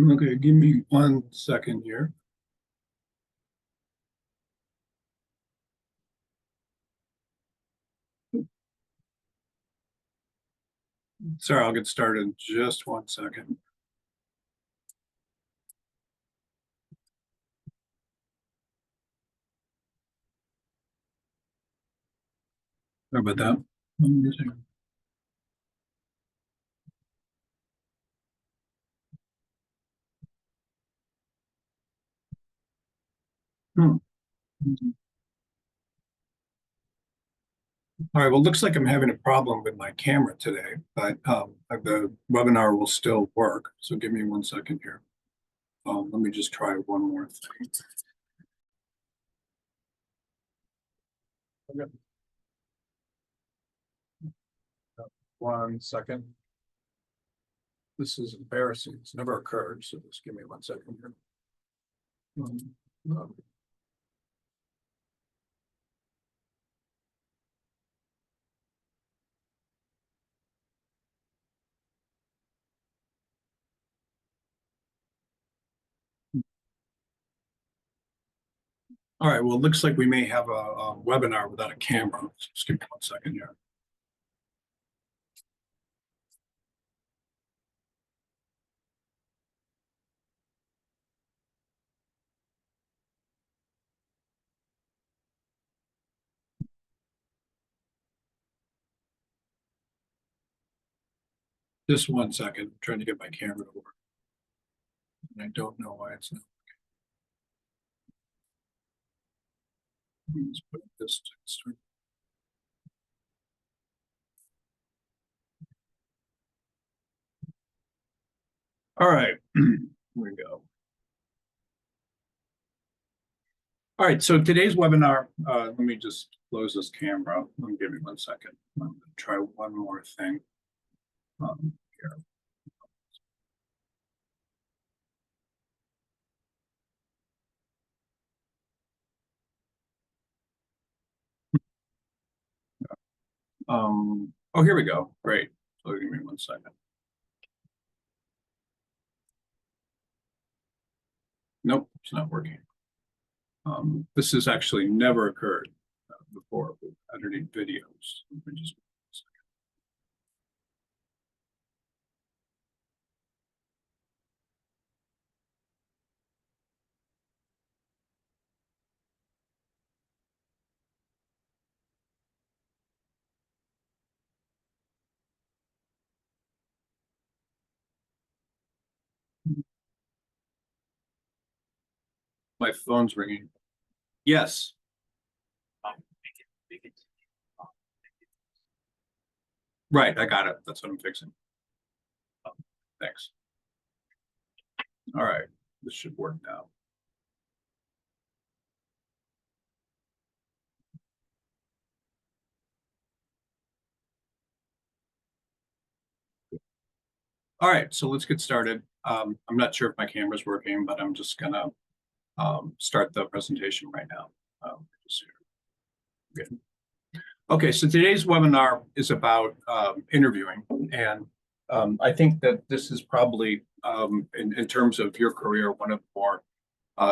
Okay, give me 1 second here. Sorry, I'll get started in just 1 second. Sorry about that. Hmm. All right, well, it looks like I'm having a problem with my camera today, but the webinar will still work. So give me 1 second here. Let me just try one more thing. Okay. 1 second. This is embarrassing. It's never occurred, so just give me 1 second here. Um, All right, well, it looks like we may have a webinar without a camera. Just give me 1 second here. Just 1 second, I'm trying to get my camera to work. And I don't know why it's not. Let's put this to start. All right, here we go. All right, so today's webinar, let me just close this camera. Give me 1 second. I'm going to try one more thing here. Oh, here we go. Great. So give me 1 second. Nope, it's not working. This has actually never occurred before with editing videos. Let me just my phone's ringing. Yes. Right, I got it. That's what I'm fixing. Thanks. All right, this should work now. All right, so let's get started. I'm not sure if my camera's working, but I'm just gonna start the presentation right now. Good. Okay, so today's webinar is about interviewing, and I think that this is probably, in terms of your career, one of the more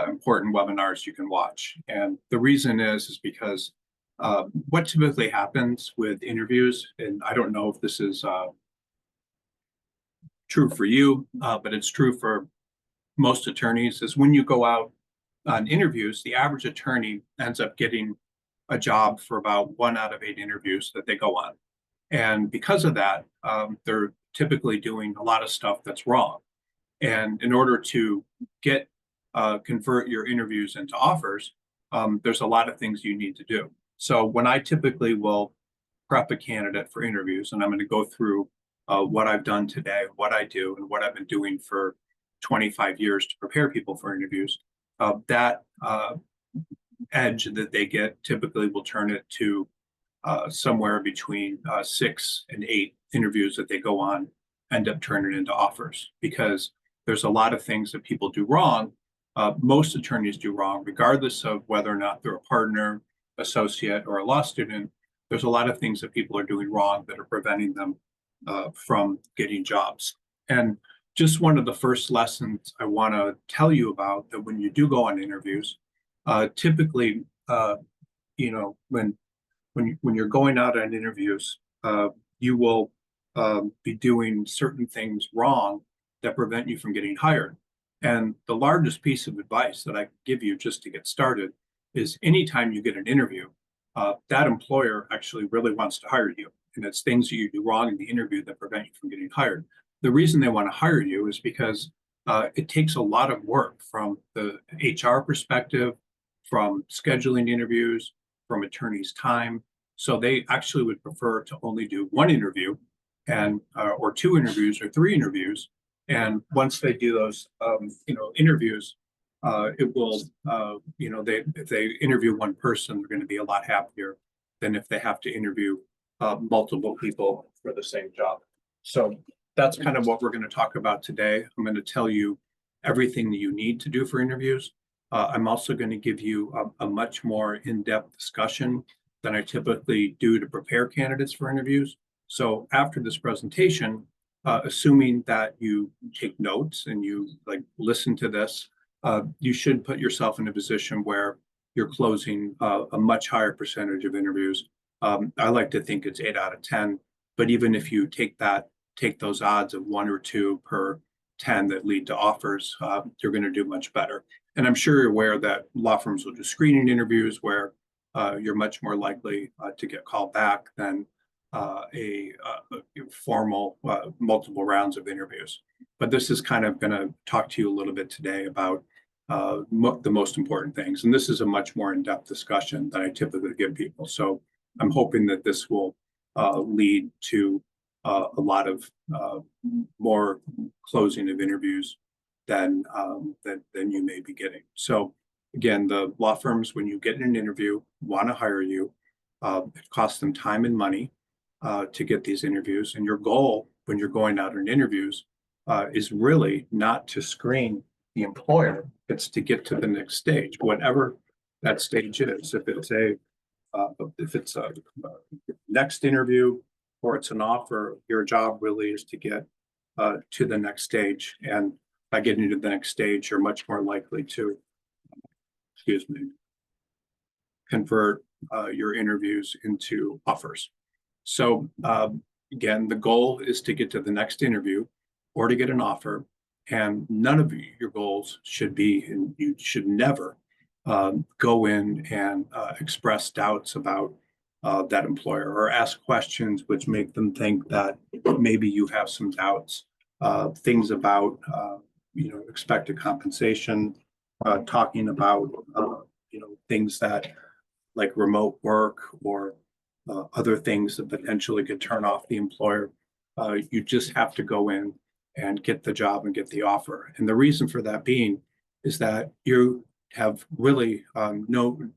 important webinars you can watch. And the reason is because what typically happens with interviews, and I don't know if this is true for you, but it's true for most attorneys, is when you go out on interviews, the average attorney ends up getting a job for about 1 out of 8 interviews that they go on. And because of that, they're typically doing a lot of stuff that's wrong. And in order to get convert your interviews into offers, there's a lot of things you need to do. So when I typically will prep a candidate for interviews, and I'm going to go through what I've done today, what I do, and what I've been doing for 25 years to prepare people for interviews, that edge that they get typically will turn it to somewhere between 6 and 8 interviews that they go on end up turning into offers, because there's a lot of things that people do wrong. Most attorneys do wrong, regardless of whether or not they're a partner, associate, or a law student. There's a lot of things that people are doing wrong that are preventing them from getting jobs. And just one of the first lessons I want to tell you about that when you do go on interviews, typically, when you're going out on interviews, you will be doing certain things wrong that prevent you from getting hired. And the largest piece of advice that I can give you just to get started is anytime you get an interview, that employer actually really wants to hire you. And it's things that you do wrong in the interview that prevent you from getting hired. The reason they want to hire you is because it takes a lot of work from the HR perspective, from scheduling interviews, from attorneys' time. So they actually would prefer to only do one interview and or two interviews or three interviews. And once they do those, interviews, it will, if they interview one person, they're going to be a lot happier than if they have to interview multiple people for the same job. So that's kind of what we're going to talk about today. I'm going to tell you everything that you need to do for interviews. I'm also going to give you a much more in-depth discussion than I typically do to prepare candidates for interviews. So after this presentation, assuming that you take notes and you listen to this, you should put yourself in a position where you're closing a much higher percentage of interviews. I like to think it's 8 out of 10, but even if you take those odds of 1 or 2 per 10 that lead to offers, you're going to do much better. And I'm sure you're aware that law firms will do screening interviews where you're much more likely to get called back than a formal multiple rounds of interviews. But this is kind of going to talk to you a little bit today about the most important things. And this is a much more in-depth discussion than I typically give people. So I'm hoping that this will lead to a lot of more closing of interviews than you may be getting. So again, the law firms, when you get in an interview, want to hire you. It costs them time and money to get these interviews. And your goal when you're going out on interviews is really not to screen the employer. It's to get to the next stage, whatever that stage is. If it's a next interview or it's an offer, your job really is to get to the next stage. And by getting to the next stage, you're much more likely to, convert your interviews into offers. So again, the goal is to get to the next interview or to get an offer. And none of your goals should be, and you should never go in and express doubts about that employer or ask questions which make them think that maybe you have some doubts. Things about, expected compensation, talking about, things that like remote work or other things that potentially could turn off the employer. You just have to go in and get the job and get the offer. And the reason for that being is that you have really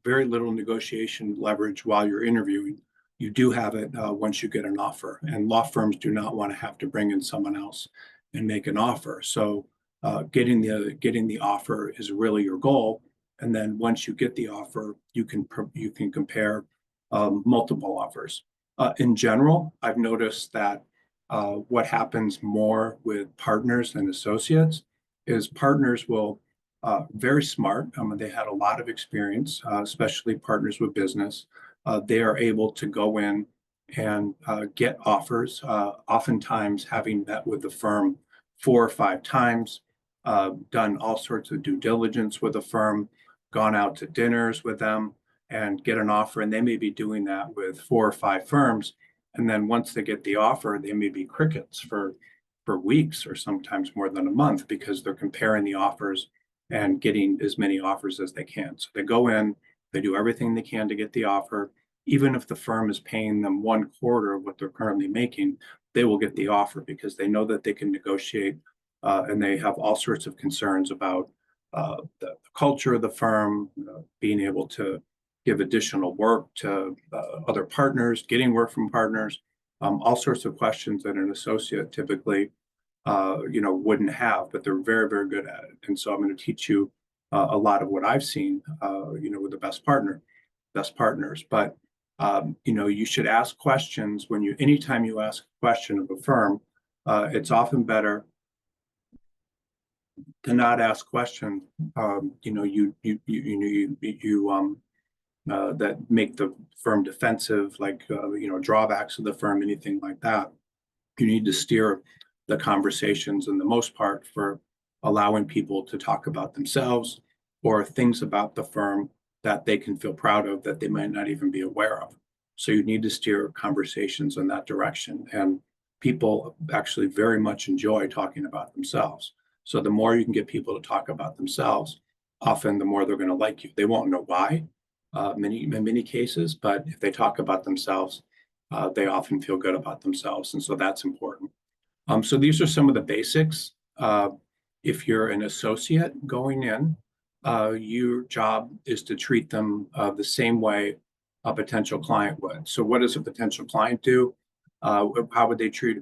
very little negotiation leverage while you're interviewing. You do have it once you get an offer, and law firms do not want to have to bring in someone else and make an offer. So getting the offer is really your goal. And then once you get the offer, you can compare multiple offers. In general, I've noticed that what happens more with partners and associates is partners will very smart. They had a lot of experience, especially partners with business. They are able to go in and get offers, oftentimes having met with the firm 4 or 5 times, done all sorts of due diligence with the firm, gone out to dinners with them and get an offer. And they may be doing that with 4 or 5 firms. And then once they get the offer, they may be crickets for weeks or sometimes more than a month because they're comparing the offers and getting as many offers as they can. So they go in, they do everything they can to get the offer. Even if the firm is paying them 1/4 of what they're currently making, they will get the offer because they know that they can negotiate, and they have all sorts of concerns about the culture of the firm, being able to give additional work to other partners, getting work from partners, all sorts of questions that an associate typically, wouldn't have, but they're very, very good at it. And so I'm going to teach you a lot of what I've seen, with the best partners. But you should ask questions anytime you ask a question of a firm. It's often better to not ask questions, that make the firm defensive, like, drawbacks of the firm, anything like that. You need to steer the conversations in the most part for allowing people to talk about themselves or things about the firm that they can feel proud of that they might not even be aware of. So you need to steer conversations in that direction. And people actually very much enjoy talking about themselves. So the more you can get people to talk about themselves, often the more they're going to like you. They won't know why, in many cases, but if they talk about themselves, they often feel good about themselves. And so that's important. So these are some of the basics. If you're an associate going in, your job is to treat them the same way a potential client would. So what does a potential client do? How would they treat,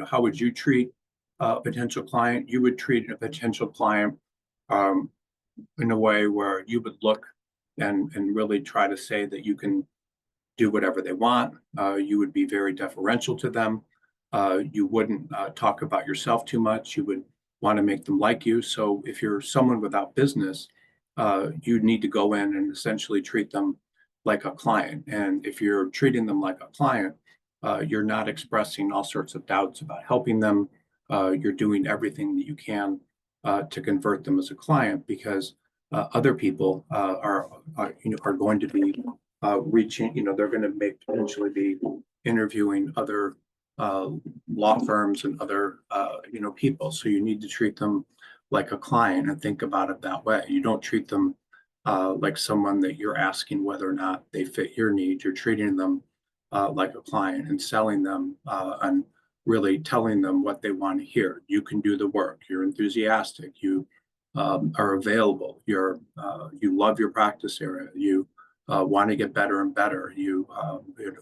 how would you treat a potential client? You would treat a potential client um, in a way where you would look and really try to say that you can do whatever they want. You would be very deferential to them. You wouldn't talk about yourself too much. You would want to make them like you. So if you're someone without business, you need to go in and essentially treat them like a client. And if you're treating them like a client, you're not expressing all sorts of doubts about helping them. You're doing everything that you can to convert them as a client because other people are going to be reaching, they're going to potentially be interviewing other uh, law firms and other, people. So you need to treat them like a client and think about it that way. You don't treat them like someone that you're asking whether or not they fit your needs. You're treating them like a client and selling them and really telling them what they want to hear. You can do the work. You're enthusiastic. You are available. You love your practice area. You want to get better and better.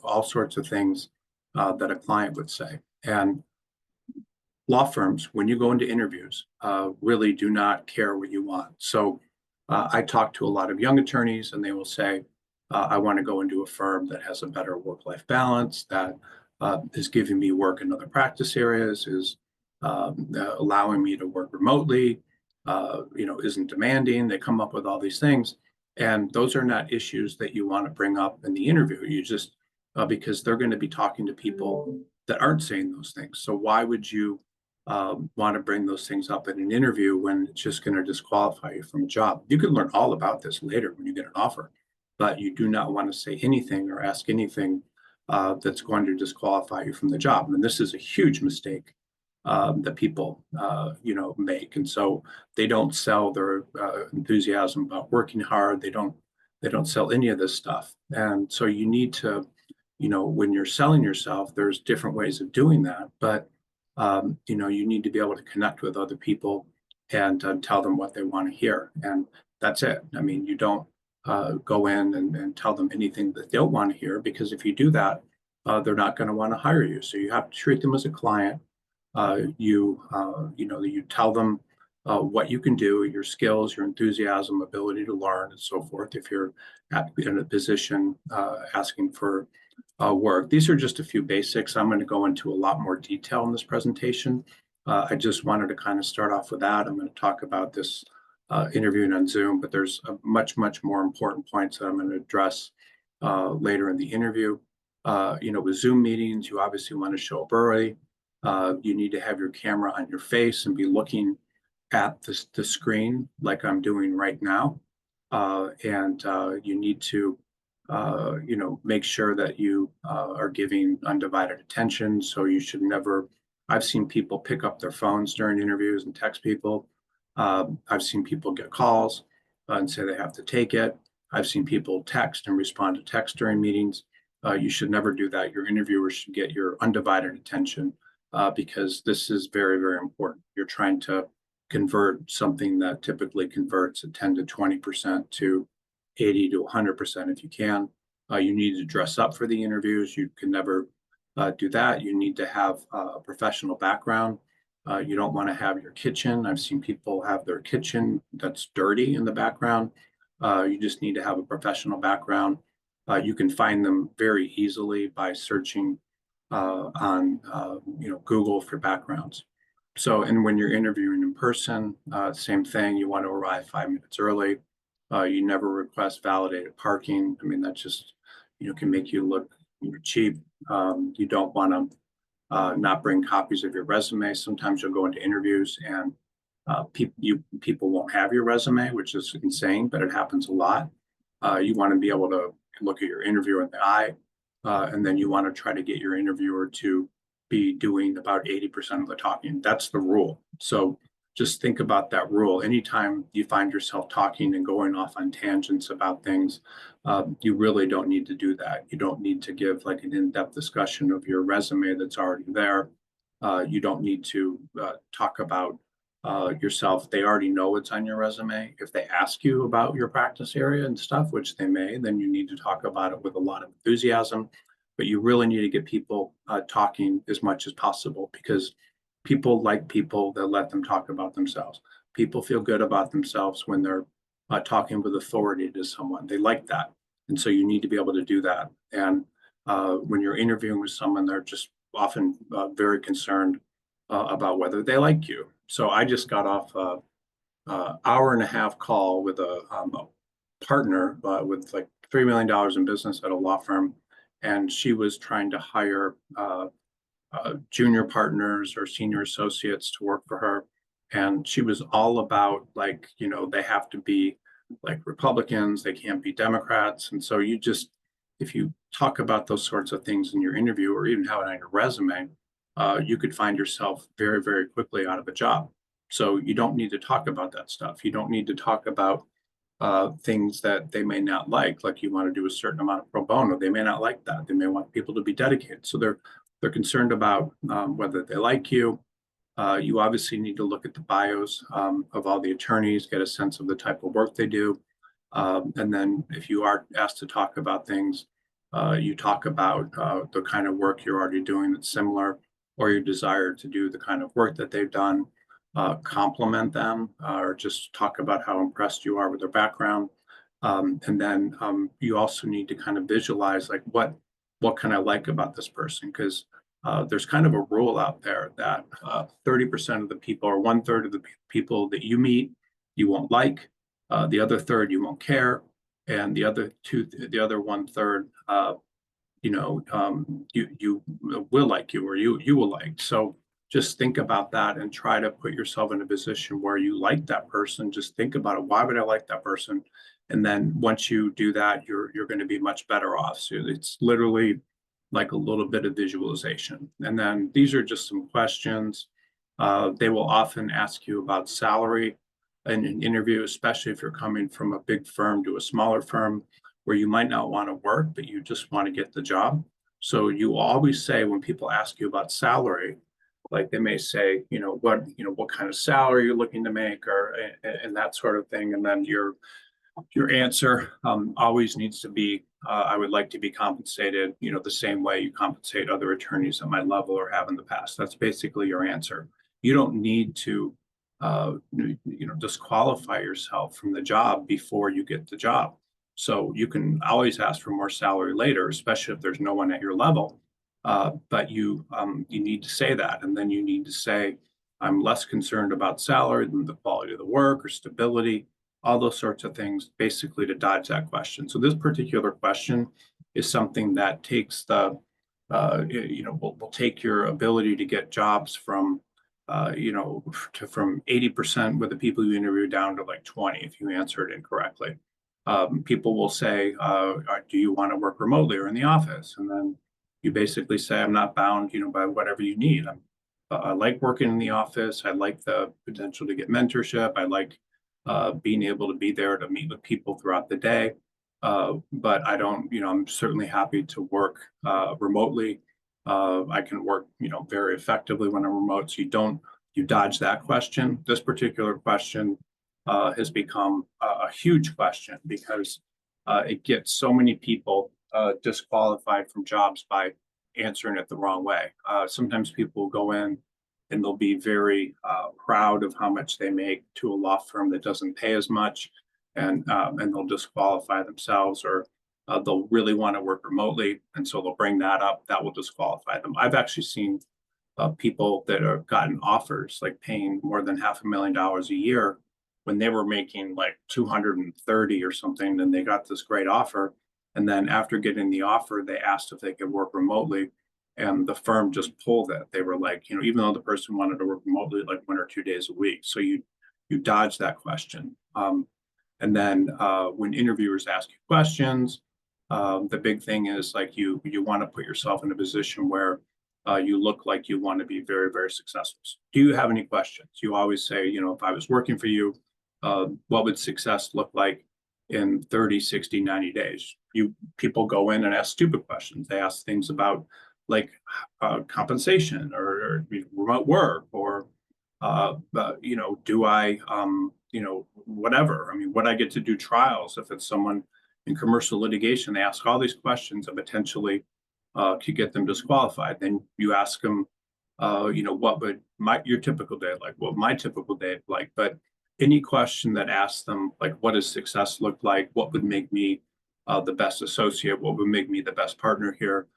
All sorts of things that a client would say. And law firms, when you go into interviews, really do not care what you want. So I talk to a lot of young attorneys, and they will say, I want to go into a firm that has a better work-life balance, that is giving me work in other practice areas, is allowing me to work remotely, isn't demanding. They come up with all these things. And those are not issues that you want to bring up in the interview. You just, because they're going to be talking to people that aren't saying those things. So why would you want to bring those things up in an interview when it's just going to disqualify you from a job? You can learn all about this later when you get an offer, but you do not want to say anything or ask anything that's going to disqualify you from the job. And this is a huge mistake that people, make. And so they don't sell their enthusiasm about working hard. They don't sell any of this stuff. And so you need to, when you're selling yourself, there's different ways of doing that. But you need to be able to connect with other people and tell them what they want to hear. And that's it. I mean, you don't go in and tell them anything that they'll want to hear, because if you do that, they're not going to want to hire you. So you have to treat them as a client. You tell them what you can do, your skills, your enthusiasm, ability to learn, and so forth. If you're in a position asking for work. These are just a few basics. I'm going to go into a lot more detail in this presentation. I just wanted to kind of start off with that. I'm going to talk about this interviewing on Zoom, but there's a much more important points that I'm going to address later in the interview. With Zoom meetings, you obviously want to show up early. You need to have your camera on your face and be looking at the screen like I'm doing right now. And you need to make sure that you are giving undivided attention. So you should never, I've seen people pick up their phones during interviews and text people. I've seen people get calls and say they have to take it. I've seen people text and respond to text during meetings. You should never do that. Your interviewer should get your undivided attention because this is very important. You're trying to convert something that typically converts at 10 to 20% to 80 to 100% if you can. You need to dress up for the interviews. You can never do that. You need to have a professional background. You don't want to have your kitchen. I've seen people have their kitchen that's dirty in the background. You just need to have a professional background. You can find them very easily by searching on Google for backgrounds. So, and when you're interviewing in person, same thing. You want to arrive 5 minutes early. You never request validated parking. I mean, that just, can make you look, cheap. You don't want to not bring copies of your resume. Sometimes you'll go into interviews and people won't have your resume, which is insane, but it happens a lot. You want to be able to look at your interviewer in the eye, and then you want to try to get your interviewer to be doing about 80% of the talking. That's the rule. So just think about that rule. Anytime you find yourself talking and going off on tangents about things, you really don't need to do that. You don't need to give like an in-depth discussion of your resume that's already there. You don't need to talk about yourself. They already know what's on your resume. If they ask you about your practice area and stuff, which they may, then you need to talk about it with a lot of enthusiasm. But you really need to get people talking as much as possible, because people like people that let them talk about themselves. People feel good about themselves when they're talking with authority to someone. They like that. And so you need to be able to do that. And when you're interviewing with someone, they're just often very concerned about whether they like you. So I just got off a hour and a half call with a partner with like $3 million in business at a law firm, and she was trying to hire junior partners or senior associates to work for her. And she was all about like, they have to be like Republicans, they can't be Democrats. And so if you talk about those sorts of things in your interview or even have it on your resume, you could find yourself very, very quickly out of a job. So you don't need to talk about that stuff. You don't need to talk about things that they may not like you want to do a certain amount of pro bono. They may not like that. They may want people to be dedicated. So they're concerned about whether they like you. You obviously need to look at the bios of all the attorneys, get a sense of the type of work they do. And then if you are asked to talk about things, you talk about the kind of work you're already doing that's similar, or your desire to do the kind of work that they've done. Compliment them, or just talk about how impressed you are with their background. And then you also need to kind of visualize like what can I like about this person? Because there's kind of a rule out there that 30% of the people, or 1/3 of the people that you meet, you won't like. The other third you won't care, and the other 1/3, you will like you, or you will like. So just think about that and try to put yourself in a position where you like that person. Just think about it. Why would I like that person? And then once you do that, you're going to be much better off. So it's literally like a little bit of visualization. And then these are just some questions. They will often ask you about salary in an interview, especially if you're coming from a big firm to a smaller firm where you might not want to work, but you just want to get the job. So you always say, when people ask you about salary, like they may say, what kind of salary you're looking to make, or and that sort of thing. And then your answer always needs to be, I would like to be compensated, the same way you compensate other attorneys at my level or have in the past. That's basically your answer. You don't need to, disqualify yourself from the job before you get the job. So you can always ask for more salary later, especially if there's no one at your level. But you need to say that, and then you need to say, I'm less concerned about salary than the quality of the work or stability, all those sorts of things, basically to dodge that question. So this particular question is something that takes will take your ability to get jobs from, from 80% with the people you interview down to like 20 if you answer it incorrectly. People will say, do you want to work remotely or in the office? And then you basically say, I'm not bound, by whatever you need. I like working in the office. I like the potential to get mentorship. I like being able to be there to meet with people throughout the day. But I don't, I'm certainly happy to work remotely. I can work, very effectively when I'm remote. So you dodge that question. This particular question has become a huge question, because it gets so many people disqualified from jobs by answering it the wrong way. Sometimes people will go in and they'll be very proud of how much they make to a law firm that doesn't pay as much, and they'll disqualify themselves, or they'll really want to work remotely, and so they'll bring that up. That will disqualify them. I've actually seen people that have gotten offers, like paying more than $500,000 a year when they were making like 230 or something, and they got this great offer. And then after getting the offer, they asked if they could work remotely, and the firm just pulled it. They were like, even though the person wanted to work remotely like 1 or 2 days a week, so you dodge that question. And then when interviewers ask you questions, the big thing is like you want to put yourself in a position where you look like you want to be very, very successful. Do you have any questions? You always say, if I was working for you, what would success look like in 30, 60, 90 days? People go in and ask stupid questions. They ask things about like compensation or remote work or do I whatever. I mean, would I get to do trials if it's someone in commercial litigation? They ask all these questions that potentially could get them disqualified. Then you ask them, what would your typical day like? What my typical day like? But any question that asks them, like, what does success look like? What would make me the best associate? What would make me the best partner here?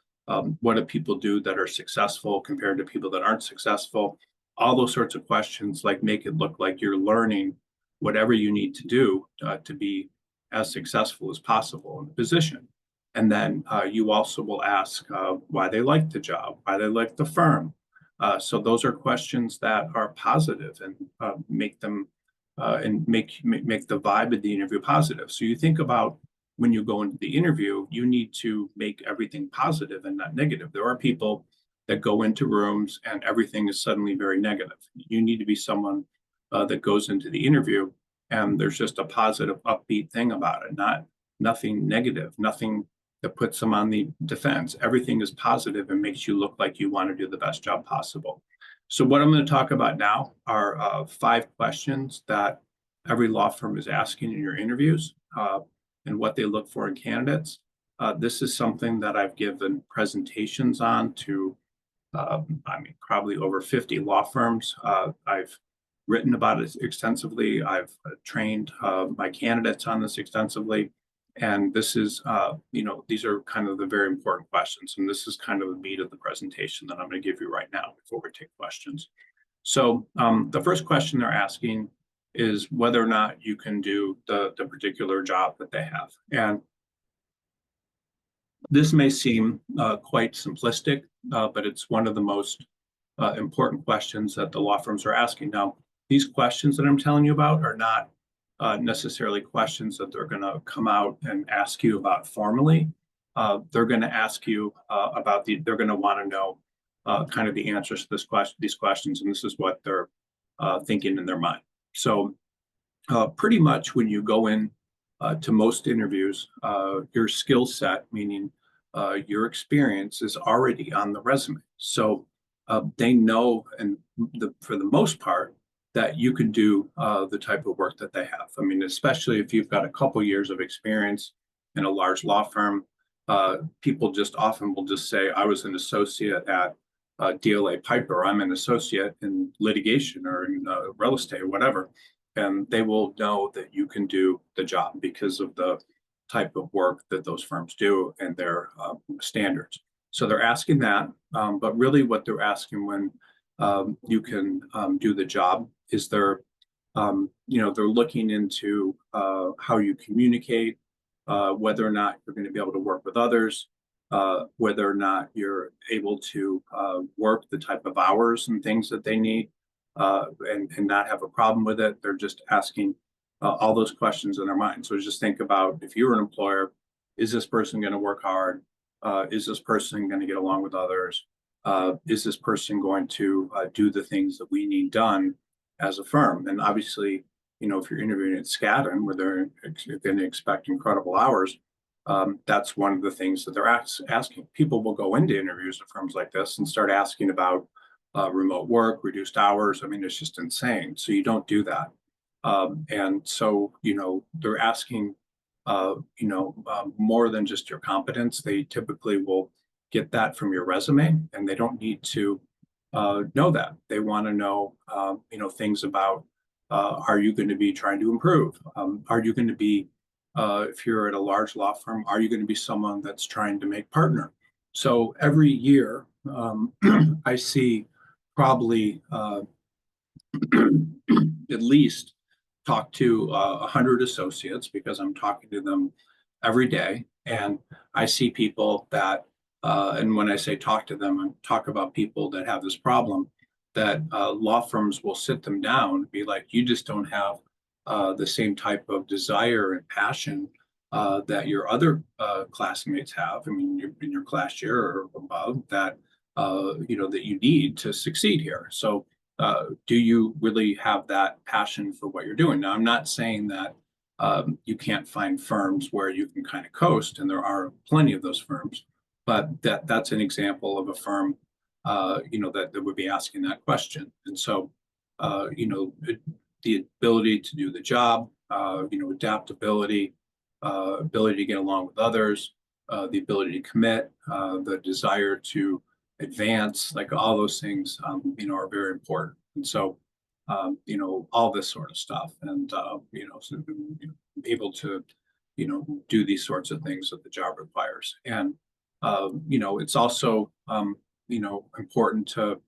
What do people do that are successful compared to people that aren't successful? All those sorts of questions, like, make it look like you're learning whatever you need to do to be as successful as possible in the position. And then you also will ask why they like the job, why they like the firm. So those are questions that are positive and make them and make the vibe of the interview positive. So you think about when you go into the interview, you need to make everything positive and not negative. There are people that go into rooms and everything is suddenly very negative. You need to be someone that goes into the interview and there's just a positive, upbeat thing about it, nothing negative, nothing that puts them on the defense. Everything is positive and makes you look like you want to do the best job possible. So what I'm going to talk about now are 5 questions that every law firm is asking in your interviews and what they look for in candidates. This is something that I've given presentations on to, probably over 50 law firms. I've written about it extensively. I've trained my candidates on this extensively. And this is, these are kind of the very important questions. And this is kind of the meat of the presentation that I'm going to give you right now before we take questions. So the first question they're asking is whether or not you can do the particular job that they have. And this may seem quite simplistic, but it's one of the most important questions that the law firms are asking. Now, these questions that I'm telling you about are not necessarily questions that they're going to come out and ask you about formally. They're going to ask you they're going to want to know kind of the answers to these questions, and this is what they're thinking in their mind. So pretty much when you go in to most interviews, your skill set, meaning your experience, is already on the resume. So they know, and for the most part, that you can do the type of work that they have. I mean, especially if you've got a couple years of experience in a large law firm, people just often will just say, I was an associate at DLA Piper, I'm an associate in litigation or in real estate or whatever. And they will know that you can do the job because of the type of work that those firms do and their standards. So they're asking that, but really what they're asking when you can do the job is they're looking into how you communicate, whether or not you're going to be able to work with others, whether or not you're able to work the type of hours and things that they need, and not have a problem with it. They're just asking all those questions in their mind. So just think about, if you're an employer, is this person going to work hard? Is this person going to get along with others? Is this person going to do the things that we need done as a firm? And obviously, if you're interviewing at Skadden, where they're going to expect incredible hours, that's one of the things that they're asking. People will go into interviews at firms like this and start asking about remote work, reduced hours. I mean, it's just insane. So you don't do that. And so, they're asking, more than just your competence. They typically will get that from your resume, and they don't need to know that. They want to know, things about, are you going to be trying to improve? Are you going to be, if you're at a large law firm, are you going to be someone that's trying to make partner? So every year, I see probably at least talk to 100 associates because I'm talking to them every day. And I see people that, and when I say talk to them, I talk about people that have this problem that law firms will sit them down and be like, you just don't have the same type of desire and passion that your other classmates have. I mean, you're in your class year or above that, that you need to succeed here. So do you really have that passion for what you're doing? Now, I'm not saying that you can't find firms where you can kind of coast, and there are plenty of those firms, but that's an example of a firm, that would be asking that question. And so, the ability to do the job, adaptability, ability to get along with others, the ability to commit, the desire to advance, like all those things, are very important. And so, all this sort of stuff, and so, able to, do these sorts of things that the job requires. And it's also, important to,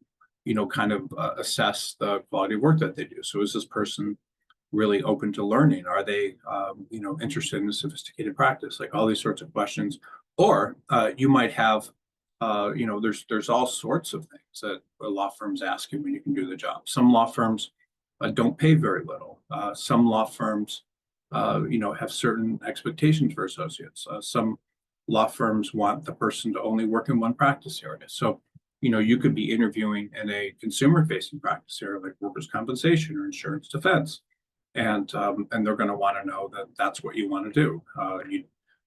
kind of assess the quality of work that they do. So is this person really open to learning? Are they, interested in the sophisticated practice? Like all these sorts of questions. Or you might have, there's all sorts of things that law firms ask you when you can do the job. Some law firms don't pay very little. Some law firms, have certain expectations for associates. Some law firms want the person to only work in one practice area. So, you could be interviewing in a consumer-facing practice area like workers' compensation or insurance defense, and they're going to want to know that that's what you want to do.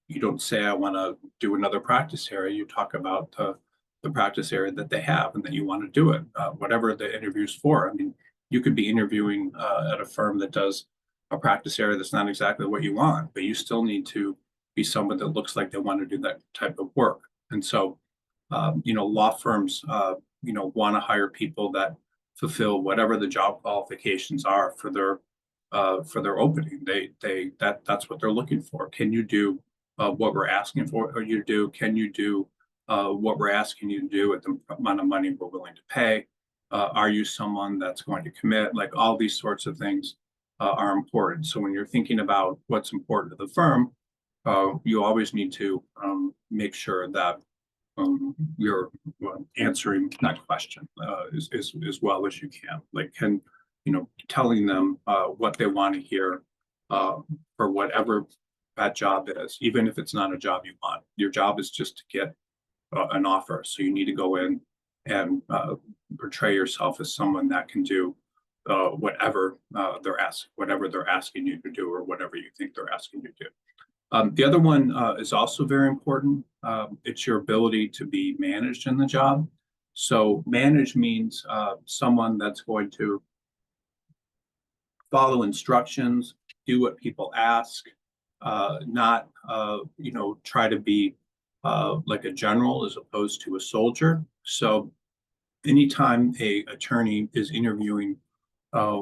You don't say I want to do another practice area. You talk about the practice area that they have and that you want to do it, whatever the interview's for. I mean, you could be interviewing at a firm that does a practice area that's not exactly what you want, but you still need to be someone that looks like they want to do that type of work. And so, law firms, want to hire people that fulfill whatever the job qualifications are for their opening. That's what they're looking for. Can you do what we're asking for you to do? Can you do what we're asking you to do at the amount of money we're willing to pay? Are you someone that's going to commit? Like all these sorts of things are important. So when you're thinking about what's important to the firm, you always need to make sure that you're answering that question as well as you can. Like, telling them what they want to hear for whatever that job is, even if it's not a job you want. Your job is just to get an offer. So you need to go in and portray yourself as someone that can do whatever they're asking you to do, or whatever you think they're asking you to do. The other one is also very important. It's your ability to be managed in the job. So manage means someone that's going to follow instructions, do what people ask, not try to be like a general as opposed to a soldier. So anytime a attorney is interviewing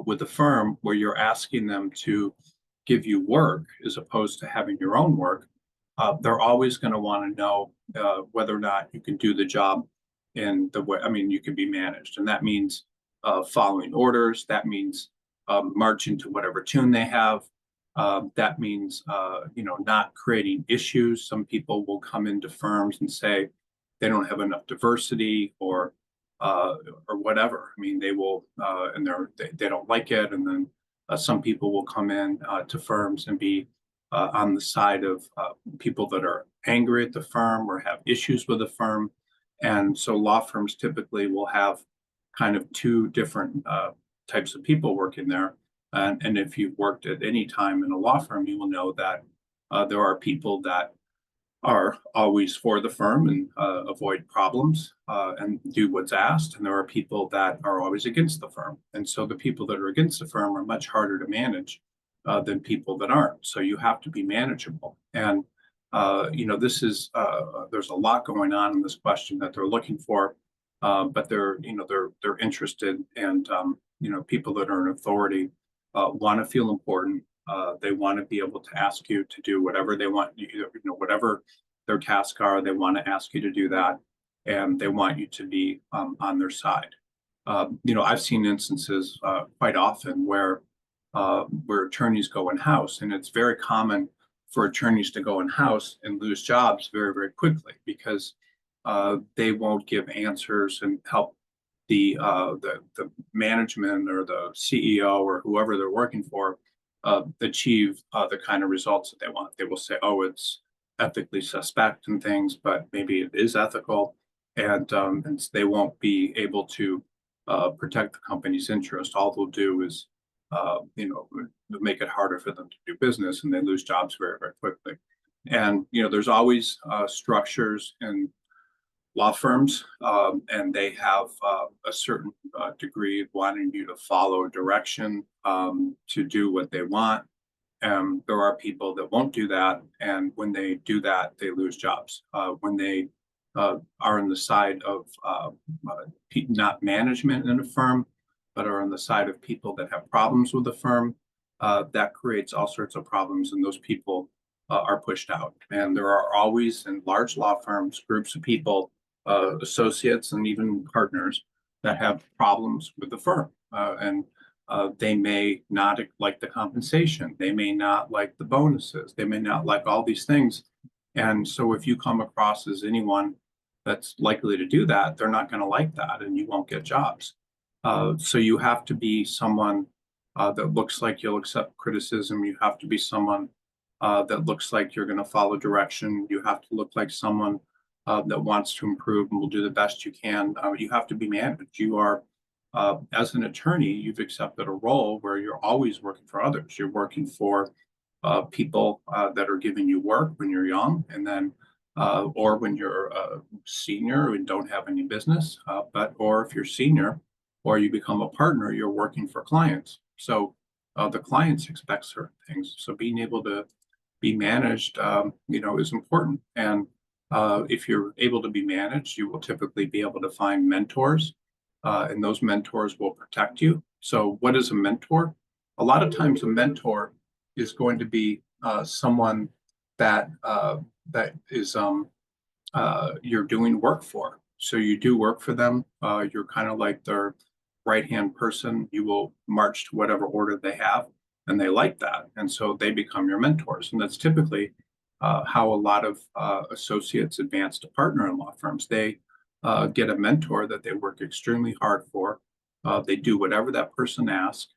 with a firm where you're asking them to give you work as opposed to having your own work, they're always going to want to know whether or not you can do the job in the way. I mean, you can be managed, and that means following orders. That means marching to whatever tune they have. That means not creating issues. Some people will come into firms and say they don't have enough diversity or whatever. I mean, they will and they don't like it, and then some people will come in to firms and be on the side of people that are angry at the firm or have issues with the firm. And so law firms typically will have kind of two different types of people working there. And if you've worked at any time in a law firm, you will know that there are people that are always for the firm and avoid problems and do what's asked. And there are people that are always against the firm. And so the people that are against the firm are much harder to manage than people that aren't. So you have to be manageable. And, this is, there's a lot going on in this question that they're looking for, but they're interested. And, people that are in authority want to feel important. They want to be able to ask you to do whatever they want, whatever their tasks are, they want to ask you to do that. And they want you to be on their side. I've seen instances quite often where attorneys go in-house, and it's very common for attorneys to go in-house and lose jobs very, very quickly because they won't give answers and help the management or the CEO or whoever they're working for achieve the kind of results that they want. They will say, "Oh, it's ethically suspect and things," but maybe it is ethical, and they won't be able to protect the company's interest. All they'll do is, make it harder for them to do business, and they lose jobs very, very quickly. And there's always structures and law firms, and they have a certain degree of wanting you to follow direction to do what they want. There are people that won't do that, and when they do that, they lose jobs. When they are on the side of not management in a firm, but are on the side of people that have problems with the firm, that creates all sorts of problems, and those people are pushed out. And there are always in large law firms groups of people, associates and even partners that have problems with the firm. And they may not like the compensation. They may not like the bonuses. They may not like all these things. And so if you come across as anyone that's likely to do that, they're not going to like that and you won't get jobs. So you have to be someone that looks like you'll accept criticism. You have to be someone that looks like you're going to follow direction. You have to look like someone that wants to improve and will do the best you can. You have to be managed. You are, as an attorney, you've accepted a role where you're always working for others. You're working for people that are giving you work when you're young, and then or when you're a senior and don't have any business, or if you're senior or you become a partner, you're working for clients. So the clients expect certain things. So being able to be managed, is important. And if you're able to be managed, you will typically be able to find mentors, and those mentors will protect you. So, what is a mentor? A lot of times, a mentor is going to be someone that is you're doing work for. So you do work for them. You're kind of like their right hand person. You will march to whatever order they have, and they like that, and so they become your mentors. And that's typically how a lot of associates advance to partner in law firms. They get a mentor that they work extremely hard for. They do whatever that person asks.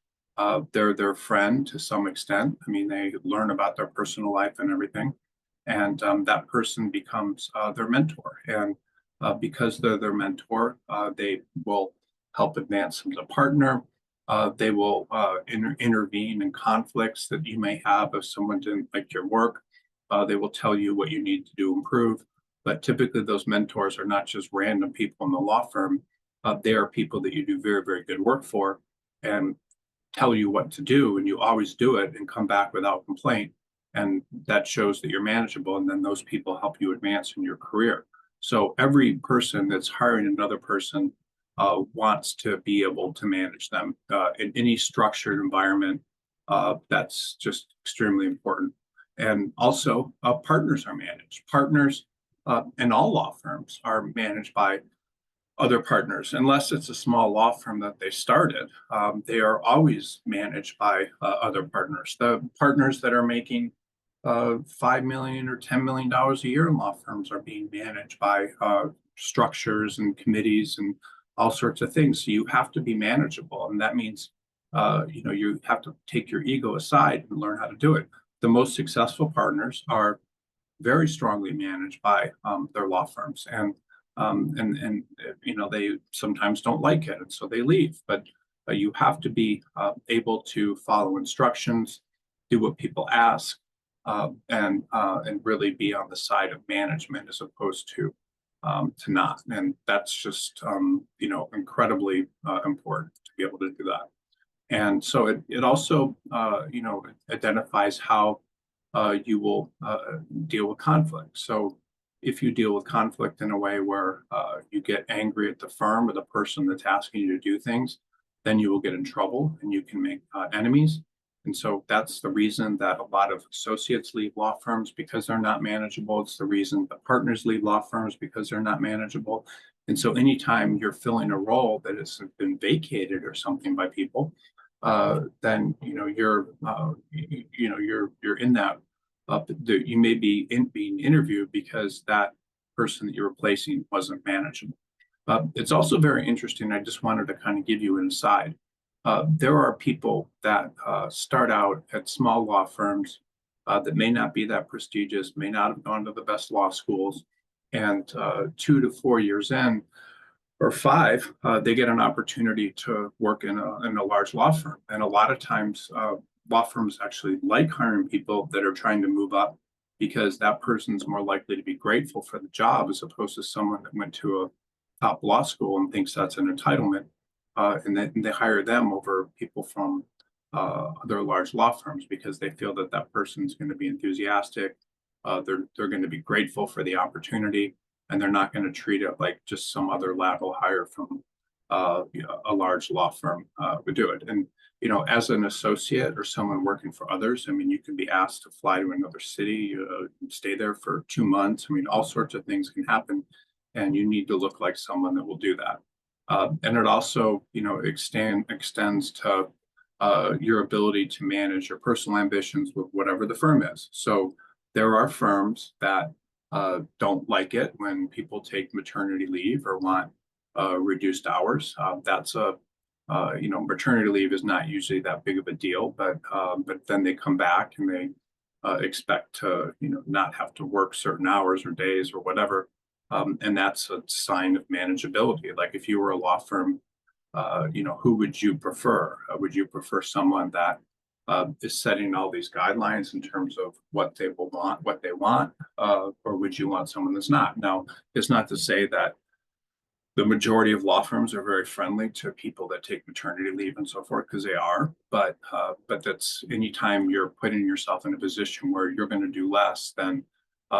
They're their friend to some extent. I mean, they learn about their personal life and everything, and that person becomes their mentor. And because they're their mentor, they will help advance them to partner. They will intervene in conflicts that you may have if someone didn't like your work. They will tell you what you need to do to improve. But typically, those mentors are not just random people in the law firm. They are people that you do very, very good work for and tell you what to do, and you always do it and come back without complaint. And that shows that you're manageable, and then those people help you advance in your career. So every person that's hiring another person wants to be able to manage them in any structured environment. That's just extremely important. And also, partners are managed. Partners in all law firms are managed by other partners, unless it's a small law firm that they started. They are always managed by other partners. The partners that are making $5 million or $10 million a year in law firms are being managed by structures and committees and all sorts of things. So you have to be manageable, and that means you have to take your ego aside and learn how to do it. The most successful partners are very strongly managed by their law firms, and they sometimes don't like it, and so they leave. But you have to be able to follow instructions, do what people ask, and really be on the side of management as opposed to not. And that's just incredibly important to be able to do that. And so it also identifies how you will deal with conflict. So if you deal with conflict in a way where you get angry at the firm or the person that's asking you to do things, then you will get in trouble and you can make enemies. And so that's the reason that a lot of associates leave law firms, because they're not manageable. It's the reason that partners leave law firms, because they're not manageable. And so anytime you're filling a role that has been vacated or something by people, then you're in that you may be being interviewed because that person that you're replacing wasn't manageable. It's also very interesting. I just wanted to kind of give you an aside. There are people that start out at small law firms that may not be that prestigious, may not have gone to the best law schools, and 2 to 4 years in, or five, they get an opportunity to work in a large law firm. And a lot of times, law firms actually like hiring people that are trying to move up because that person's more likely to be grateful for the job as opposed to someone that went to a top law school and thinks that's an entitlement. And they hire them over people from other large law firms because they feel that that person's going to be enthusiastic. They're going to be grateful for the opportunity, and they're not going to treat it like just some other lateral hire from a large law firm would do it. And as an associate or someone working for others, I mean, you can be asked to fly to another city, stay there for 2 months. I mean, all sorts of things can happen, and you need to look like someone that will do that. And it also, extends to your ability to manage your personal ambitions with whatever the firm is. So there are firms that don't like it when people take maternity leave or want reduced hours. Maternity leave is not usually that big of a deal, but then they come back and they expect to, not have to work certain hours or days or whatever. And that's a sign of manageability. Like if you were a law firm, who would you prefer? Would you prefer someone that is setting all these guidelines in terms of what they will want, what they want, or would you want someone that's not? Now, it's not to say that the majority of law firms are very friendly to people that take maternity leave and so forth, because they are. But that's anytime you're putting yourself in a position where you're going to do less than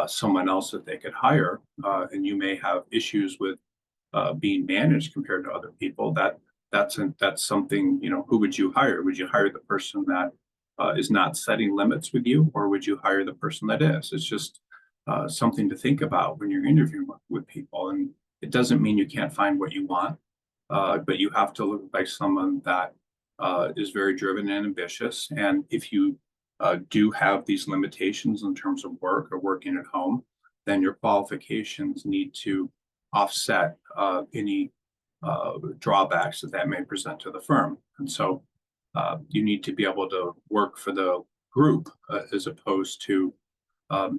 someone else that they could hire, and you may have issues with being managed compared to other people. That's something. Who would you hire? Would you hire the person that is not setting limits with you, or would you hire the person that is? It's just something to think about when you're interviewing with people. And it doesn't mean you can't find what you want, but you have to look like someone that is very driven and ambitious. And if you do have these limitations in terms of work or working at home, then your qualifications need to offset any drawbacks that may present to the firm. And so you need to be able to work for the group as opposed to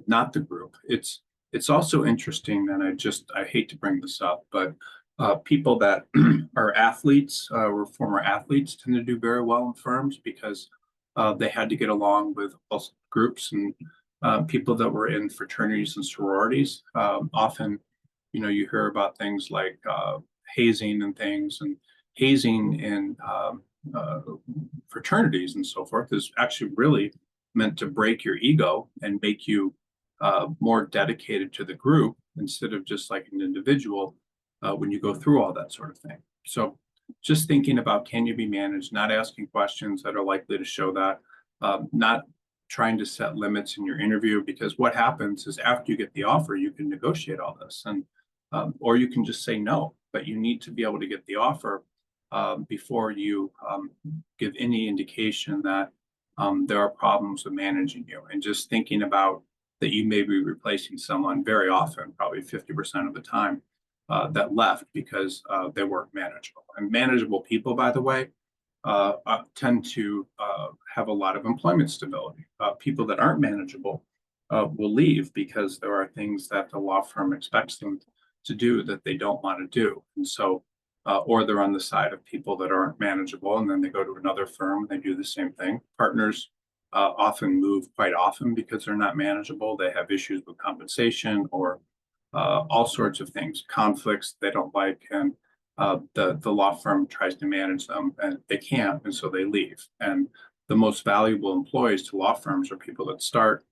not the group. It's also interesting, and I hate to bring this up, but people that are athletes or former athletes tend to do very well in firms because they had to get along with all groups, and people that were in fraternities and sororities. Often, you hear about things like hazing and things, and hazing in fraternities and so forth is actually really meant to break your ego and make you more dedicated to the group instead of just like an individual when you go through all that sort of thing. So just thinking about, can you be managed, not asking questions that are likely to show that, not trying to set limits in your interview, because what happens is after you get the offer, you can negotiate all this, and or you can just say no, but you need to be able to get the offer before you give any indication that there are problems with managing you. And just thinking about that you may be replacing someone very often, probably 50% of the time, that left because they weren't manageable. And manageable people, by the way, tend to have a lot of employment stability. People that aren't manageable will leave because there are things that the law firm expects them to do that they don't want to do. And so, or they're on the side of people that aren't manageable, and then they go to another firm and they do the same thing. Partners often move quite often because they're not manageable. They have issues with compensation or all sorts of things, conflicts they don't like, and the law firm tries to manage them and they can't, and so they leave. And the most valuable employees to law firms are people that start,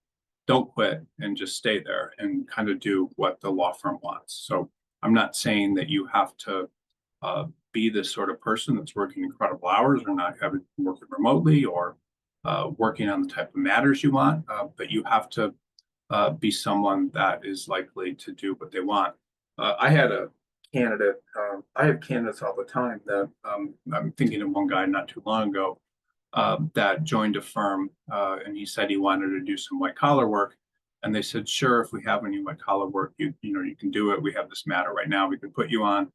don't quit, and just stay there and kind of do what the law firm wants. So I'm not saying that you have to be this sort of person that's working incredible hours or not having working remotely or working on the type of matters you want, but you have to be someone that is likely to do what they want. I had a candidate. I have candidates all the time that I'm thinking of one guy not too long ago that joined a firm, and he said he wanted to do some white collar work. And they said, sure, if we have any white collar work, you can do it. We have this matter right now we can put you on.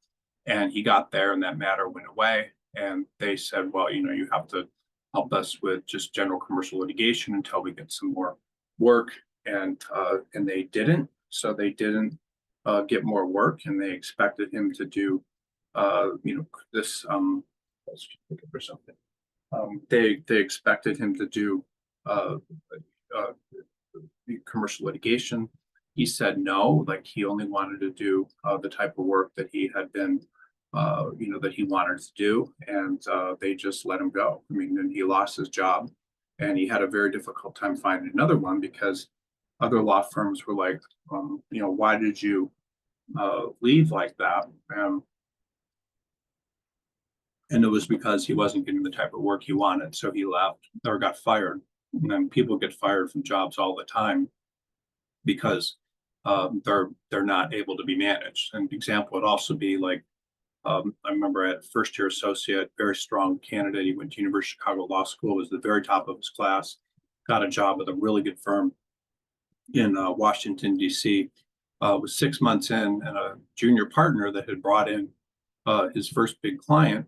And he got there and that matter went away. And they said, well, you have to help us with just general commercial litigation until we get some more work. And they didn't. So they didn't get more work, and they expected him to do this let's look for something. They expected him to do uh, uh, commercial litigation. He said no, like he only wanted to do the type of work that he had been, that he wanted to do, and they just let him go. I mean, and he lost his job, and he had a very difficult time finding another one because other law firms were like, why did you leave like that? And it was because he wasn't getting the type of work he wanted, so he left or got fired. And then people get fired from jobs all the time because they're not able to be managed. An example would also be like I remember at first year associate, very strong candidate. He went to University of Chicago Law School, was the very top of his class, got a job with a really good firm in Washington D.C. Was 6 months in, and a junior partner that had brought in his first big client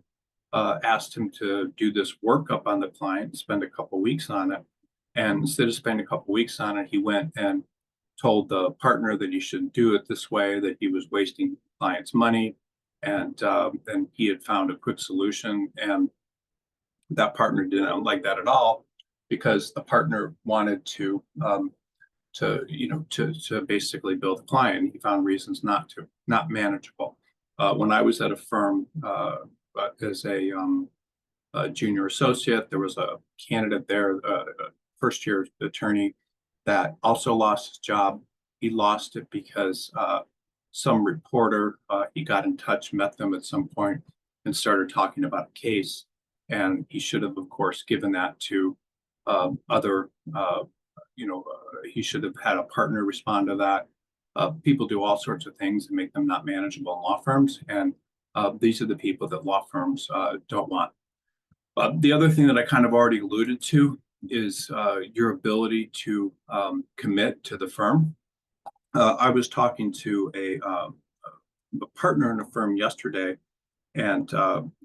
asked him to do this workup on the client, spend a couple weeks on it. And instead of spending a couple weeks on it, he went and told the partner that he shouldn't do it this way, that he was wasting the client's money. And then he had found a quick solution. And that partner didn't like that at all because the partner wanted to basically bill the client. He found reasons not to, not manageable. When I was at a firm as a junior associate, there was a candidate there, a first year attorney, that also lost his job. He lost it because some reporter, he got in touch, met them at some point, and started talking about a case. And he should have, of course, given that to other, he should have had a partner respond to that. People do all sorts of things and make them not manageable in law firms. And these are the people that law firms don't want. The other thing that I kind of already alluded to is your ability to commit to the firm. I was talking to a partner in a firm yesterday, and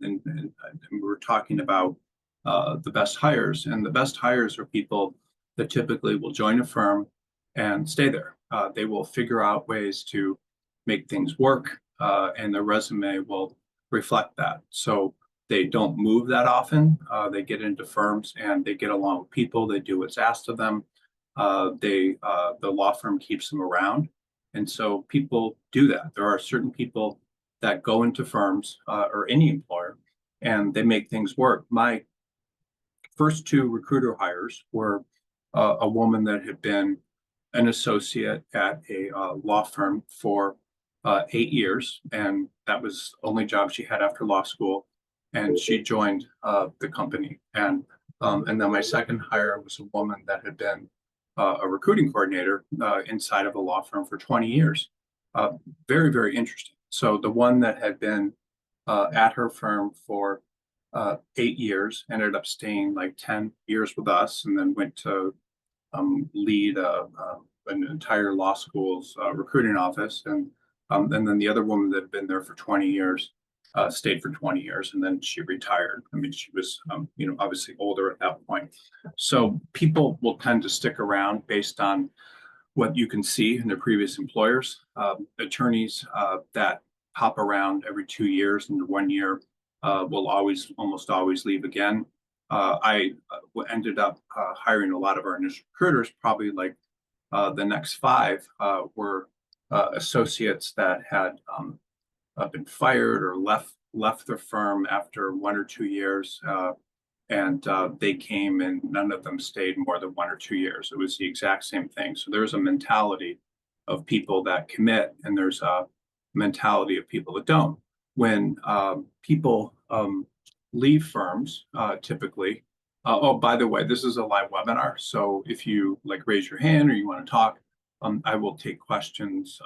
we were talking about the best hires. And the best hires are people that typically will join a firm and stay there. They will figure out ways to make things work, and their resume will reflect that. So they don't move that often. They get into firms and they get along with people. They do what's asked of them. The law firm keeps them around, and so people do that. There are certain people that go into firms or any employer, and they make things work. My first two recruiter hires were a woman that had been an associate at a law firm for 8 years, and that was the only job she had after law school. And she joined the company. And then my second hire was a woman that had been a recruiting coordinator inside of a law firm for 20 years. Very, very interesting. So the one that had been at her firm for 8 years ended up staying like 10 years with us, and then went to lead an entire law school's recruiting office. And then the other woman that had been there for 20 years stayed for 20 years, and then she retired. I mean, she was, obviously older at that point. So people will tend to stick around based on what you can see in their previous employers. Attorneys that hop around every 2 years and 1 year will almost always leave again. I ended up hiring a lot of our initial recruiters. Probably like the next five were associates that had been fired or left their firm after 1 or 2 years, and they came and none of them stayed more than 1 or 2 years. It was the exact same thing. So there's a mentality of people that commit, and there's a mentality of people that don't. When people leave firms, typically, oh, by the way, this is a live webinar. So if you like raise your hand or you want to talk, I will take questions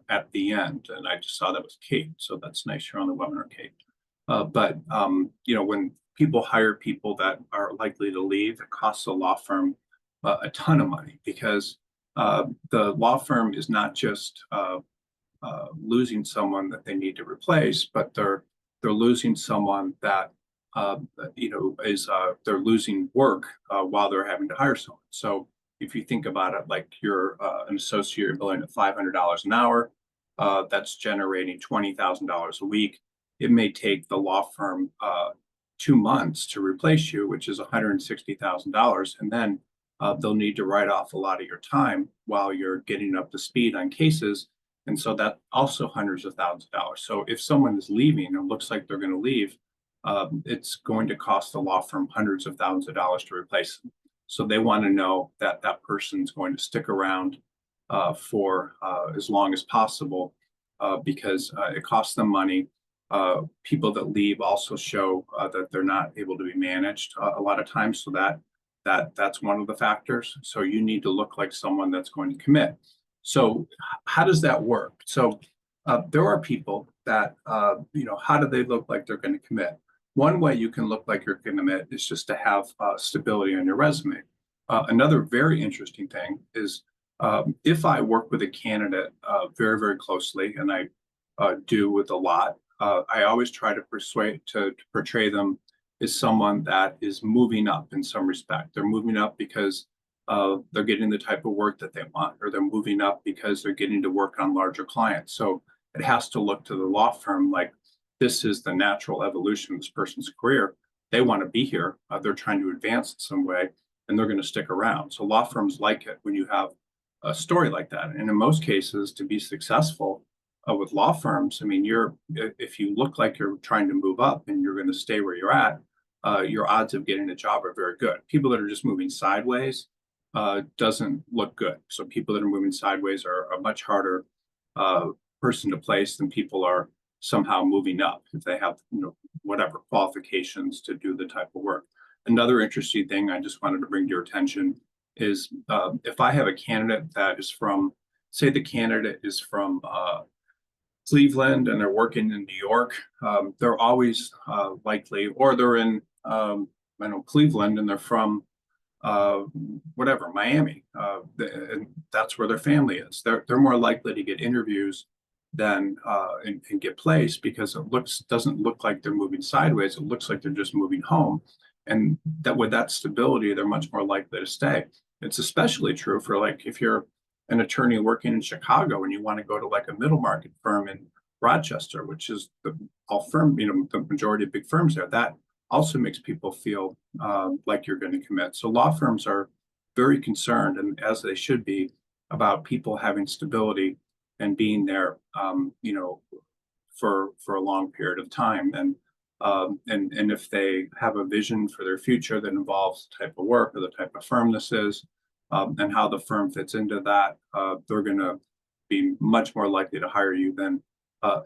at the end. And I just saw that was Kate, so that's nice. You're on the webinar, Kate. But when people hire people that are likely to leave, it costs a law firm a ton of money, because the law firm is not just losing someone that they need to replace, but they're losing someone that uh, is they're losing work while they're having to hire someone. So if you think about it, like you're an associate billing at $500 an hour, that's generating $20,000 a week. It may take the law firm 2 months to replace you, which is $160,000, and then they'll need to write off a lot of your time while you're getting up to speed on cases. And so that also hundreds of thousands of dollars. So if someone is leaving or looks like they're going to leave, it's going to cost the law firm hundreds of thousands of dollars to replace them. So they want to know that that person's going to stick around for as long as possible, because it costs them money. People that leave also show that they're not able to be managed a lot of times. So that's one of the factors. So you need to look like someone that's going to commit. So how does that work? So there are people that, how do they look like they're going to commit? One way you can look like you're going to commit is just to have stability on your resume. Another very interesting thing is, if I work with a candidate very, very closely, and I do with a lot, I always try to portray them as someone that is moving up in some respect. They're moving up because they're getting the type of work that they want, or they're moving up because they're getting to work on larger clients. So it has to look to the law firm like this is the natural evolution of this person's career. They want to be here. They're trying to advance in some way, and they're going to stick around. So law firms like it when you have a story like that. And in most cases, to be successful with law firms, I mean, if you look like you're trying to move up and you're going to stay where you're at, your odds of getting a job are very good. People that are just moving sideways doesn't look good. So people that are moving sideways are a much harder person to place than people are somehow moving up if they have whatever qualifications to do the type of work. Another interesting thing I just wanted to bring to your attention is, if I have a candidate that is from, say the candidate is from Cleveland and they're working in New York, they're always likely, or they're in Cleveland and they're from whatever, Miami, and that's where their family is. They're more likely to get interviews than and get placed, because it doesn't look like they're moving sideways. It looks like they're just moving home, and that with that stability, they're much more likely to stay. It's especially true for, like, if you're an attorney working in Chicago and you want to go to like a middle market firm in Rochester, which is the majority of big firms there. That also makes people feel like you're going to commit. So law firms are very concerned, and as they should be, about people having stability and being there, for a long period of time. And if they have a vision for their future that involves the type of work or the type of firm this is, and how the firm fits into that, they're going to be much more likely to hire you than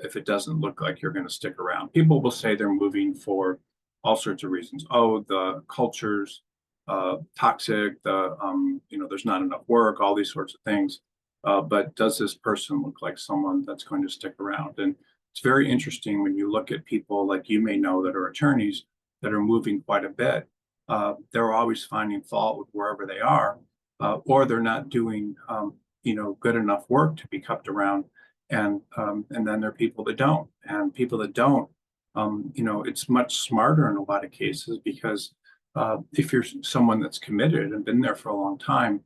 if it doesn't look like you're going to stick around. People will say they're moving for all sorts of reasons. Oh, the culture's toxic. There's not enough work. All these sorts of things. But does this person look like someone that's going to stick around? And it's very interesting when you look at people like you may know that are attorneys that are moving quite a bit. They're always finding fault with wherever they are, or they're not doing good enough work to be kept around. And then there are people that don't, and people that don't. It's much smarter in a lot of cases, because if you're someone that's committed and been there for a long time,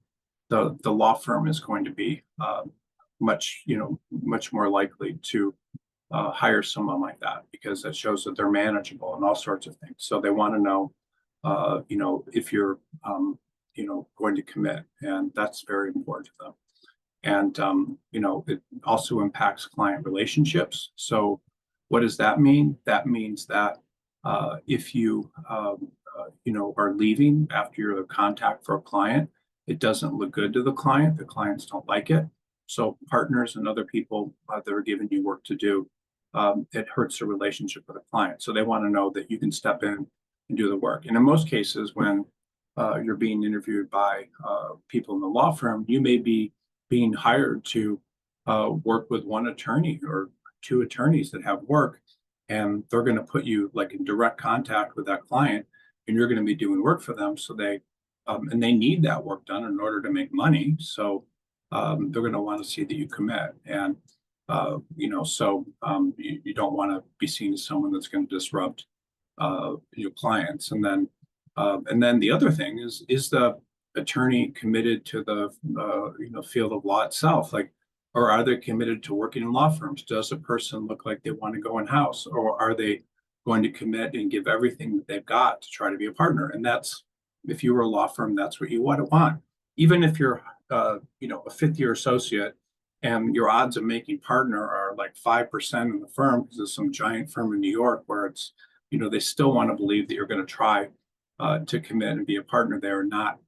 the law firm is going to be much more likely to hire someone like that, because that shows that they're manageable and all sorts of things. So they want to know, if you're, going to commit, and that's very important to them. And it also impacts client relationships. So what does that mean? That means that if you are leaving after you're the contact for a client, it doesn't look good to the client. The clients don't like it. So partners and other people that are giving you work to do, it hurts the relationship with the client. So they want to know that you can step in and do the work. And in most cases, when you're being interviewed by people in the law firm, you may be being hired to work with one attorney or two attorneys that have work, and they're going to put you like in direct contact with that client, and you're going to be doing work for them. So and they need that work done in order to make money. So they're going to want to see that you commit. And you don't want to be seen as someone that's going to disrupt your clients. And then the other thing is the attorney committed to the field of law itself? Like, or are they committed to working in law firms? Does a person look like they want to go in house, or are they going to commit and give everything that they've got to try to be a partner? And that's, if you were a law firm, that's what you want to want. Even if you're a fifth-year associate and your odds of making partner are like 5% in the firm because it's some giant firm in New York where it's, they still want to believe that you're going to try to commit and be a partner there, not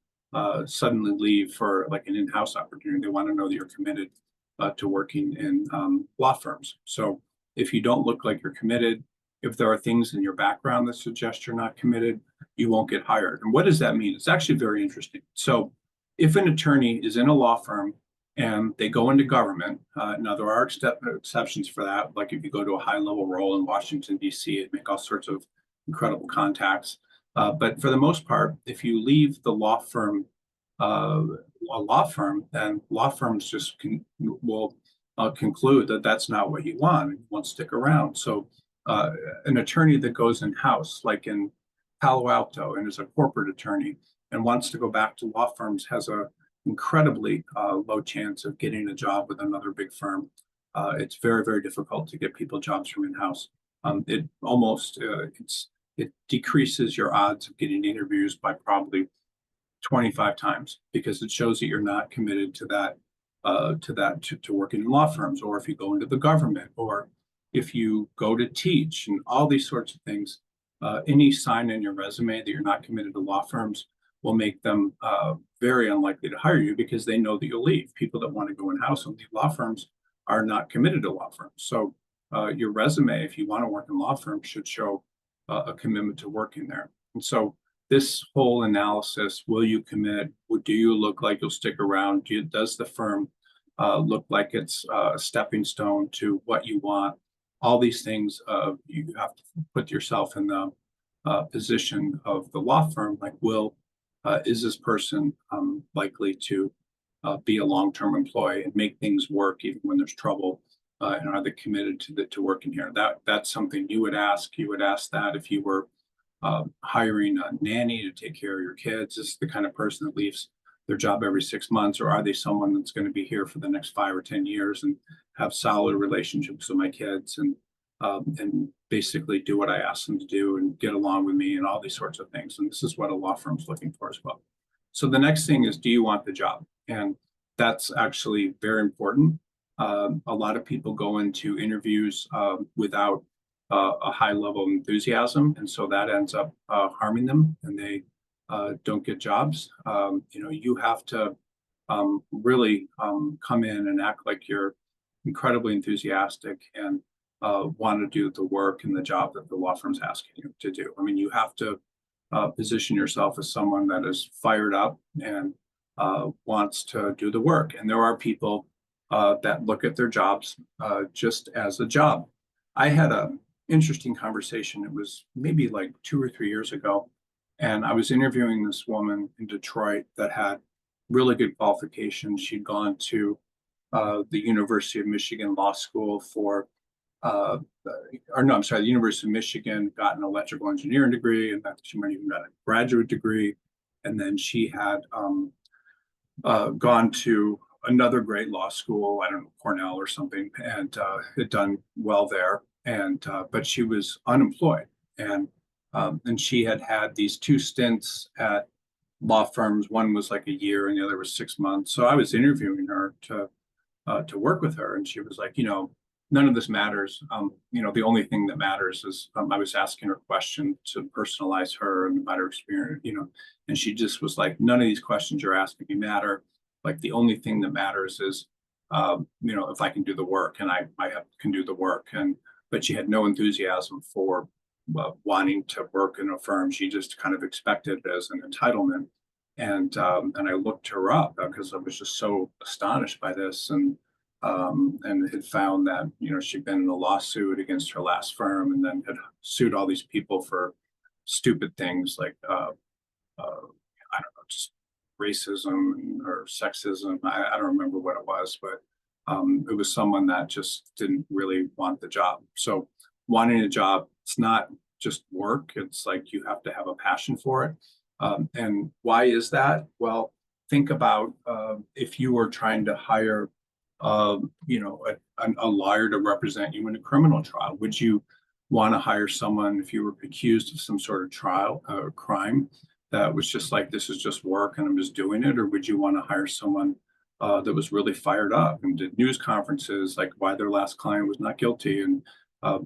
suddenly leave for like an in-house opportunity. They want to know that you're committed to working in law firms. So if you don't look like you're committed, if there are things in your background that suggest you're not committed, you won't get hired. And what does that mean? It's actually very interesting. So if an attorney is in a law firm and they go into government, now there are exceptions for that. Like if you go to a high-level role in Washington, D.C., and make all sorts of incredible contacts. But for the most part, if you leave the law firm, a law firm, then law firms just will conclude that that's not what you want and you won't stick around. So an attorney that goes in-house, like in Palo Alto, and is a corporate attorney and wants to go back to law firms, has a incredibly low chance of getting a job with another big firm. It's very, very difficult to get people jobs from in-house. It decreases your odds of getting interviews by probably 25 times because it shows that you're not committed to that, to working in law firms, or if you go into the government, or if you go to teach, and all these sorts of things. Any sign in your resume that you're not committed to law firms will make them very unlikely to hire you because they know that you'll leave. People that want to go in-house and leave law firms are not committed to law firms. So your resume, if you want to work in law firms, should show a commitment to working there. And so this whole analysis, will you commit? Do you look like you'll stick around? Does the firm look like it's a stepping stone to what you want? All these things, you have to put yourself in the position of the law firm. Like, is this person likely to be a long-term employee and make things work even when there's trouble? And are they committed to working here? That's something you would ask. You would ask that if you were hiring a nanny to take care of your kids. Is the kind of person that leaves their job every 6 months, or are they someone that's going to be here for the next 5 or 10 years and have solid relationships with my kids and basically do what I ask them to do and get along with me and all these sorts of things. And this is what a law firm's looking for as well. So the next thing is, do you want the job? And that's actually very important. A lot of people go into interviews without a high level of enthusiasm, and so that ends up harming them, and they don't get jobs. You have to really come in and act like you're incredibly enthusiastic and want to do the work and the job that the law firm's asking you to do. I mean, you have to position yourself as someone that is fired up and wants to do the work. And there are people that look at their jobs just as a job. I had an interesting conversation. It was maybe like 2 or 3 years ago. And I was interviewing this woman in Detroit that had really good qualifications. She'd gone to the University of Michigan Law School the University of Michigan, got an electrical engineering degree, and she might even got a graduate degree. And then she had gone to another great law school, I don't know, Cornell or something, and had done well there. And but she was unemployed, and she had these 2 stints at law firms. One was like a year, and the other was 6 months. So I was interviewing her to work with her, and she was like, none of this matters. The only thing that matters is I was asking her questions to personalize her and about her experience, and she just was like, none of these questions you're asking me matter. Like, the only thing that matters is, if I can do the work, and I can do the work. But she had no enthusiasm for wanting to work in a firm. She just kind of expected it as an entitlement. And I looked her up because I was just so astonished by this, and had found that she'd been in a lawsuit against her last firm, and then had sued all these people for stupid things like I don't know, just racism or sexism. I don't remember what it was, but it was someone that just didn't really want the job. So wanting a job, it's not just work. It's like you have to have a passion for it. And why is that? Well, think about if you were trying to hire, a lawyer to represent you in a criminal trial. Would you want to hire someone if you were accused of some sort of trial or crime that was just like, this is just work and I'm just doing it? Or would you want to hire someone that was really fired up and did news conferences like why their last client was not guilty, and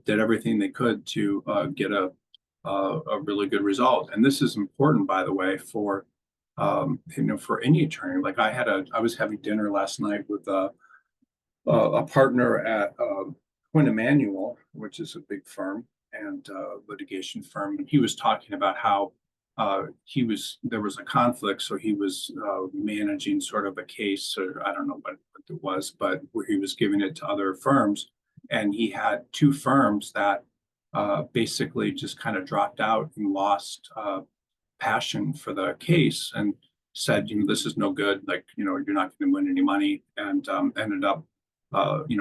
did everything they could to get a really good result? And this is important, by the way, for for any attorney. Like I was having dinner last night with a partner at Quinn Emanuel, which is a big firm and litigation firm, and he was talking about how there was a conflict, so he was managing sort of a case, or I don't know what it was, but where he was giving it to other firms, and he had two firms that basically just kind of dropped out and lost passion for the case, and said, this is no good, like, you're not going to win any money, and ended up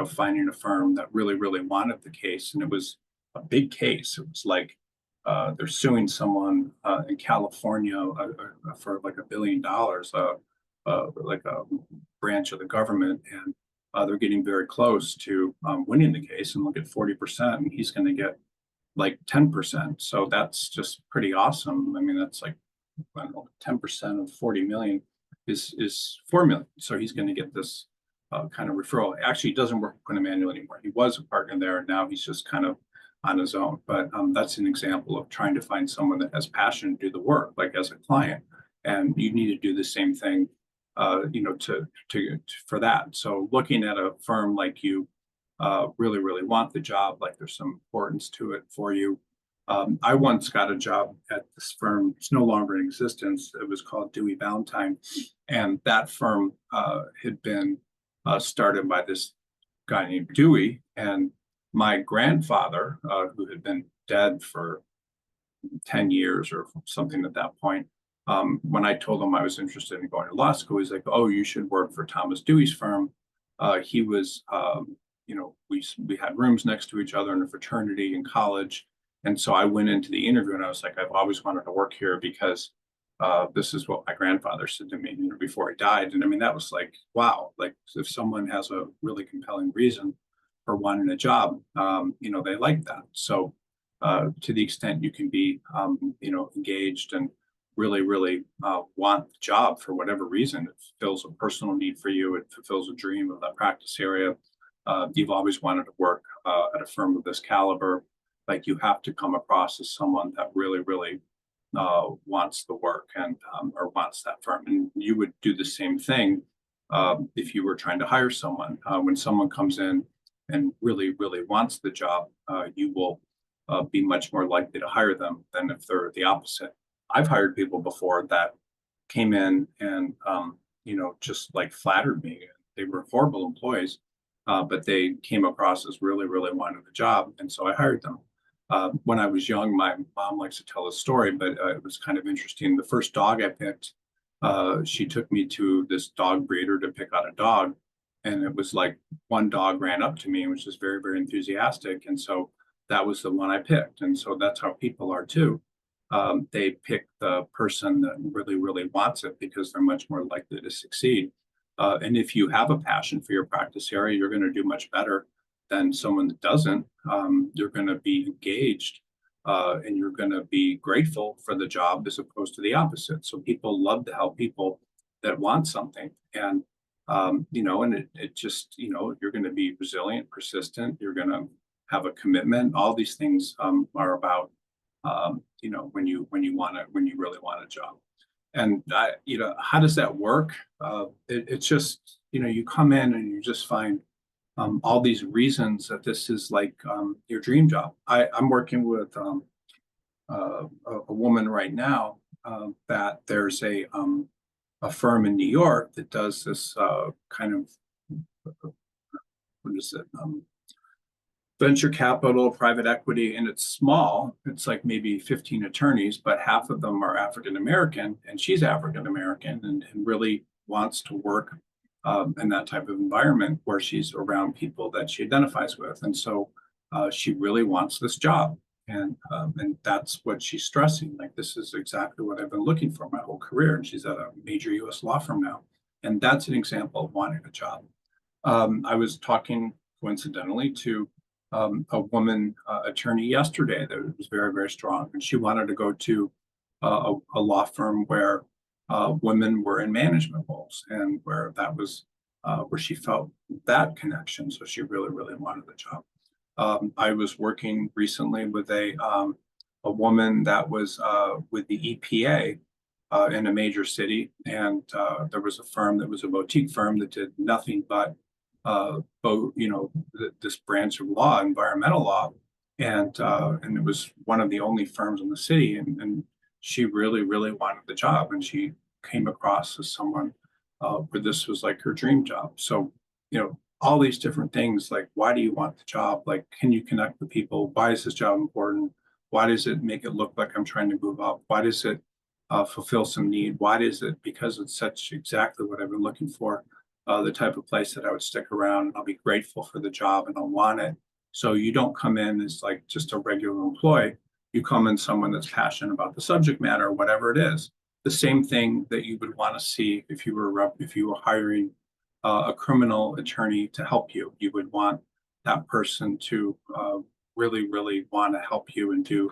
finding a firm that really, really wanted the case. And it was a big case. It was like they're suing someone in California for like $1 billion, like a branch of the government, and they're getting very close to winning the case. And look at 40%, and he's going to get like 10%. So that's just pretty awesome. I mean, that's like, I don't know, 10% of 40 million is 4 million. So he's going to get this kind of referral. Actually, he doesn't work with Quinn Emanuel anymore. He was a partner there, and now he's just kind of on his own. But that's an example of trying to find someone that has passion to do the work, like as a client. And you need to do the same thing, for that. So looking at a firm like you really, really want the job, like there's some importance to it for you. I once got a job at this firm. It's no longer in existence. It was called Dewey Valentine, and that firm had been started by this guy named Dewey. And my grandfather, who had been dead for 10 years or something at that point, when I told him I was interested in going to law school, he's like, "Oh, you should work for Thomas Dewey's firm." He was, we had rooms next to each other in a fraternity in college. And so I went into the interview and I was like, I've always wanted to work here because this is what my grandfather said to me, before he died. And I mean, that was like, wow, like if someone has a really compelling reason for wanting a job, they like that. So to the extent you can be, engaged and really, really want the job for whatever reason, it fulfills a personal need for you, it fulfills a dream of that practice area. You've always wanted to work at a firm of this caliber. Like you have to come across as someone that really, really wants the work and or wants that firm. And you would do the same thing if you were trying to hire someone. When someone comes in and really, really wants the job, you will be much more likely to hire them than if they're the opposite. I've hired people before that came in and just like flattered me. They were horrible employees, but they came across as really, really wanting the job, and so I hired them. When I was young, my mom likes to tell a story, but it was kind of interesting. The first dog I picked, she took me to this dog breeder to pick out a dog. And it was like one dog ran up to me and was just very, very enthusiastic. And so that was the one I picked. And so that's how people are too. They pick the person that really, really wants it because they're much more likely to succeed. And if you have a passion for your practice area, you're going to do much better than someone that doesn't. You're going to be engaged and you're going to be grateful for the job as opposed to the opposite. So people love to help people that want something. And, and it just, you're going to be resilient, persistent. You're going to have a commitment. All these things are about, when you really want a job. And how does that work? It's just, you come in and you just find all these reasons that this is like your dream job. I'm working with a woman right now that there's a firm in New York that does this kind of, what is it? Venture capital, private equity, and it's small. It's like maybe 15 attorneys, but half of them are African American, and she's African American, and really wants to work in that type of environment where she's around people that she identifies with, and so she really wants this job, and that's what she's stressing. Like, this is exactly what I've been looking for my whole career, and she's at a major U.S. law firm now, and that's an example of wanting a job. I was talking coincidentally to a woman attorney yesterday that was very, very strong, and she wanted to go to a law firm where women were in management roles and where that was where she felt that connection. So she really, really wanted the job. I was working recently with a woman that was with the EPA in a major city, and there was a firm that was a boutique firm that did nothing but this branch of law, environmental law, and it was one of the only firms in the city, and she really, really wanted the job, and she came across as someone where this was like her dream job. So, all these different things, like, why do you want the job? Like, can you connect with people? Why is this job important? Why does it make it look like I'm trying to move up? Why does it fulfill some need? Why is it, because it's such exactly what I've been looking for, the type of place that I would stick around, and I'll be grateful for the job and I'll want it. So you don't come in as like just a regular employee. You come in someone that's passionate about the subject matter, whatever it is. The same thing that you would want to see if you were hiring a criminal attorney to help you. You would want that person to really, really want to help you and do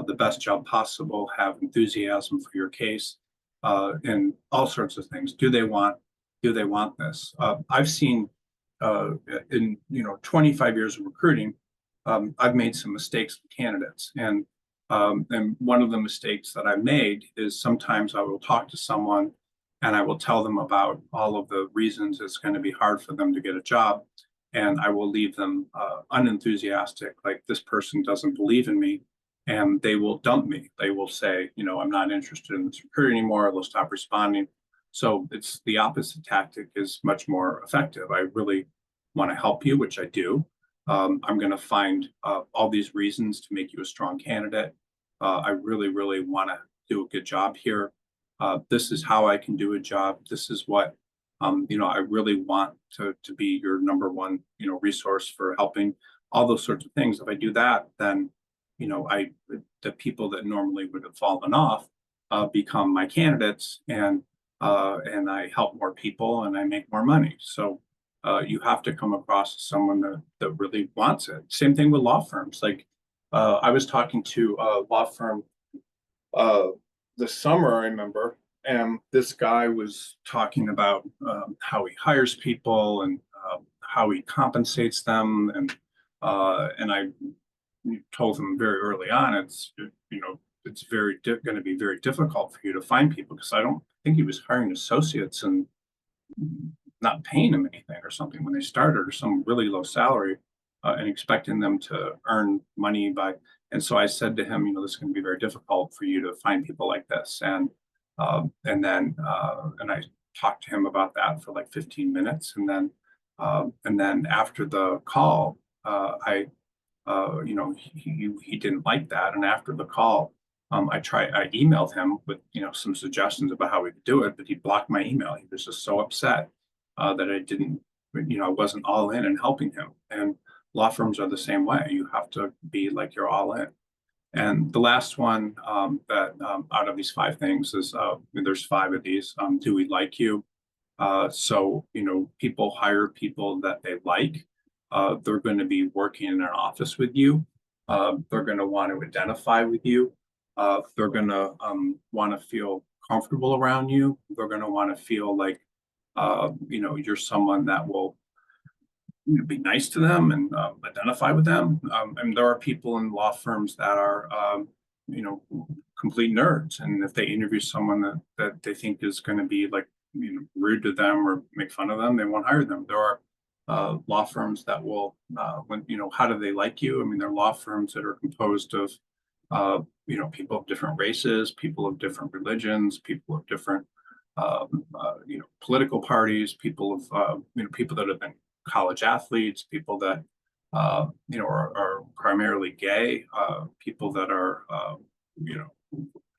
the best job possible, have enthusiasm for your case, and all sorts of things. Do they want this? I've seen in 25 years of recruiting, I've made some mistakes with candidates, and one of the mistakes that I made is sometimes I will talk to someone and I will tell them about all of the reasons it's going to be hard for them to get a job, and I will leave them unenthusiastic, like this person doesn't believe in me, and they will dump me. They will say, I'm not interested in this recruit anymore. They'll stop responding. So it's the opposite tactic is much more effective. I really want to help you, which I do. I'm going to find all these reasons to make you a strong candidate. I really, really want to do a good job here. This is how I can do a job. This is what, I really want to be your number one, resource for helping, all those sorts of things. If I do that, then, the people that normally would have fallen off become my candidates, and I help more people and I make more money. So you have to come across as someone that really wants it. Same thing with law firms. Like, I was talking to a law firm uh, this summer, I remember, and this guy was talking about how he hires people and how he compensates them, and I told him very early on, it's going to be very difficult for you to find people, because I don't think he was hiring associates and not paying them anything or something when they started, or some really low salary, and expecting them to earn money by. And so I said to him, this is going to be very difficult for you to find people like this. And I talked to him about that for like 15 minutes. And then after the call, he didn't like that. And after the call, I emailed him with, some suggestions about how we could do it, but he blocked my email. He was just so upset that I wasn't all in and helping him. And law firms are the same way. You have to be like you're all in. And the last one, that out of these five things is, there's five of these. Do we like you? So, people hire people that they like. They're going to be working in an office with you. They're going to want to identify with you. They're going to want to feel comfortable around you. They're going to want to feel like, you're someone that will be nice to them and identify with them. And there are people in law firms that are, complete nerds. And if they interview someone that they think is going to be like, rude to them or make fun of them, they won't hire them. There are law firms that will, how do they like you? I mean, there are law firms that are composed of, people of different races, people of different religions, people of different political parties, people of, people that have been college athletes, people that, are primarily gay, people that are, you know,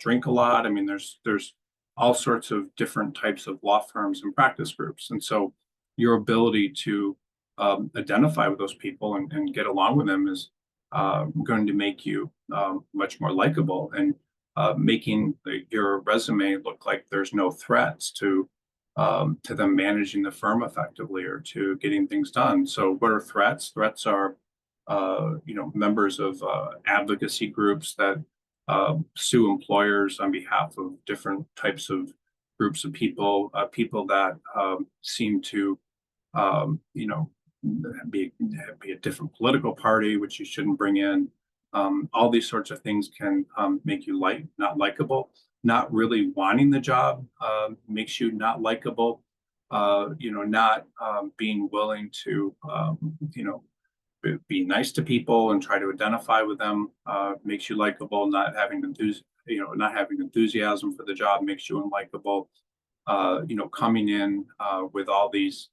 drink a lot. I mean, there's all sorts of different types of law firms and practice groups. And so your ability to identify with those people and get along with them is going to make you much more likable and making your resume look like there's no threats to them managing the firm effectively or to getting things done. So what are threats? Threats are members of advocacy groups that sue employers on behalf of different types of groups of people, people that seem to you know, be a different political party, which you shouldn't bring in. All these sorts of things can make you not likable. Not really wanting the job makes you not likable. Not being willing to, be nice to people and try to identify with them makes you likable. Not having enthusiasm for the job makes you unlikable. Coming in with all these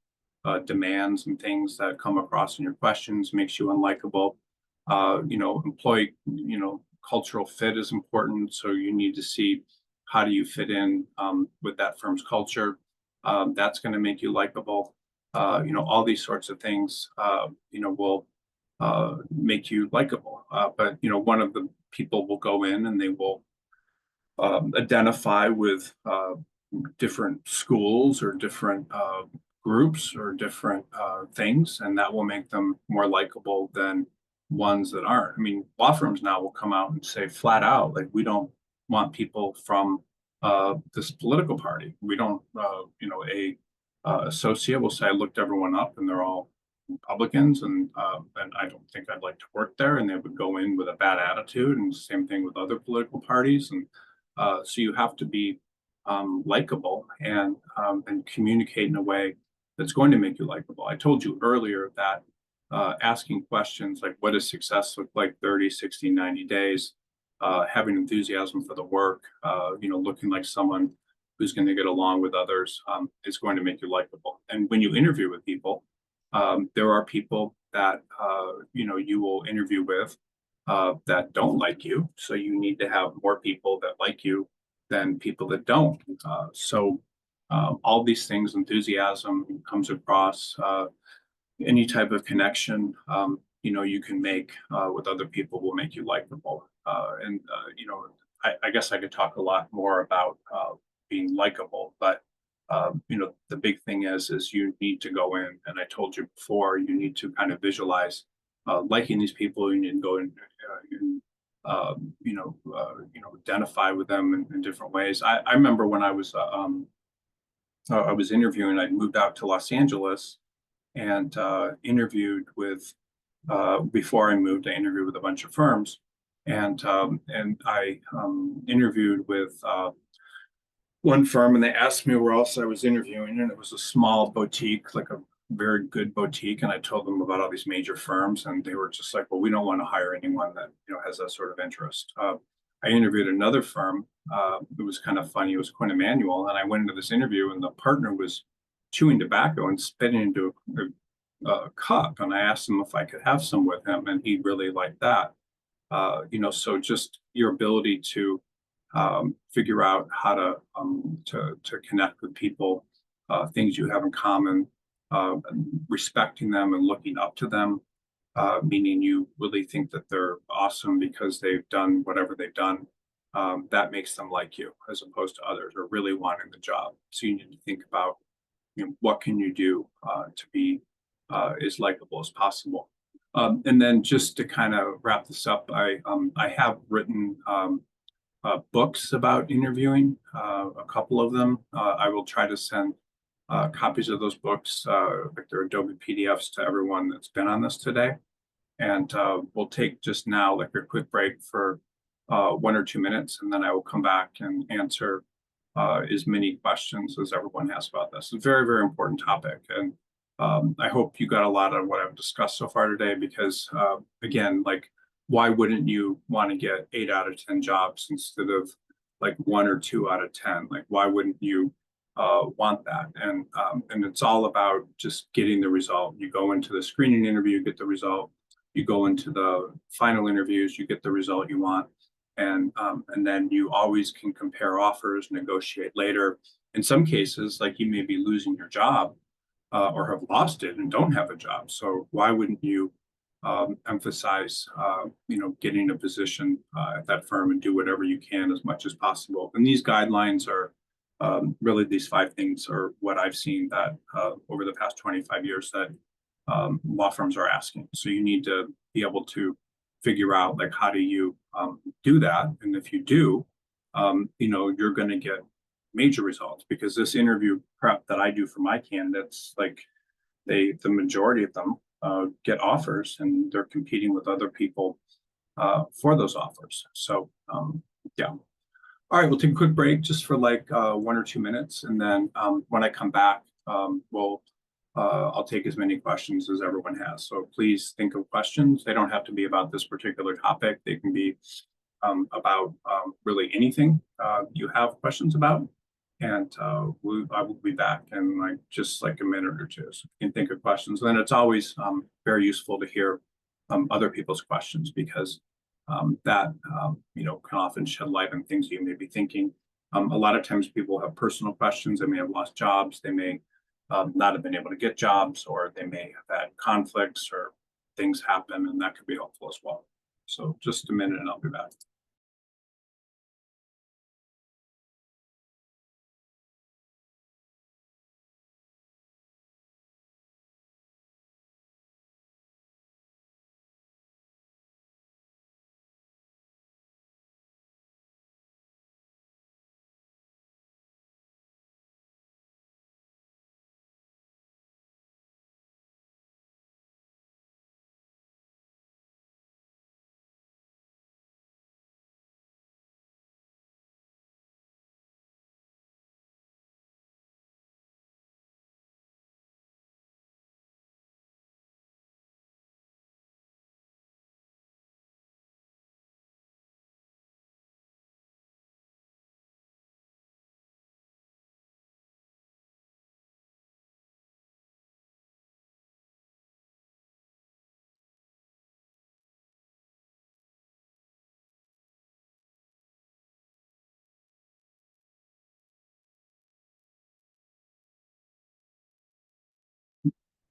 demands and things that come across in your questions makes you unlikable. Employee, cultural fit is important. So you need to see how do you fit in with that firm's culture. That's going to make you likable. All these sorts of things, will make you likable. But one of the people will go in and they will identify with different schools or different groups or different things, and that will make them more likable than ones that aren't. I mean, law firms now will come out and say flat out, like, we don't want people from this political party. We don't, a associate will say, I looked everyone up and they're all Republicans, and I don't think I'd like to work there. And they would go in with a bad attitude, and same thing with other political parties. And so you have to be likable and communicate in a way that's going to make you likable. I told you earlier that asking questions like, what does success look like 30, 60, 90 days, having enthusiasm for the work, looking like someone who's going to get along with others is going to make you likable. And when you interview with people, there are people that, you will interview with that don't like you. So you need to have more people that like you than people that don't. All these things, enthusiasm comes across, any type of connection, you can make with other people will make you likable. I guess I could talk a lot more about being likable, but the big thing is you need to go in, and I told you before, you need to kind of visualize liking these people. You need to go in, identify with them in different ways. I remember when I was interviewing, I moved out to Los Angeles and interviewed with, before I moved, I interviewed with a bunch of firms, and I interviewed with one firm, and they asked me where else I was interviewing, and it was a small boutique, like a very good boutique. And I told them about all these major firms, and they were just like, well, we don't want to hire anyone that has that sort of interest. I interviewed another firm. It was kind of funny. It was Quinn Emanuel, and I went into this interview, and the partner was chewing tobacco and spitting into a cup. And I asked him if I could have some with him, and he really liked that. So just your ability to figure out how to connect with people, things you have in common, respecting them and looking up to them, meaning you really think that they're awesome because they've done whatever they've done. That makes them like you as opposed to others or really wanting the job. So you need to think about, what can you do to be as likable as possible. And then just to kind of wrap this up, I have written books about interviewing, a couple of them. I will try to send copies of those books, like their Adobe PDFs, to everyone that's been on this today. And we'll take just now like a quick break for 1 or 2 minutes, and then I will come back and answer as many questions as everyone has about this. It's a very, very important topic. And I hope you got a lot of what I've discussed so far today, because again, like, why wouldn't you want to get 8 out of 10 jobs instead of like 1 or 2 out of 10? Like, why wouldn't you want that. And it's all about just getting the result. You go into the screening interview, you get the result. You go into the final interviews, you get the result you want. And then you always can compare offers, negotiate later. In some cases, like you may be losing your job or have lost it and don't have a job. So why wouldn't you emphasize, getting a position at that firm and do whatever you can as much as possible? And these guidelines are really these 5 things are what I've seen that over the past 25 years that law firms are asking. So you need to be able to figure out like how do you do that, and if you do, you're going to get major results because this interview prep that I do for my candidates, like the majority of them get offers and they're competing with other people for those offers. So yeah. All right, we'll take a quick break just for like 1 or 2 minutes, and then when I come back, I'll take as many questions as everyone has. So please think of questions. They don't have to be about this particular topic. They can be about really anything you have questions about. And I will be back in just like a minute or two. So you can think of questions. And then it's always very useful to hear other people's questions because that can often shed light on things you may be thinking. A lot of times people have personal questions. They may have lost jobs. They may not have been able to get jobs, or they may have had conflicts or things happen, and that could be helpful as well. So just a minute and I'll be back.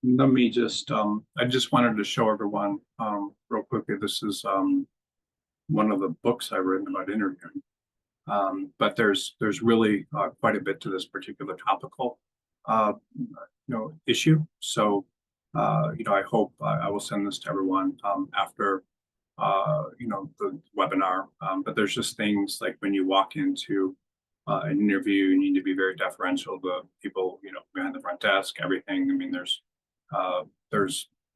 Let me just, I just wanted to show everyone real quickly. This is one of the books I've written about interviewing. But there's really quite a bit to this particular topical issue. So I hope I will send this to everyone after the webinar. But there's just things like when you walk into an interview, you need to be very deferential to people behind the front desk. Everything. I mean, there's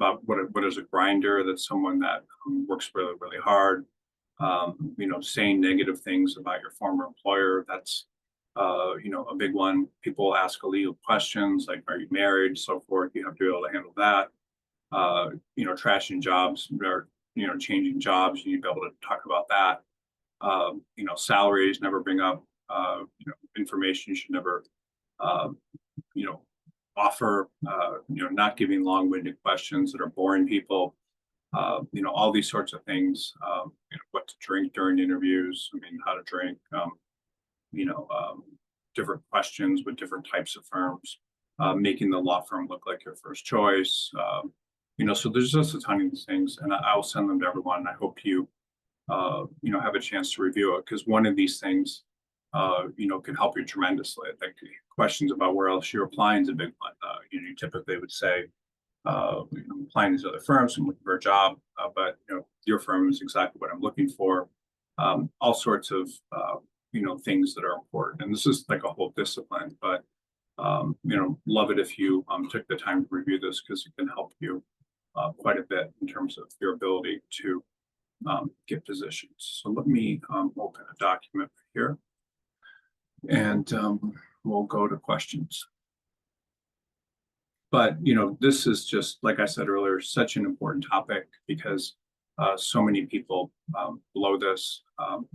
about what is a grinder? That's someone that works really really hard. Saying negative things about your former employer, that's a big one. People ask illegal questions like, are you married, so forth. You have to be able to handle that. Trashing jobs or changing jobs, you need to be able to talk about that. Salaries, never bring up information you should never uh, you know offer. Not giving long-winded questions that are boring people. All these sorts of things. What to drink during interviews. I mean, how to drink. You know, different questions with different types of firms. Making the law firm look like your first choice. So there's just a ton of these things, and I'll send them to everyone. I hope you, have a chance to review it, because one of these things, can help you tremendously. Like questions about where else you're applying is a big one. You typically would say, applying to these other firms and looking for a job, but your firm is exactly what I'm looking for. All sorts of things that are important, and this is like a whole discipline. But love it if you took the time to review this, because it can help you quite a bit in terms of your ability to get positions. So let me open a document here, and we'll go to questions. But this is just, like I said earlier, such an important topic, because so many people blow this,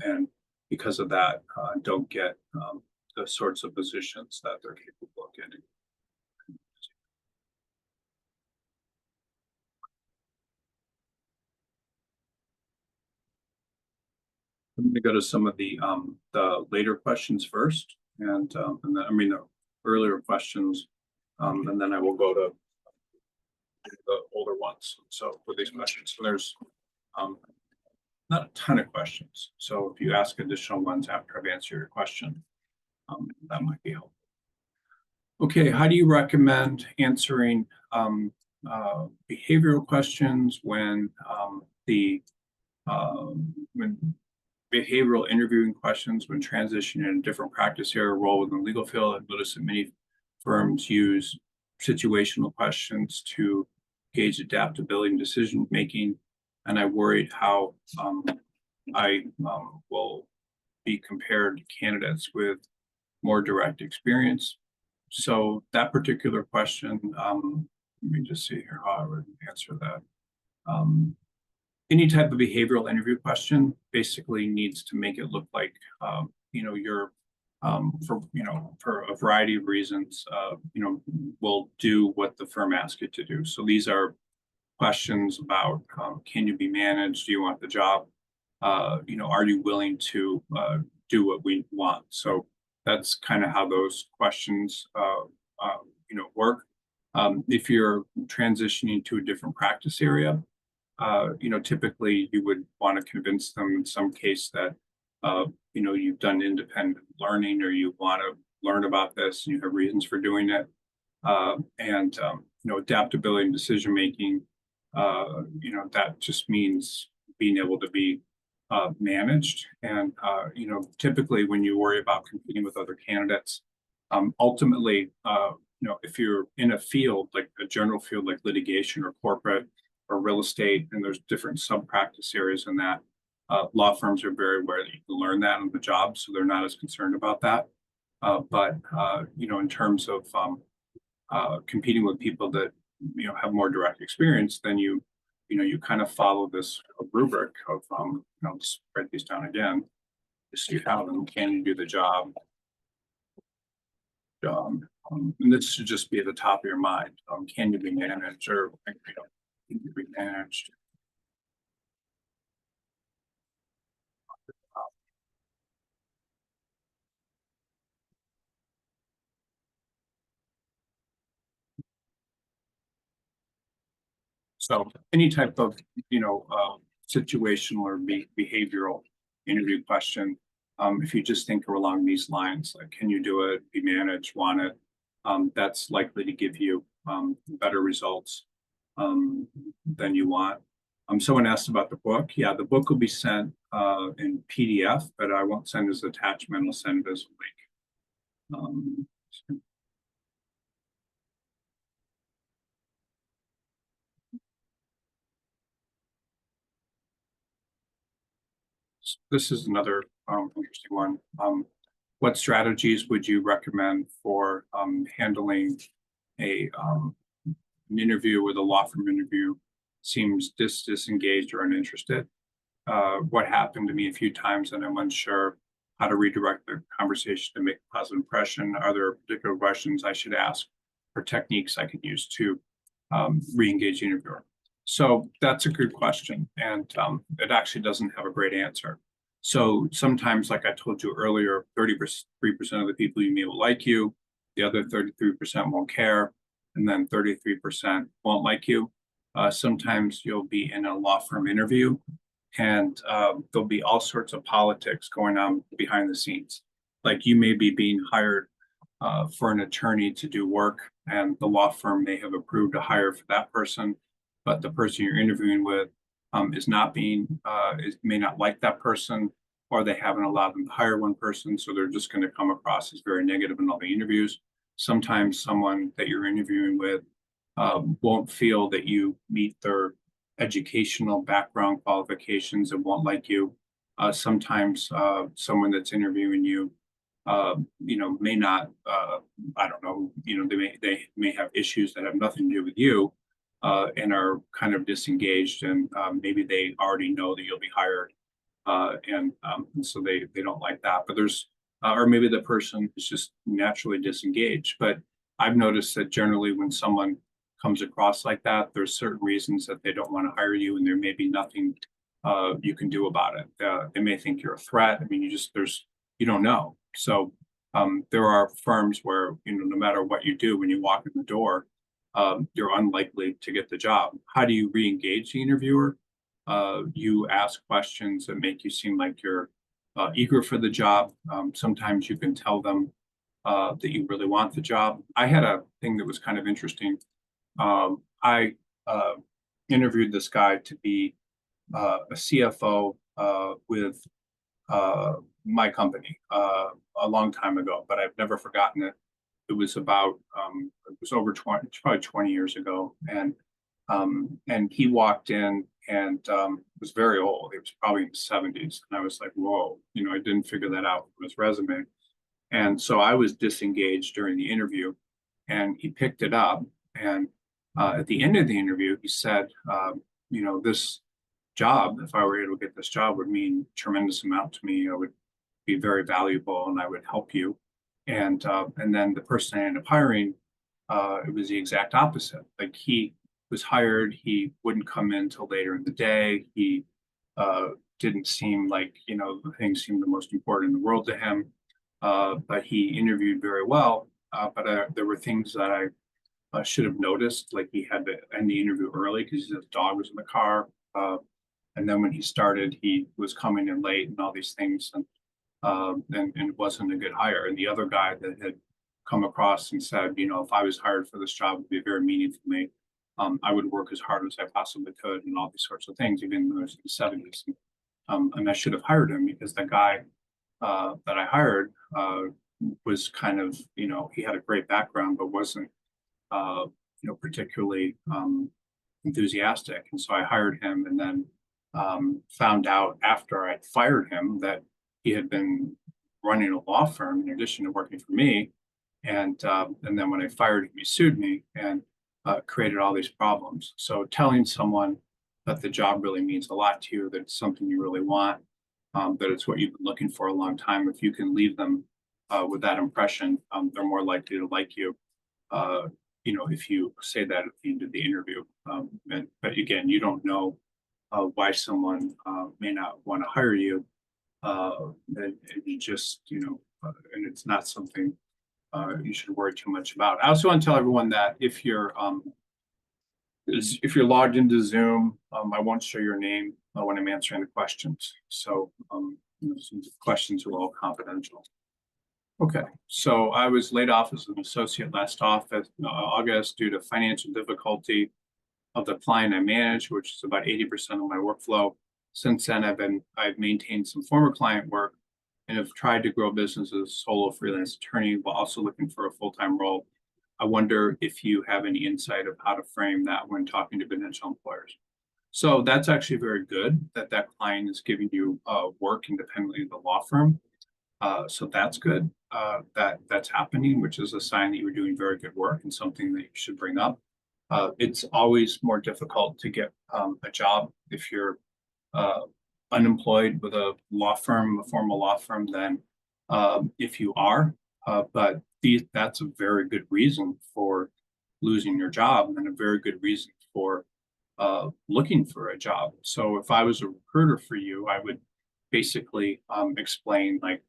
and because of that, don't get the sorts of positions that they're capable of getting. I'm going to go to some of the later questions first, and then I mean the earlier questions, and then I will go to the older ones. So for these questions, so there's not a ton of questions. So if you ask additional ones after I've answered your question, that might be helpful. Okay, how do you recommend answering behavioral questions when when behavioral interviewing questions when transitioning in a different practice area role within the legal field? I've noticed that many firms use situational questions to gauge adaptability and decision making, and I worried how I will be compared to candidates with more direct experience. So that particular question, let me just see here how I would answer that. Any type of behavioral interview question basically needs to make it look like you're for a variety of reasons will do what the firm asks you to do. So these are questions about can you be managed? Do you want the job? Are you willing to do what we want? So that's kind of how those questions work. If you're transitioning to a different practice area, typically you would want to convince them in some case that, you've done independent learning or you want to learn about this and you have reasons for doing it. Adaptability and decision making, that just means being able to be managed. And, typically when you worry about competing with other candidates, ultimately, if you're in a field, like a general field, like litigation or corporate, or real estate, and there's different sub-practice areas in that. Law firms are very aware that you can learn that on the job, so they're not as concerned about that. But in terms of competing with people that have more direct experience, then you kind of follow this rubric of let's write these down again. Just you have them. Can you do the job? And this should just be at the top of your mind. Can you be managed, or can you be managed? So any type of situational or behavioral interview question, if you just think along these lines, like can you do it, be managed, want it, that's likely to give you better results than you want. Someone asked about the book. Yeah, the book will be sent in PDF, but I won't send as an attachment. I'll send it as a link. This is another interesting one. What strategies would you recommend for handling an interview with a law firm interview seems disengaged or uninterested? What happened to me a few times, and I'm unsure how to redirect the conversation to make a positive impression. Are there particular questions I should ask or techniques I can use to re-engage the interviewer? So that's a good question, and it actually doesn't have a great answer. So sometimes, like I told you earlier, 33% of the people you meet will like you, the other 33% won't care, and then 33% won't like you. Sometimes you'll be in a law firm interview, and there'll be all sorts of politics going on behind the scenes. Like you may be being hired for an attorney to do work, and the law firm may have approved a hire for that person, but the person you're interviewing with may not like that person, or they haven't allowed them to hire one person, so they're just going to come across as very negative in all the interviews. Sometimes someone that you're interviewing with won't feel that you meet their educational background qualifications and won't like you. Sometimes someone that's interviewing you may not, I don't know, they may have issues that have nothing to do with you and are kind of disengaged, and maybe they already know that you'll be hired, and so they don't like that. But there's or maybe the person is just naturally disengaged. But I've noticed that generally when someone comes across like that, there's certain reasons that they don't want to hire you, and there may be nothing you can do about it. They may think you're a threat. I mean, you don't know. So there are firms where, no matter what you do when you walk in the door, you're unlikely to get the job. How do you re-engage the interviewer? You ask questions that make you seem like you're eager for the job. Sometimes you can tell them that you really want the job. I had a thing that was kind of interesting. I interviewed this guy to be a CFO with my company a long time ago, but I've never forgotten it. It was it was over 20, probably 20 years ago. And he walked in and was very old. He was probably in his 70s. And I was like, whoa, I didn't figure that out from his resume. And so I was disengaged during the interview, and he picked it up. And at the end of the interview, he said, this job, if I were able to get this job, would mean tremendous amount to me. I would be very valuable, and I would help you. And then the person I ended up hiring, it was the exact opposite. Like, he was hired, he wouldn't come in till later in the day. He didn't seem like, the things seemed the most important in the world to him. But he interviewed very well. But there were things that I should have noticed, like he had to end the interview early because his dog was in the car. And then when he started, he was coming in late and all these things. And it wasn't a good hire. And the other guy that had come across and said, if I was hired for this job, it would be very meaningful to me. I would work as hard as I possibly could and all these sorts of things, even though I was in the 70s. And I should have hired him because the guy that I hired was kind of, he had a great background, but wasn't, particularly enthusiastic. And so I hired him, and then found out after I fired him that he had been running a law firm in addition to working for me. And then when I fired him, he sued me and created all these problems. So telling someone that the job really means a lot to you, that it's something you really want, that it's what you've been looking for a long time, if you can leave them with that impression, they're more likely to like you. If you say that at the end of the interview. But again, you don't know why someone may not want to hire you. And you just, and it's not something you should worry too much about. I also want to tell everyone that if you're logged into Zoom, I won't show your name when I'm answering the questions. So some questions are all confidential. Okay, so I was laid off as an associate last August due to financial difficulty of the client I manage, which is about 80% of my workflow. Since then, I've maintained some former client work and have tried to grow business as a solo freelance attorney while also looking for a full-time role. I wonder if you have any insight of how to frame that when talking to potential employers. So that's actually very good that client is giving you work independently of the law firm. So that's good that's happening, which is a sign that you're doing very good work and something that you should bring up. It's always more difficult to get a job if you're unemployed with a formal law firm, than if you are. But that's a very good reason for losing your job, and a very good reason for looking for a job. So if I was a recruiter for you, I would basically explain like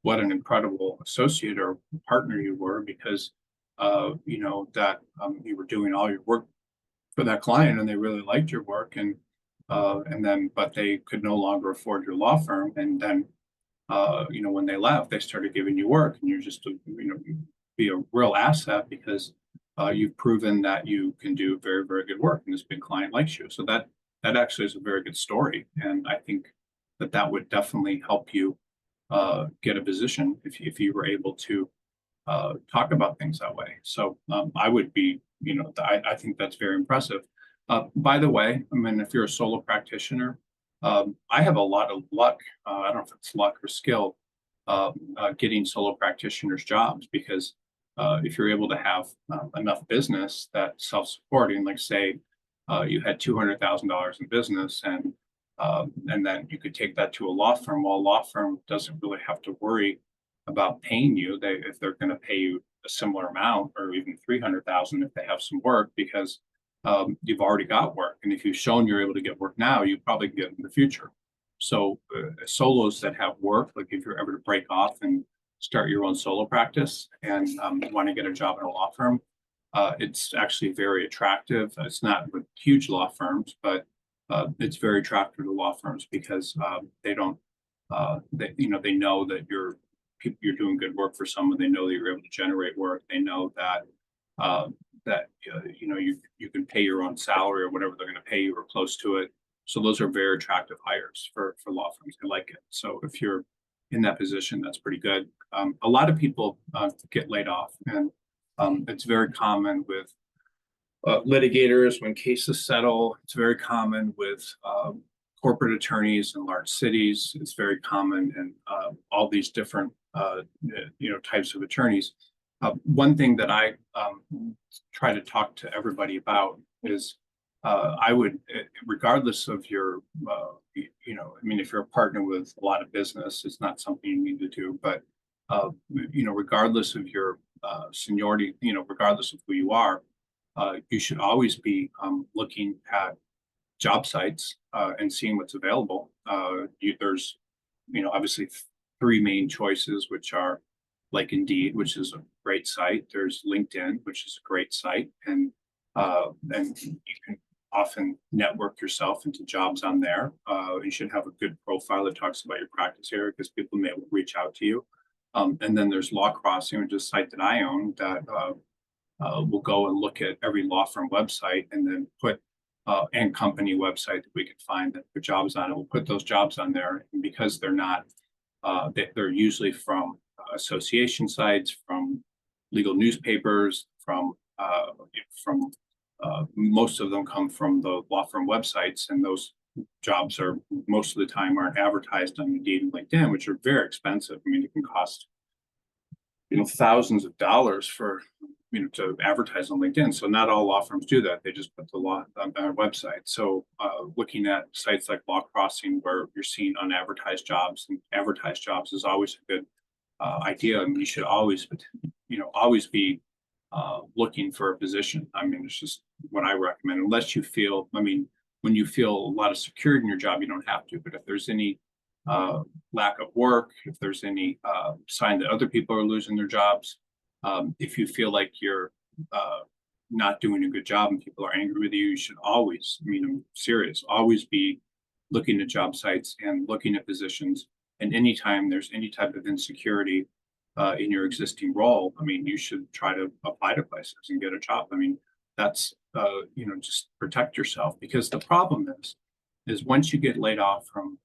what an incredible associate or partner you were, because that you were doing all your work for that client and they really liked your work, and then but they could no longer afford your law firm, and then when they left, they started giving you work, and you're just be a real asset because you've proven that you can do very, very good work, and this big client likes you. So that actually is a very good story, and I think that would definitely help you get a position if you were able to talk about things that way. So I would be, I think that's very impressive. By the way, I mean, if you're a solo practitioner, I have a lot of luck. I don't know if it's luck or skill, getting solo practitioners jobs, because if you're able to have enough business that's self-supporting, like say you had $200,000 in business, and then you could take that to a law firm. Well, a law firm doesn't really have to worry about paying you, if they're going to pay you a similar amount or even 300,000 if they have some work, because you've already got work. And if you've shown you're able to get work now, you probably get in the future. So solos that have work, like if you're ever to break off and start your own solo practice and want to get a job in a law firm, it's actually very attractive. It's not with huge law firms, but it's very attractive to law firms because they don't, they know that you're doing good work for someone. They know that you're able to generate work. They know that uh, you can pay your own salary or whatever they're going to pay you or close to it. So those are very attractive hires for law firms. I like it. So if you're in that position, that's pretty good. A lot of people get laid off, and it's very common with litigators when cases settle. It's very common with corporate attorneys in large cities. It's very common in all these different types of attorneys. One thing that I try to talk to everybody about is I would, regardless of your, I mean, if you're a partner with a lot of business, it's not something you need to do, but, regardless of your seniority, regardless of who you are, you should always be looking at job sites and seeing what's available. There's, obviously three main choices, which are like Indeed, which is a great site. There's LinkedIn, which is a great site, and you can often network yourself into jobs on there. You should have a good profile that talks about your practice area because people may reach out to you. And then there's Law Crossing, which is a site that I own that will go and look at every law firm website and then put and company website that we can find that put jobs on it. We'll put those jobs on there, and because they're not, they're usually from association sites, from legal newspapers, from most of them come from the law firm websites, and those jobs are most of the time aren't advertised on Indeed and LinkedIn, which are very expensive. I mean, it can cost thousands of dollars for to advertise on LinkedIn. So not all law firms do that. They just put the law on their website. So looking at sites like Law Crossing, where you're seeing unadvertised jobs, and advertised jobs is always a good idea. I mean, you should always, always be looking for a position. I mean, it's just what I recommend, unless you feel, I mean, when you feel a lot of security in your job, you don't have to, but if there's any lack of work, if there's any sign that other people are losing their jobs, if you feel like you're not doing a good job and people are angry with you, you should always, I mean, I'm serious, always be looking at job sites and looking at positions. And anytime there's any type of insecurity in your existing role, I mean, you should try to apply to places and get a job. I mean, that's, just protect yourself, because the problem is once you get laid off from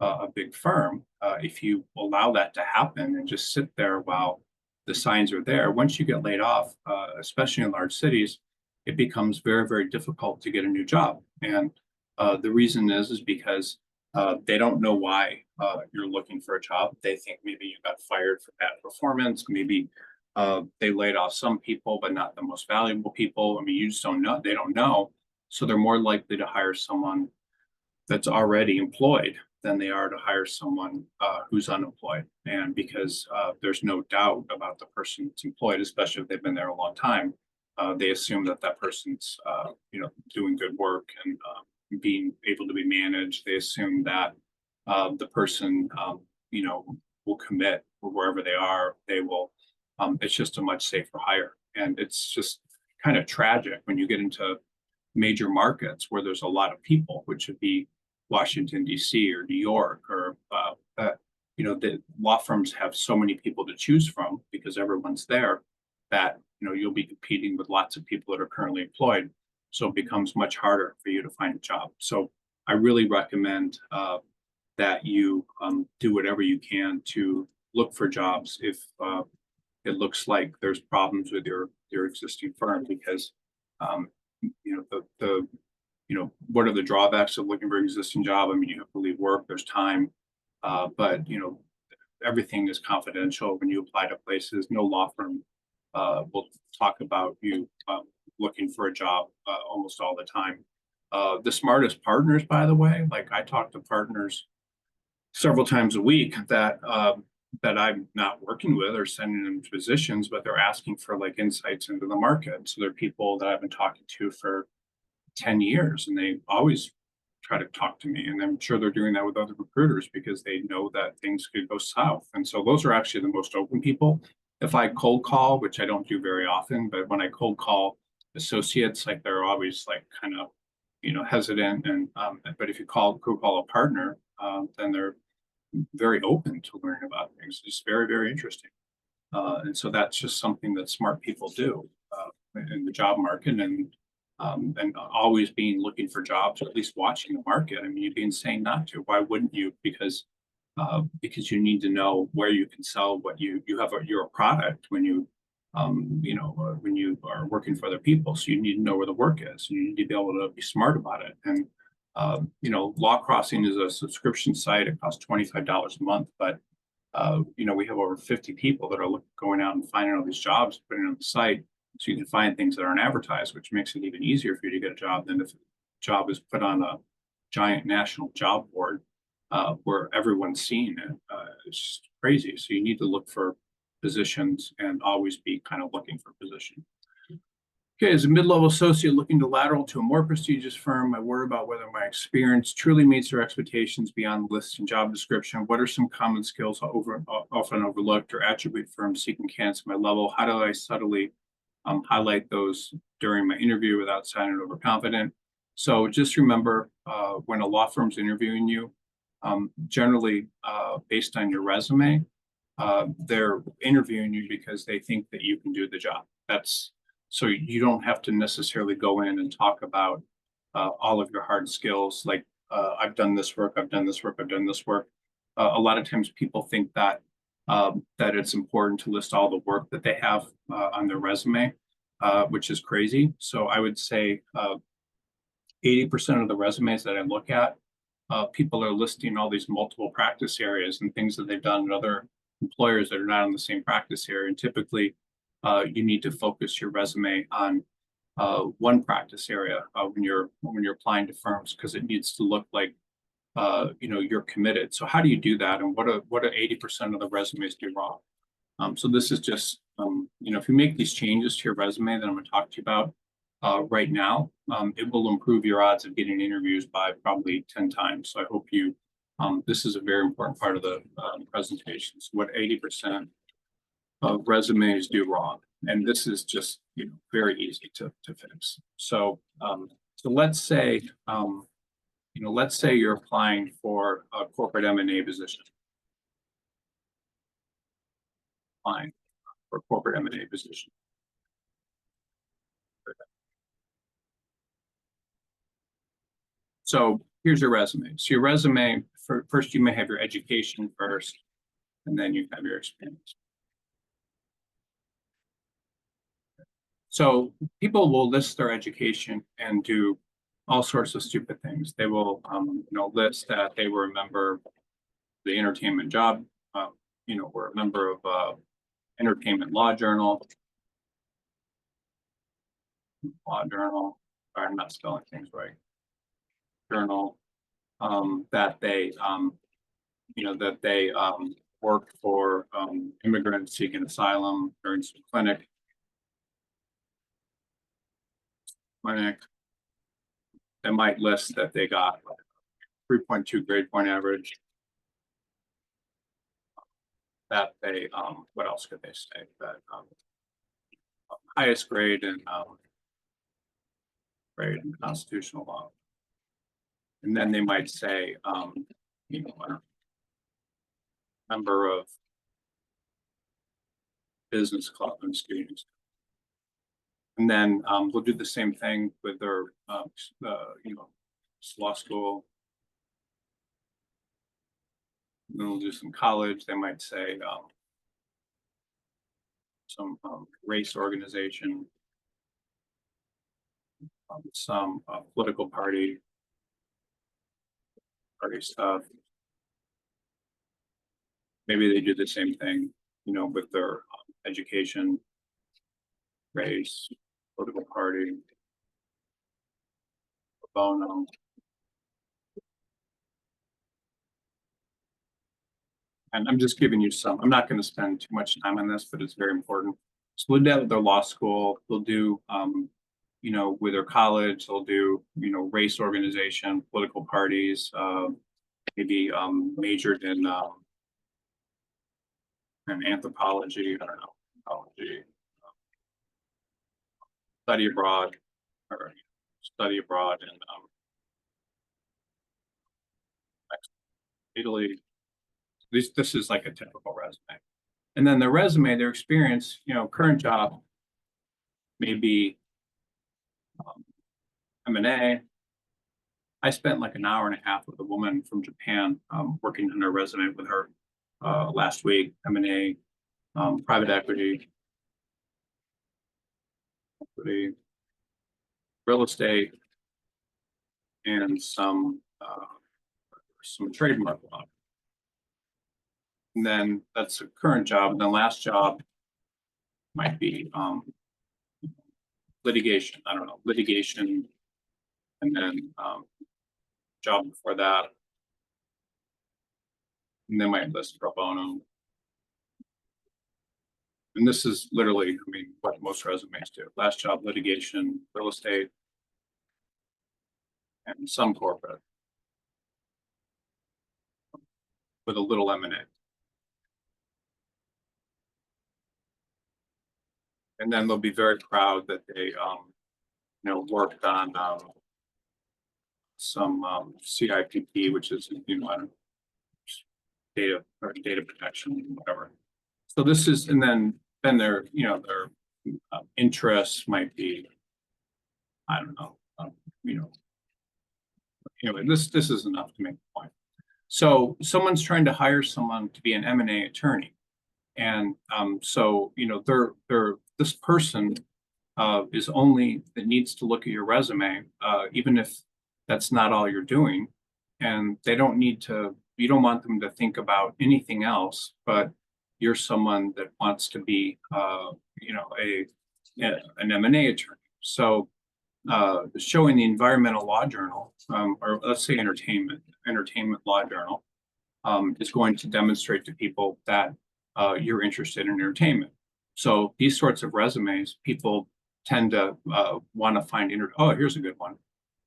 a big firm, if you allow that to happen and just sit there while the signs are there, once you get laid off, especially in large cities, it becomes very, very difficult to get a new job. And the reason is because they don't know why you're looking for a job. They think maybe you got fired for bad performance. Maybe they laid off some people, but not the most valuable people. I mean, you just don't know. They don't know. So they're more likely to hire someone that's already employed than they are to hire someone who's unemployed. And because there's no doubt about the person that's employed, especially if they've been there a long time, they assume that that person's, doing good work and being able to be managed. They assume that the person, will commit wherever they are. They will. It's just a much safer hire, and it's just kind of tragic when you get into major markets where there's a lot of people, which would be Washington, D.C. or New York, or the law firms have so many people to choose from because everyone's there that you'll be competing with lots of people that are currently employed. So it becomes much harder for you to find a job. So I really recommend that you do whatever you can to look for jobs if it looks like there's problems with your existing firm, because what are the drawbacks of looking for an existing job? I mean, you have to leave work, there's time, but everything is confidential when you apply to places. No law firm will talk about you looking for a job almost all the time. The smartest partners, by the way, like I talk to partners several times a week that that I'm not working with are sending them to positions, but they're asking for like insights into the market. So they're people that I've been talking to for 10 years and they always try to talk to me. And I'm sure they're doing that with other recruiters because they know that things could go south. And so those are actually the most open people. If I cold call, which I don't do very often, but when I cold call associates, like they're always like kind of, hesitant. And but if you cold call a partner, then they're very open to learning about things. It's very, very interesting. And so that's just something that smart people do in the job market and always being looking for jobs, or at least watching the market. I mean, you'd be insane not to. Why wouldn't you? Because you need to know where you can sell what you have. You're a product when when you are working for other people. So you need to know where the work is. You need to be able to be smart about it. And Law Crossing is a subscription site. It costs $25 a month, but we have over 50 people that are going out and finding all these jobs, putting it on the site, so you can find things that aren't advertised, which makes it even easier for you to get a job than if a job is put on a giant national job board where everyone's seeing it. It's just crazy. So you need to look for positions and always be kind of looking for position. Okay, as a mid-level associate looking to lateral to a more prestigious firm, I worry about whether my experience truly meets their expectations beyond the list and job description. What are some common skills often overlooked or attribute firms seeking candidates at my level? How do I subtly highlight those during my interview without sounding overconfident? So just remember, when a law firm's interviewing you, generally based on your resume, they're interviewing you because they think that you can do the job. So you don't have to necessarily go in and talk about all of your hard skills, like I've done this work, I've done this work, I've done this work. A lot of times people think that it's important to list all the work that they have on their resume, which is crazy. So I would say 80% of the resumes that I look at, people are listing all these multiple practice areas and things that they've done at other employers that are not in the same practice area. And typically, you need to focus your resume on one practice area when you're applying to firms, because it needs to look like you're committed. So how do you do that, and what do 80% of the resumes do wrong? So this is just if you make these changes to your resume that I'm going to talk to you about right now, it will improve your odds of getting interviews by probably 10 times. So I hope this is a very important part of the presentation. So what 80% of resumes do wrong, and this is just very easy to fix. So let's say you're applying for a corporate M&A position. Applying for a corporate M&A position. So here's your resume. So your resume, first you may have your education first, and then you have your experience. So people will list their education and do all sorts of stupid things. They will, list that they were a member of the entertainment job, were a member of entertainment law journal. Sorry, I'm not spelling things right. Journal. That they, worked for immigrants seeking asylum during some clinic. They might list that they got 3.2 grade point average. That they, what else could they say? That highest grade in constitutional law. And then they might say, a member of business club and students. And then we'll do the same thing with their, law school. And then we'll do some college. They might say some race organization, some political party stuff. Maybe they do the same thing, with their education, race, political party, pro bono. And I'm just giving you some, I'm not going to spend too much time on this, but it's very important. So they'll do their law school, they'll do, with their college, they'll do, race organization, political parties, maybe majored in anthropology, I don't know, anthropology, study abroad, or study abroad in Italy. This is like a typical resume. And then the resume, their experience, current job, maybe M&A. I spent like an hour and a half with a woman from Japan working on her resume with her last week. M&A, private equity, real estate, and some trademark law. And then that's a current job. And the last job might be litigation. I don't know, litigation, and then job before that. And they might list pro bono. And this is literally, I mean, what most resumes do. Last job, litigation, real estate, and some corporate with a little M&A. And then they'll be very proud that they, worked on some CIPP, which is, I don't know, data protection, whatever. So this is, and then their, their interests might be, I don't know, anyway, this is enough to make the point. So someone's trying to hire someone to be an M&A attorney, and so this person is only that needs to look at your resume, even if that's not all you're doing, and they don't need to. You don't want them to think about anything else, but you're someone that wants to be, an M&A attorney. So showing the Environmental Law Journal, or let's say Entertainment Law Journal, is going to demonstrate to people that you're interested in entertainment. So these sorts of resumes, people tend to want to find, oh, here's a good one.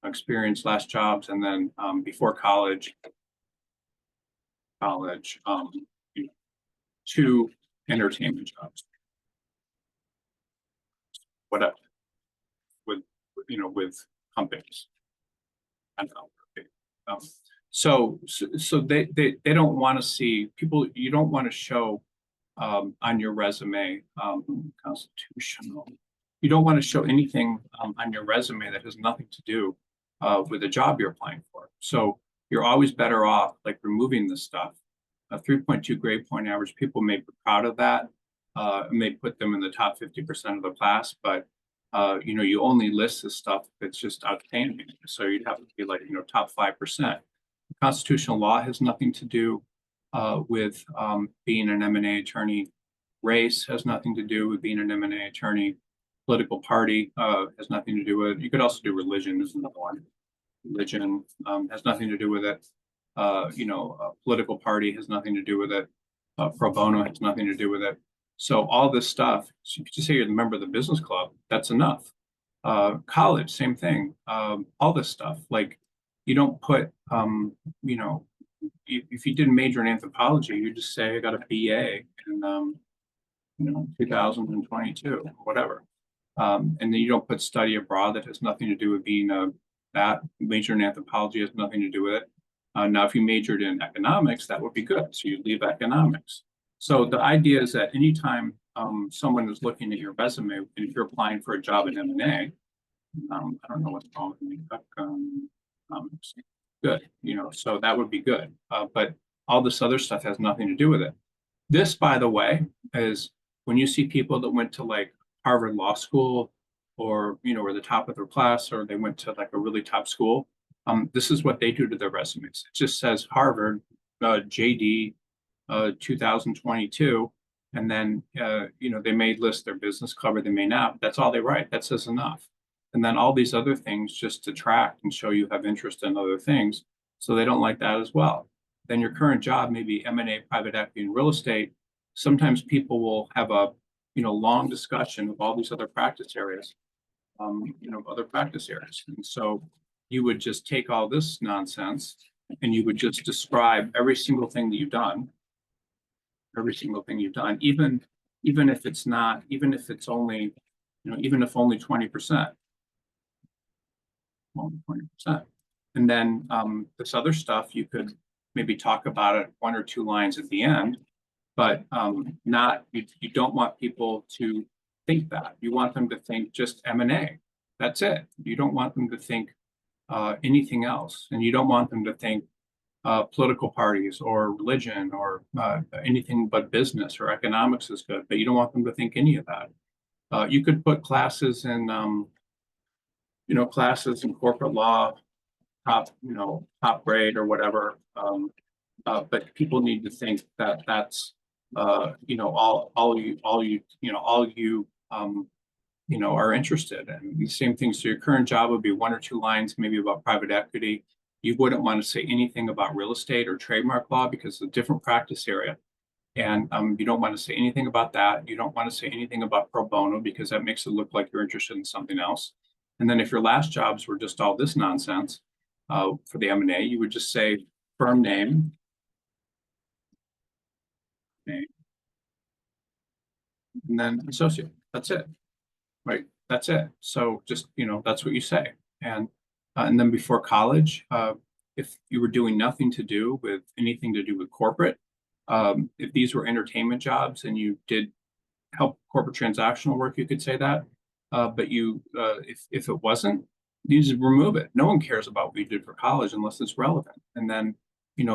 Experience, last jobs, and then before college, 2 entertainment jobs. Whatever. With companies. I don't know. So they don't want to see people. You don't want to show on your resume constitutional. You don't want to show anything on your resume that has nothing to do with the job you're applying for. So you're always better off like removing this stuff. A 3.2 grade point average, people may be proud of that. May put them in the top 50% of the class, but you only list this stuff that's just outstanding. So you'd have to be like, top 5%. Constitutional law has nothing to do with being an M&A attorney. Race has nothing to do with being an M&A attorney. Political party has nothing to do with it. You could also do religion is another one. Religion has nothing to do with it. A political party has nothing to do with it. Pro bono has nothing to do with it. So all this stuff, so you could just say you're a member of the business club, that's enough. College, same thing. All this stuff, like you don't put, if you didn't major in anthropology, you just say I got a BA in 2022, whatever. And then you don't put study abroad. That has nothing to do with being that major in anthropology has nothing to do with it. Now, if you majored in economics, that would be good. So you leave economics. So the idea is that anytime someone is looking at your resume, and if you're applying for a job in M&A, I don't know what's wrong with me. Good, so that would be good. But all this other stuff has nothing to do with it. This, by the way, is when you see people that went to like Harvard Law School, or were the top of their class, or they went to like a really top school. This is what they do to their resumes. It just says Harvard, JD, 2022, and then they may list their business cover, they may not. But that's all they write. That says enough. And then all these other things just detract and show you have interest in other things. So they don't like that as well. then your current job may be M&A, private equity, and real estate. Sometimes people will have a, long discussion of all these other practice areas, other practice areas. And so you would just take all this nonsense and you would just describe every single thing that you've done, even if it's not, even if it's only, even if only 20%, only 20%. And then this other stuff, you could maybe talk about it 1 or 2 lines at the end, but not, you don't want people to think that. You want them to think just M&A. That's it. You don't want them to think anything else. And you don't want them to think political parties or religion or anything but business or economics is good, but you don't want them to think any of that. You could put classes in, classes in corporate law, top grade or whatever. But people need to think that that's, are interested in. The same thing. So your current job would be 1 or 2 lines, maybe about private equity. You wouldn't want to say anything about real estate or trademark law because it's a different practice area. And you don't want to say anything about that. You don't want to say anything about pro bono because that makes it look like you're interested in something else. And then if your last jobs were just all this nonsense for the M&A, you would just say firm name, and then associate. That's it. Right. That's it. So just, that's what you say. And then before college, if you were doing nothing to do with anything to do with corporate, if these were entertainment jobs and you did help corporate transactional work, you could say that. But if it wasn't, you just remove it. No one cares about what you did for college unless it's relevant. And then,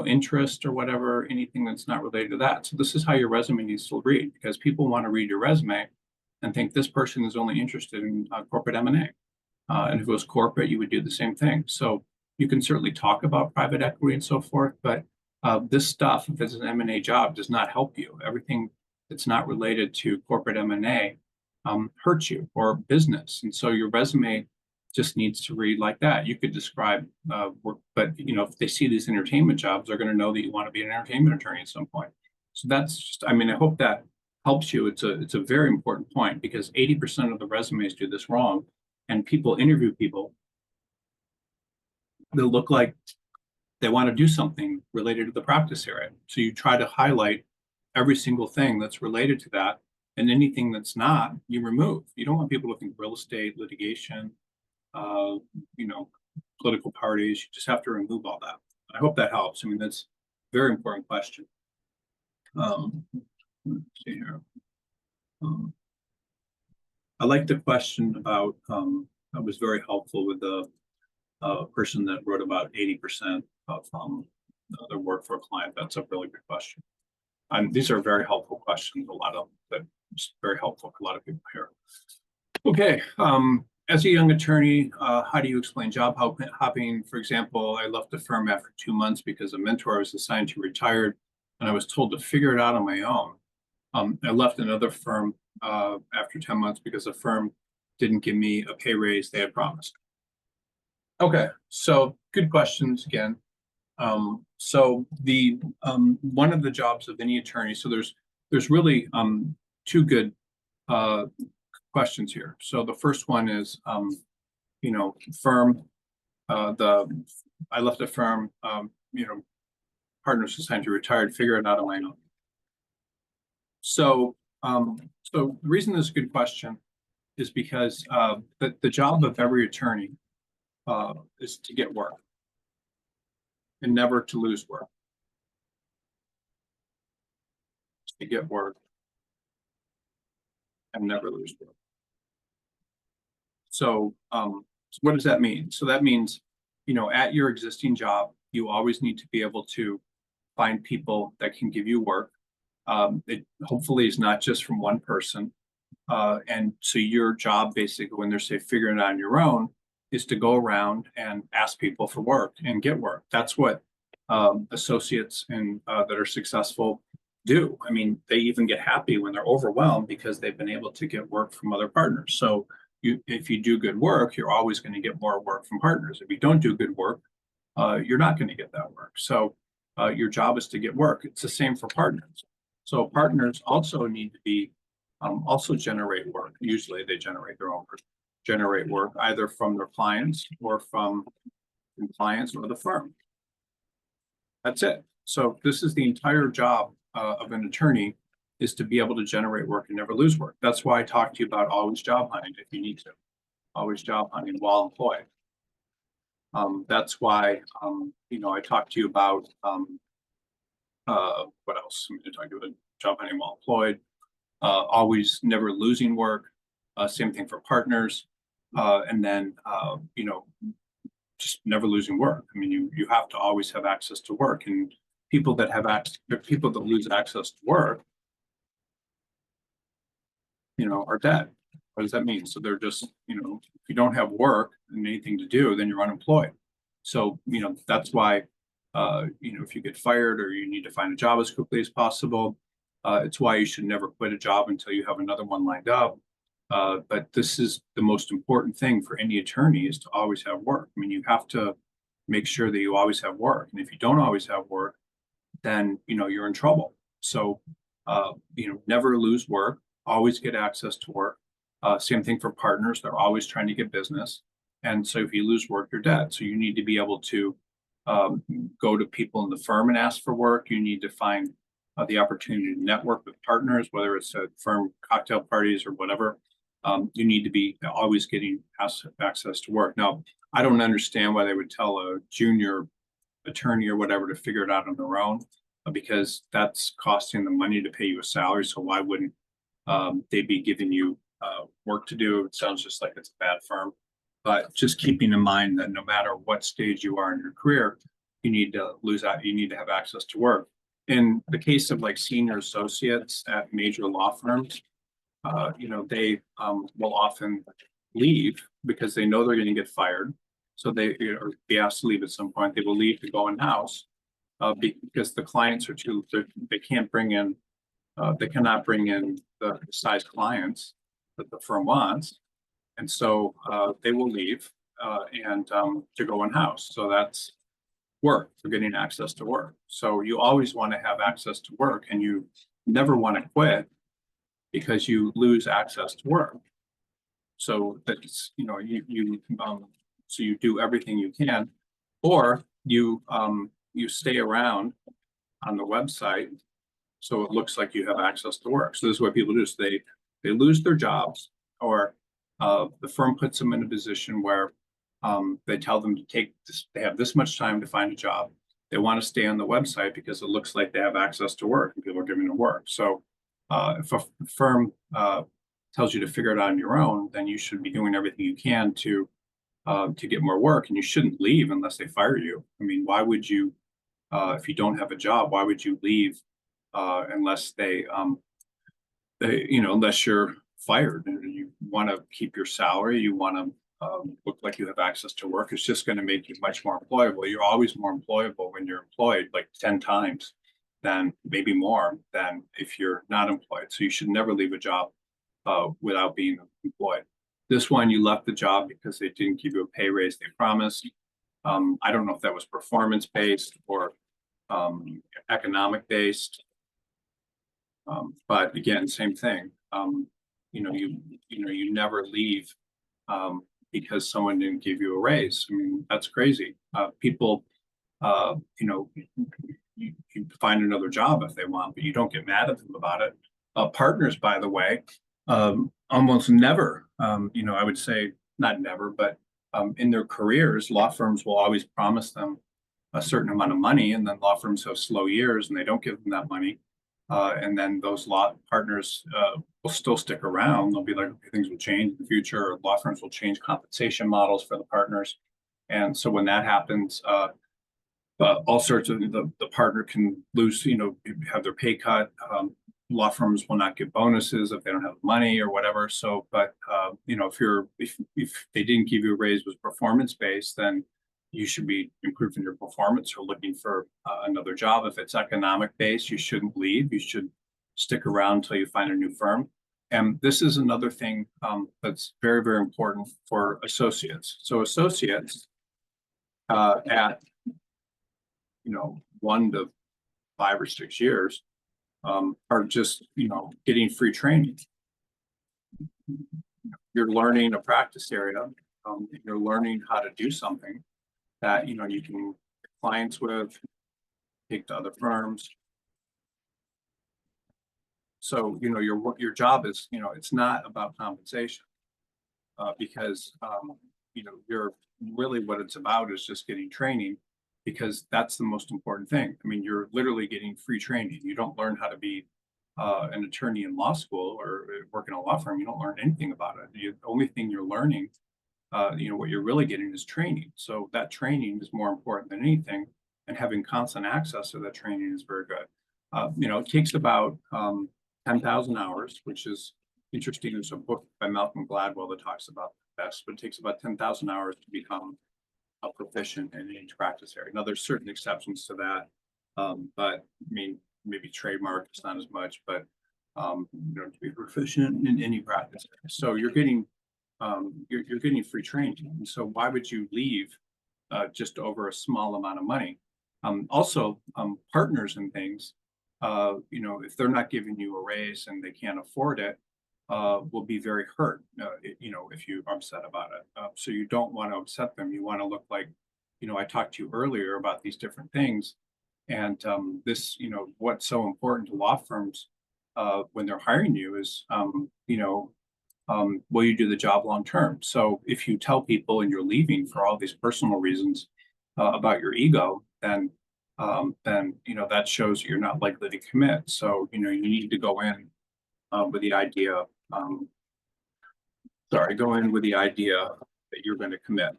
interest or whatever, anything that's not related to that. So this is how your resume needs to read because people want to read your resume and think this person is only interested in corporate M&A. And if it was corporate, you would do the same thing. So you can certainly talk about private equity and so forth, but this stuff, if it's an M&A job, does not help you. Everything that's not related to corporate M&A hurts you or business. And so your resume just needs to read like that. You could describe work, but if they see these entertainment jobs, they're going to know that you want to be an entertainment attorney at some point. So that's just, I hope that helps you. It's a very important point because 80% of the resumes do this wrong, and people interview people that look like they want to do something related to the practice area. So you try to highlight every single thing that's related to that, and anything that's not, you remove. You don't want people to think real estate, litigation, political parties. You just have to remove all that. I hope that helps. That's a very important question. Let's see here. I like the question about, that was very helpful with the person that wrote about 80% of their work for a client. That's a really good question. These are very helpful questions. A lot of that is very helpful for a lot of people here. Okay. As a young attorney, how do you explain job hopping? For example, I left the firm after 2 months because a mentor I was assigned to retired, and I was told to figure it out on my own. I left another firm after 10 months because the firm didn't give me a pay raise they had promised. Okay, so good questions again. So the one of the jobs of any attorney, so there's really 2 good questions here. So the first one is, firm, I left a firm, partners assigned to retired, figure it out on my own. So, so the reason this is a good question is because the job of every attorney is to get work and never to lose work. To get work and never lose work. So, what does that mean? So that means, at your existing job, you always need to be able to find people that can give you work. It hopefully is not just from one person. And so your job basically, when they're say figuring it out on your own, is to go around and ask people for work and get work. That's what associates and that are successful do. They even get happy when they're overwhelmed because they've been able to get work from other partners. So if you do good work, you're always going to get more work from partners. If you don't do good work, you're not going to get that work. So your job is to get work. It's the same for partners. So partners also need to be also generate work. Usually they generate their own work, generate work either from their clients or from clients or the firm. That's it. So this is the entire job of an attorney, is to be able to generate work and never lose work. That's why I talk to you about always job hunting if you need to, always job hunting while employed. That's why I talk to you about what else? I'm going to talk about job hunting while employed, always never losing work. Same thing for partners, and then just never losing work. I mean, you have to always have access to work, and people that lose access to work, are dead. What does that mean? So they're just, if you don't have work and anything to do, then you're unemployed. So, that's why, if you get fired or you need to find a job as quickly as possible, it's why you should never quit a job until you have another one lined up. But this is the most important thing for any attorney, is to always have work. I mean, you have to make sure that you always have work. And if you don't always have work, then, you're in trouble. So, never lose work, always get access to work. Same thing for partners. They're always trying to get business. And so if you lose work, you're dead. So you need to be able to go to people in the firm and ask for work. You need to find the opportunity to network with partners, whether it's at firm cocktail parties or whatever. You need to be always getting access to work. Now, I don't understand why they would tell a junior attorney or whatever to figure it out on their own, because that's costing them money to pay you a salary. So why wouldn't they be giving you work to do? It sounds just like it's a bad firm. But just keeping in mind that no matter what stage you are in your career, you need to you need to have access to work. In the case of like senior associates at major law firms, they will often leave because they know they're going to get fired. So they or be asked to leave at some point. They will leave to go in-house because the clients are they can't bring in, they cannot bring in the size clients that the firm wants. And so they will leave and to go in-house. So that's work, for getting access to work. So you always want to have access to work, and you never want to quit because you lose access to work. So that's, so you do everything you can, or you stay around on the website so it looks like you have access to work. So this is what people do. So they lose their jobs, or the firm puts them in a position where they tell them to take this, they have this much time to find a job. They want to stay on the website because it looks like they have access to work and people are giving them work. So if a firm tells you to figure it out on your own, then you should be doing everything you can to get more work, and you shouldn't leave unless they fire you. I mean, why would you, if you don't have a job, why would you leave unless unless you're fired and you want to keep your salary, you want to look like you have access to work? It's just going to make you much more employable. You're always more employable when you're employed, like 10 times than, maybe more than if you're not employed. So you should never leave a job without being employed. This one, you left the job because they didn't give you a pay raise they promised. I don't know if that was performance based or economic based. But again, same thing. You never leave because someone didn't give you a raise. I mean, that's crazy. People, you find another job if they want, but you don't get mad at them about it. Partners, by the way, almost never, I would say not never, but in their careers, law firms will always promise them a certain amount of money, and then law firms have slow years and they don't give them that money. And then those law partners will still stick around. They'll be like, okay, things will change in the future, or law firms will change compensation models for the partners. And so when that happens, all sorts of the partner can lose, have their pay cut. Law firms will not get bonuses if they don't have money or whatever. So, but if they didn't give you a raise was performance based, then you should be improving your performance or looking for another job. If it's economic based, you shouldn't leave. You should stick around until you find a new firm. And this is another thing that's very, very important for associates. So associates at 1 to 5 or 6 years are just, getting free training. You're learning a practice area. You're learning how to do something that, you can get clients with, take to other firms. So, your job is, it's not about compensation, because, you're really what it's about is just getting training, because that's the most important thing. I mean, you're literally getting free training. You don't learn how to be an attorney in law school or work in a law firm. You don't learn anything about it. The only thing you're learning, what you're really getting is training. So that training is more important than anything, and having constant access to that training is very good. It takes about 10,000 hours, which is interesting. There's a book by Malcolm Gladwell that talks about this, but it takes about 10,000 hours to become a proficient in any practice area. Now, there's certain exceptions to that, but I mean, maybe trademark is not as much, but to be proficient in any practice area. So you're getting free training, and so why would you leave just over a small amount of money? Also, partners and things, if they're not giving you a raise and they can't afford it, will be very hurt, if you're upset about it. So you don't want to upset them. You want to look like, I talked to you earlier about these different things. And this, what's so important to law firms when they're hiring you is, will you do the job long term? So if you tell people and you're leaving for all these personal reasons about your ego, then that shows you're not likely to commit. So you need to go in with the idea. Go in with the idea that you're going to commit.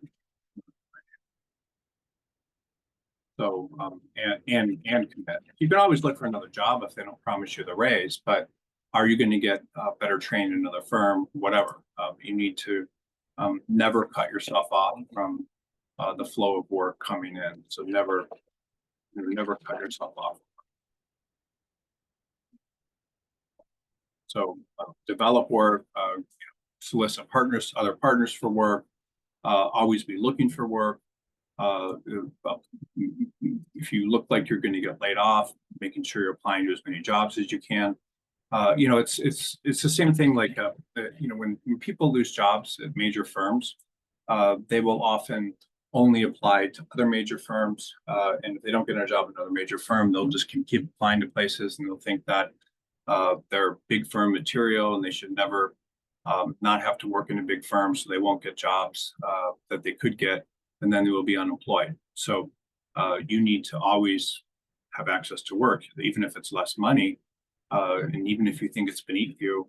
So and commit. You can always look for another job if they don't promise you the raise, but are you going to get better trained in another firm? Whatever. You need to never cut yourself off from the flow of work coming in. So never cut yourself off. So develop work, solicit other partners for work, always be looking for work. If you look like you're going to get laid off, making sure you're applying to as many jobs as you can. It's the same thing like, when people lose jobs at major firms, they will often only apply to other major firms. And if they don't get a job at another major firm, they'll just keep applying to places, and they'll think that they're big firm material and they should never not have to work in a big firm, so they won't get jobs that they could get, and then they will be unemployed. So you need to always have access to work, even if it's less money. And even if you think it's beneath you,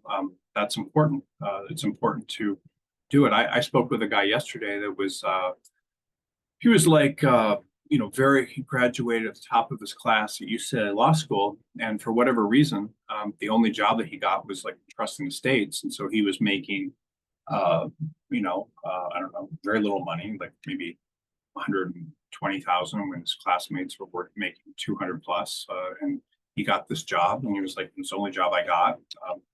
that's important. It's important to do it. I spoke with a guy yesterday that was, he was like, he graduated at the top of his class at UCLA Law School. And for whatever reason, the only job that he got was like trust in the States. And so he was making, I don't know, very little money, like maybe 120,000 when his classmates were making 200 plus. And he got this job, and he was like, it's the only job I got.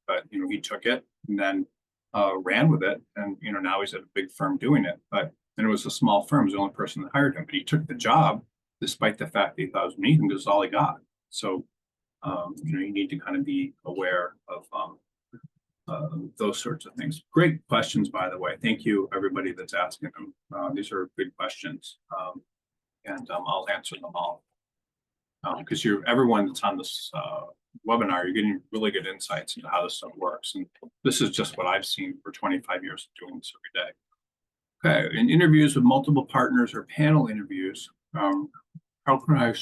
But he took it and then ran with it. And now he's at a big firm doing it. But then it was a small firm, he was the only person that hired him. But he took the job despite the fact that he thought it was beneath him, because it's all he got. So you need to kind of be aware of those sorts of things. Great questions, by the way. Thank you, everybody that's asking them. These are good questions, and I'll answer them all. Because everyone that's on this webinar, you're getting really good insights into how this stuff works. And this is just what I've seen for 25 years of doing this every day. Okay, in interviews with multiple partners or panel interviews, how can I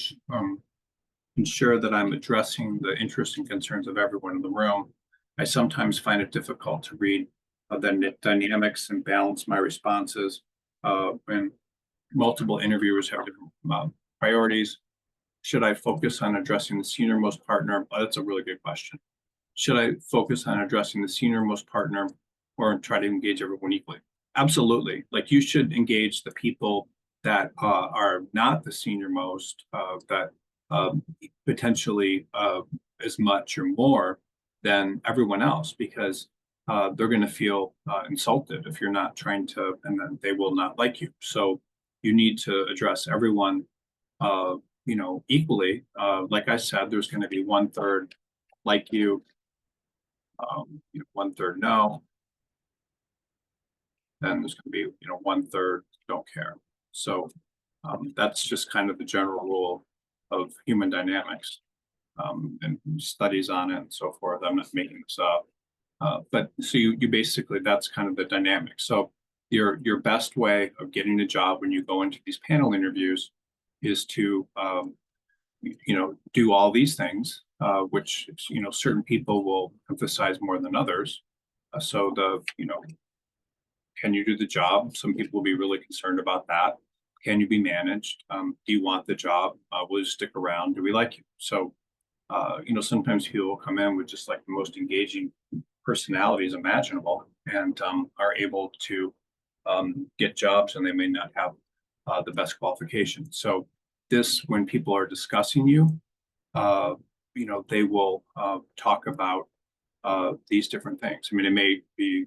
ensure that I'm addressing the interests and concerns of everyone in the room? I sometimes find it difficult to read the dynamics and balance my responses when multiple interviewers have different priorities. Should I focus on addressing the senior-most partner? That's a really good question. Should I focus on addressing the senior-most partner or try to engage everyone equally? Absolutely. Like, you should engage the people that are not the senior-most, that potentially as much or more than everyone else, because they're going to feel insulted if you're not trying to, and then they will not like you. So you need to address everyone equally. Like I said, there's going to be 1/3 like you, 1/3 no, then there's going to be 1/3 don't care. So that's just kind of the general rule of human dynamics, and studies on it and so forth. I'm not making this up. But so you basically, that's kind of the dynamic. So your best way of getting a job when you go into these panel interviews is to do all these things, which certain people will emphasize more than others. So can you do the job? Some people will be really concerned about that. Can you be managed? Do you want the job? Will you stick around? Do we like you? So sometimes people will come in with just like the most engaging personalities imaginable, and are able to get jobs, and they may not have the best qualifications. So when people are discussing you, uh, they will talk about these different things. I mean, it may be,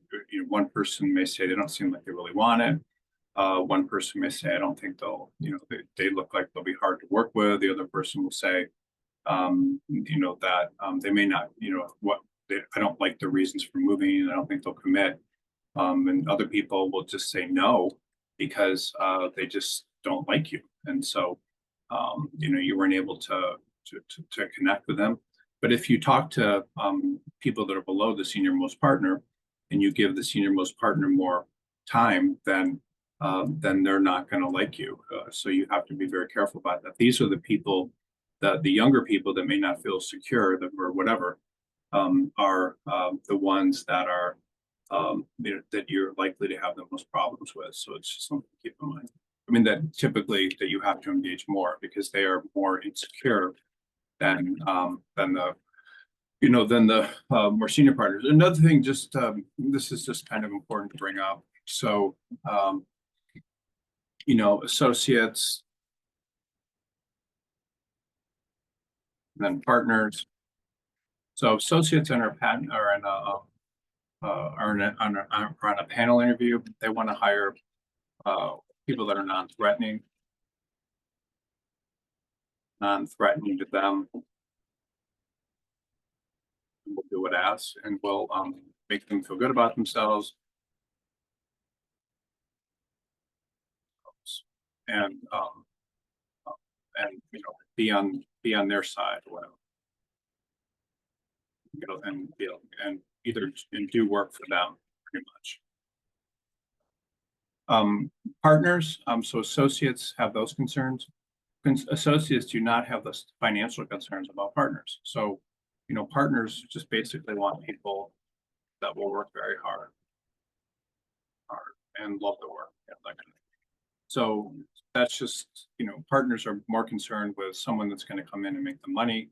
one person may say they don't seem like they really want it. One person may say, I don't think they look like they'll be hard to work with. The other person will say, that they may not, I don't like the reasons for moving. I don't think they'll commit. And other people will just say no because they just don't like you. And so, you weren't able to connect with them. But if you talk to people that are below the senior most partner, and you give the senior most partner more time, then they're not going to like you. So you have to be very careful about that. These are the people, the younger people that may not feel secure, or whatever, are the ones that are that you're likely to have the most problems with. So it's just something to keep in mind. I mean, that typically that you have to engage more because they are more insecure than the more senior partners. Another thing, just this is just kind of important to bring up. So associates, then partners. So associates are on a panel interview. They want to hire people that are non-threatening to them. We'll do it as, and we'll make them feel good about themselves, and be on their side, or whatever. And either do work for them pretty much. Partners, so associates have those concerns. Associates do not have the financial concerns about partners. So, partners just basically want people that will work very hard and love the work. Yeah, that kind of thing. So that's just, partners are more concerned with someone that's going to come in and make the money.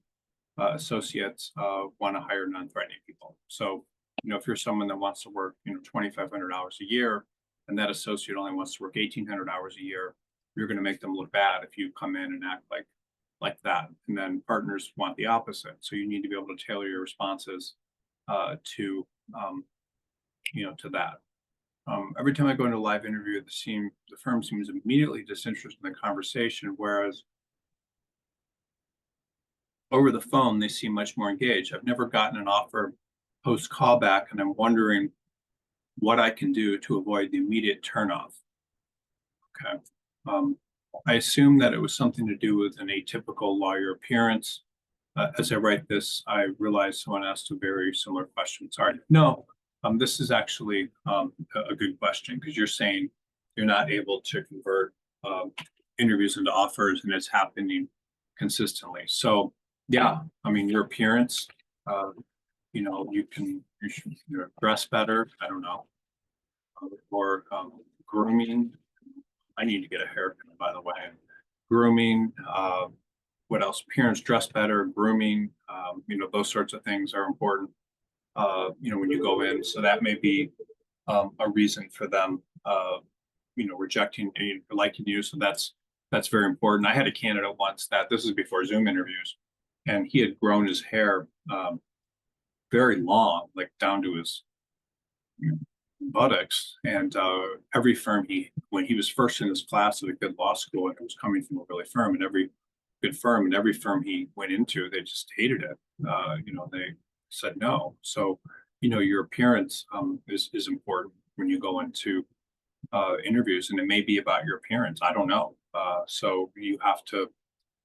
Associates want to hire non-threatening people. So, if you're someone that wants to work, 2,500 hours a year, and that associate only wants to work 1,800 hours a year, you're going to make them look bad if you come in and act like that. And then partners want the opposite. So you need to be able to tailor your responses to that. Every time I go into a live interview, the firm seems immediately disinterested in the conversation, whereas over the phone, they seem much more engaged. I've never gotten an offer post callback, and I'm wondering what I can do to avoid the immediate turnoff. Okay. I assume that it was something to do with an atypical lawyer appearance. As I write this, I realize someone asked a very similar question. Sorry. No, this is actually a good question, because you're saying you're not able to convert interviews into offers, and it's happening consistently. So yeah, I mean, your appearance, you should dress better. I don't know, or grooming. I need to get a haircut, by the way. Grooming. What else? Appearance, dress better, grooming. Those sorts of things are important. When you go in, so that may be a reason for them, rejecting or liking you. So that's very important. I had a candidate once that, this is before Zoom interviews, and he had grown his hair very long, like down to his buttocks. And every firm when he was first in his class at a good law school, and it was coming from a really firm, and every good firm, and every firm he went into, they just hated it. They said no. So, your appearance is important when you go into interviews, and it may be about your appearance. I don't know. So you have to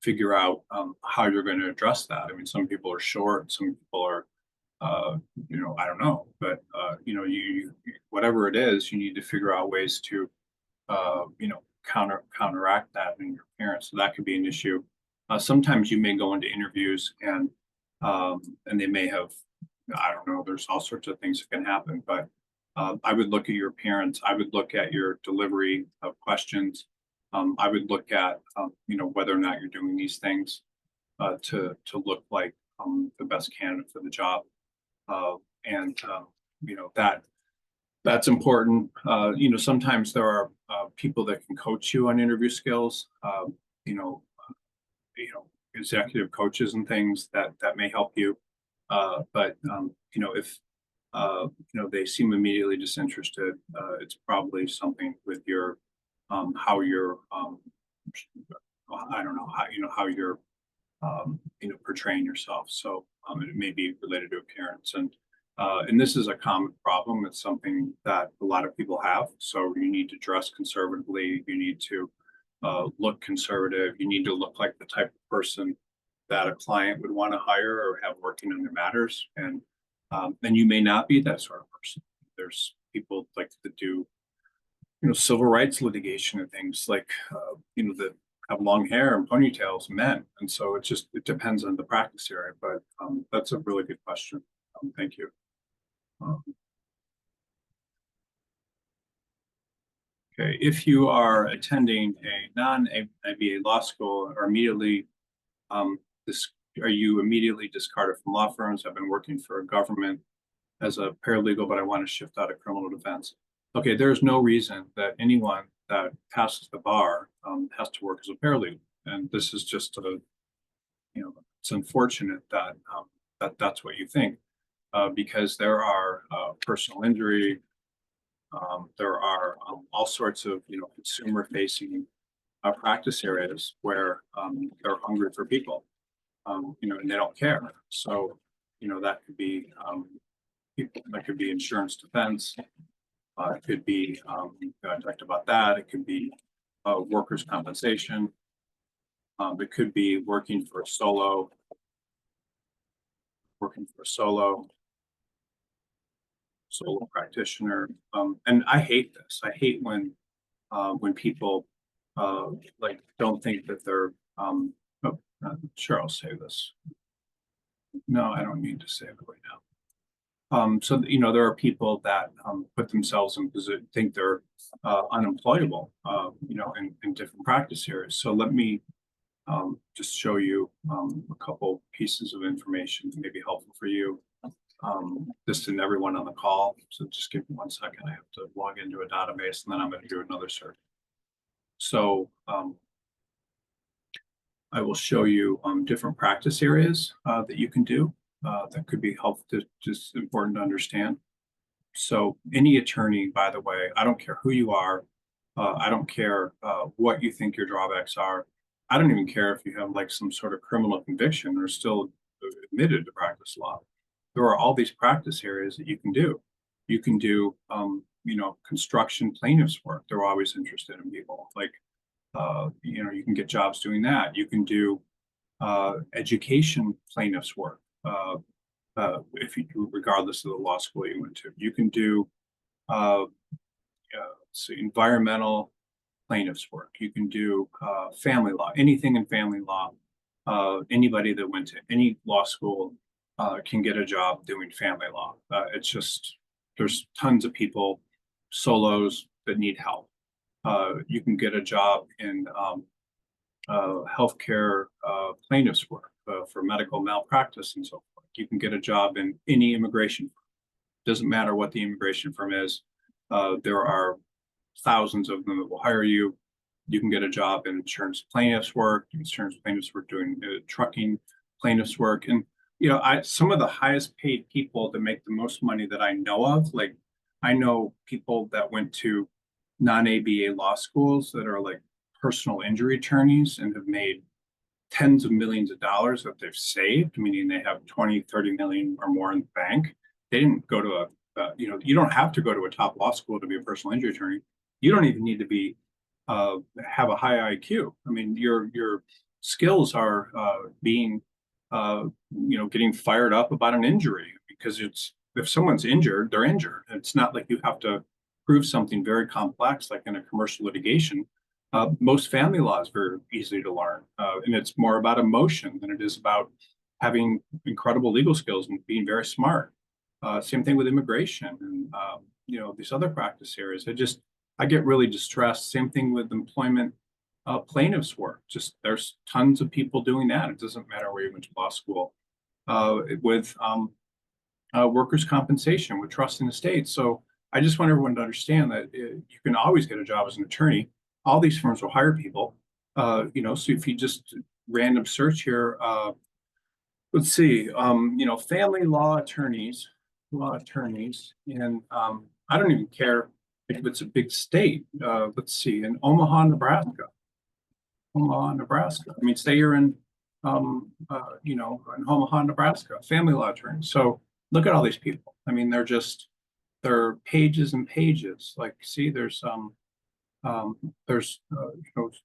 figure out how you're going to address that. I mean, some people are short, some people are, I don't know, but whatever it is, you need to figure out ways to, counteract that in your appearance. So that could be an issue. Sometimes you may go into interviews and they may have, I don't know, there's all sorts of things that can happen, but I would look at your appearance. I would look at your delivery of questions. I would look at, whether or not you're doing these things to look like the best candidate for the job. And that's important. Sometimes there are people that can coach you on interview skills. You know, Executive coaches and things that may help you. But if they seem immediately disinterested, it's probably something with your how you're I don't know how you're portraying yourself. So it may be related to appearance, and this is a common problem. It's something that a lot of people have. So you need to dress conservatively. You need to look conservative. You need to look like the type of person that a client would want to hire or have working on their matters. And you may not be that sort of person. There's people like to do, civil rights litigation and things like, that have long hair and ponytails, men. And so it depends on the practice area. But that's a really good question. Thank you. Okay, if you are attending a non-ABA law school, or this are you immediately discarded from law firms? I've been working for a government as a paralegal, but I want to shift out of criminal defense. Okay, there's no reason that anyone that passes the bar has to work as a paralegal, and this is just it's unfortunate that that's what you think, because there are personal injury, there are all sorts of consumer-facing practice areas where they're hungry for people, and they don't care. So that could be people, that could be insurance defense. It could be, I talked about that. It could be workers' compensation. It could be working for a solo practitioner. And I hate this. I hate when people don't think that they're. Sure, I'll say this. No, I don't need to say it right now. So there are people that put themselves in position, think they're unemployable, in different practice areas. So let me just show you a couple pieces of information that may be helpful for you. This and everyone on the call. So just give me 1 second. I have to log into a database, and then I'm going to do another search. So I will show you different practice areas that you can do. That could be helpful, just important to understand. So any attorney, by the way, I don't care who you are. I don't care what you think your drawbacks are. I don't even care if you have like some sort of criminal conviction or still admitted to practice law. There are all these practice areas that you can do. You can do, construction plaintiffs work. They're always interested in people. Like, you can get jobs doing that. You can do education plaintiffs work. If you, regardless of the law school you went to, you can do environmental plaintiffs work. You can do family law, anything in family law. Anybody that went to any law school can get a job doing family law. It's just, there's tons of people, solos, that need help. You can get a job in healthcare plaintiffs work for medical malpractice and so forth. You can get a job in any immigration firm. Doesn't matter what the immigration firm is. There are thousands of them that will hire you. You can get a job in insurance plaintiffs work, doing trucking plaintiffs work. And, some of the highest paid people that make the most money that I know of, like I know people that went to non-ABA law schools that are like personal injury attorneys and have made tens of millions of dollars that they've saved, meaning they have 20, 30 million or more in the bank. They didn't go to you don't have to go to a top law school to be a personal injury attorney. You don't even need to be have a high IQ. I mean, your skills are being getting fired up about an injury, because it's if someone's injured, they're injured. It's not like you have to prove something very complex like in a commercial litigation. Most family law is very easy to learn, and it's more about emotion than it is about having incredible legal skills and being very smart. Same thing with immigration and these other practice areas. I get really distressed. Same thing with employment plaintiffs work. Just there's tons of people doing that. It doesn't matter where you went to law school. With workers' compensation, with trust in the state. So I just want everyone to understand that you can always get a job as an attorney. All these firms will hire people. So if you just random search here, let's see, family law attorneys, and I don't even care if it's a big state. Let's see, in Omaha, Nebraska. I mean, say you're in in Omaha, Nebraska, family law attorney. So look at all these people. I mean, they're pages and pages. Like, see, there's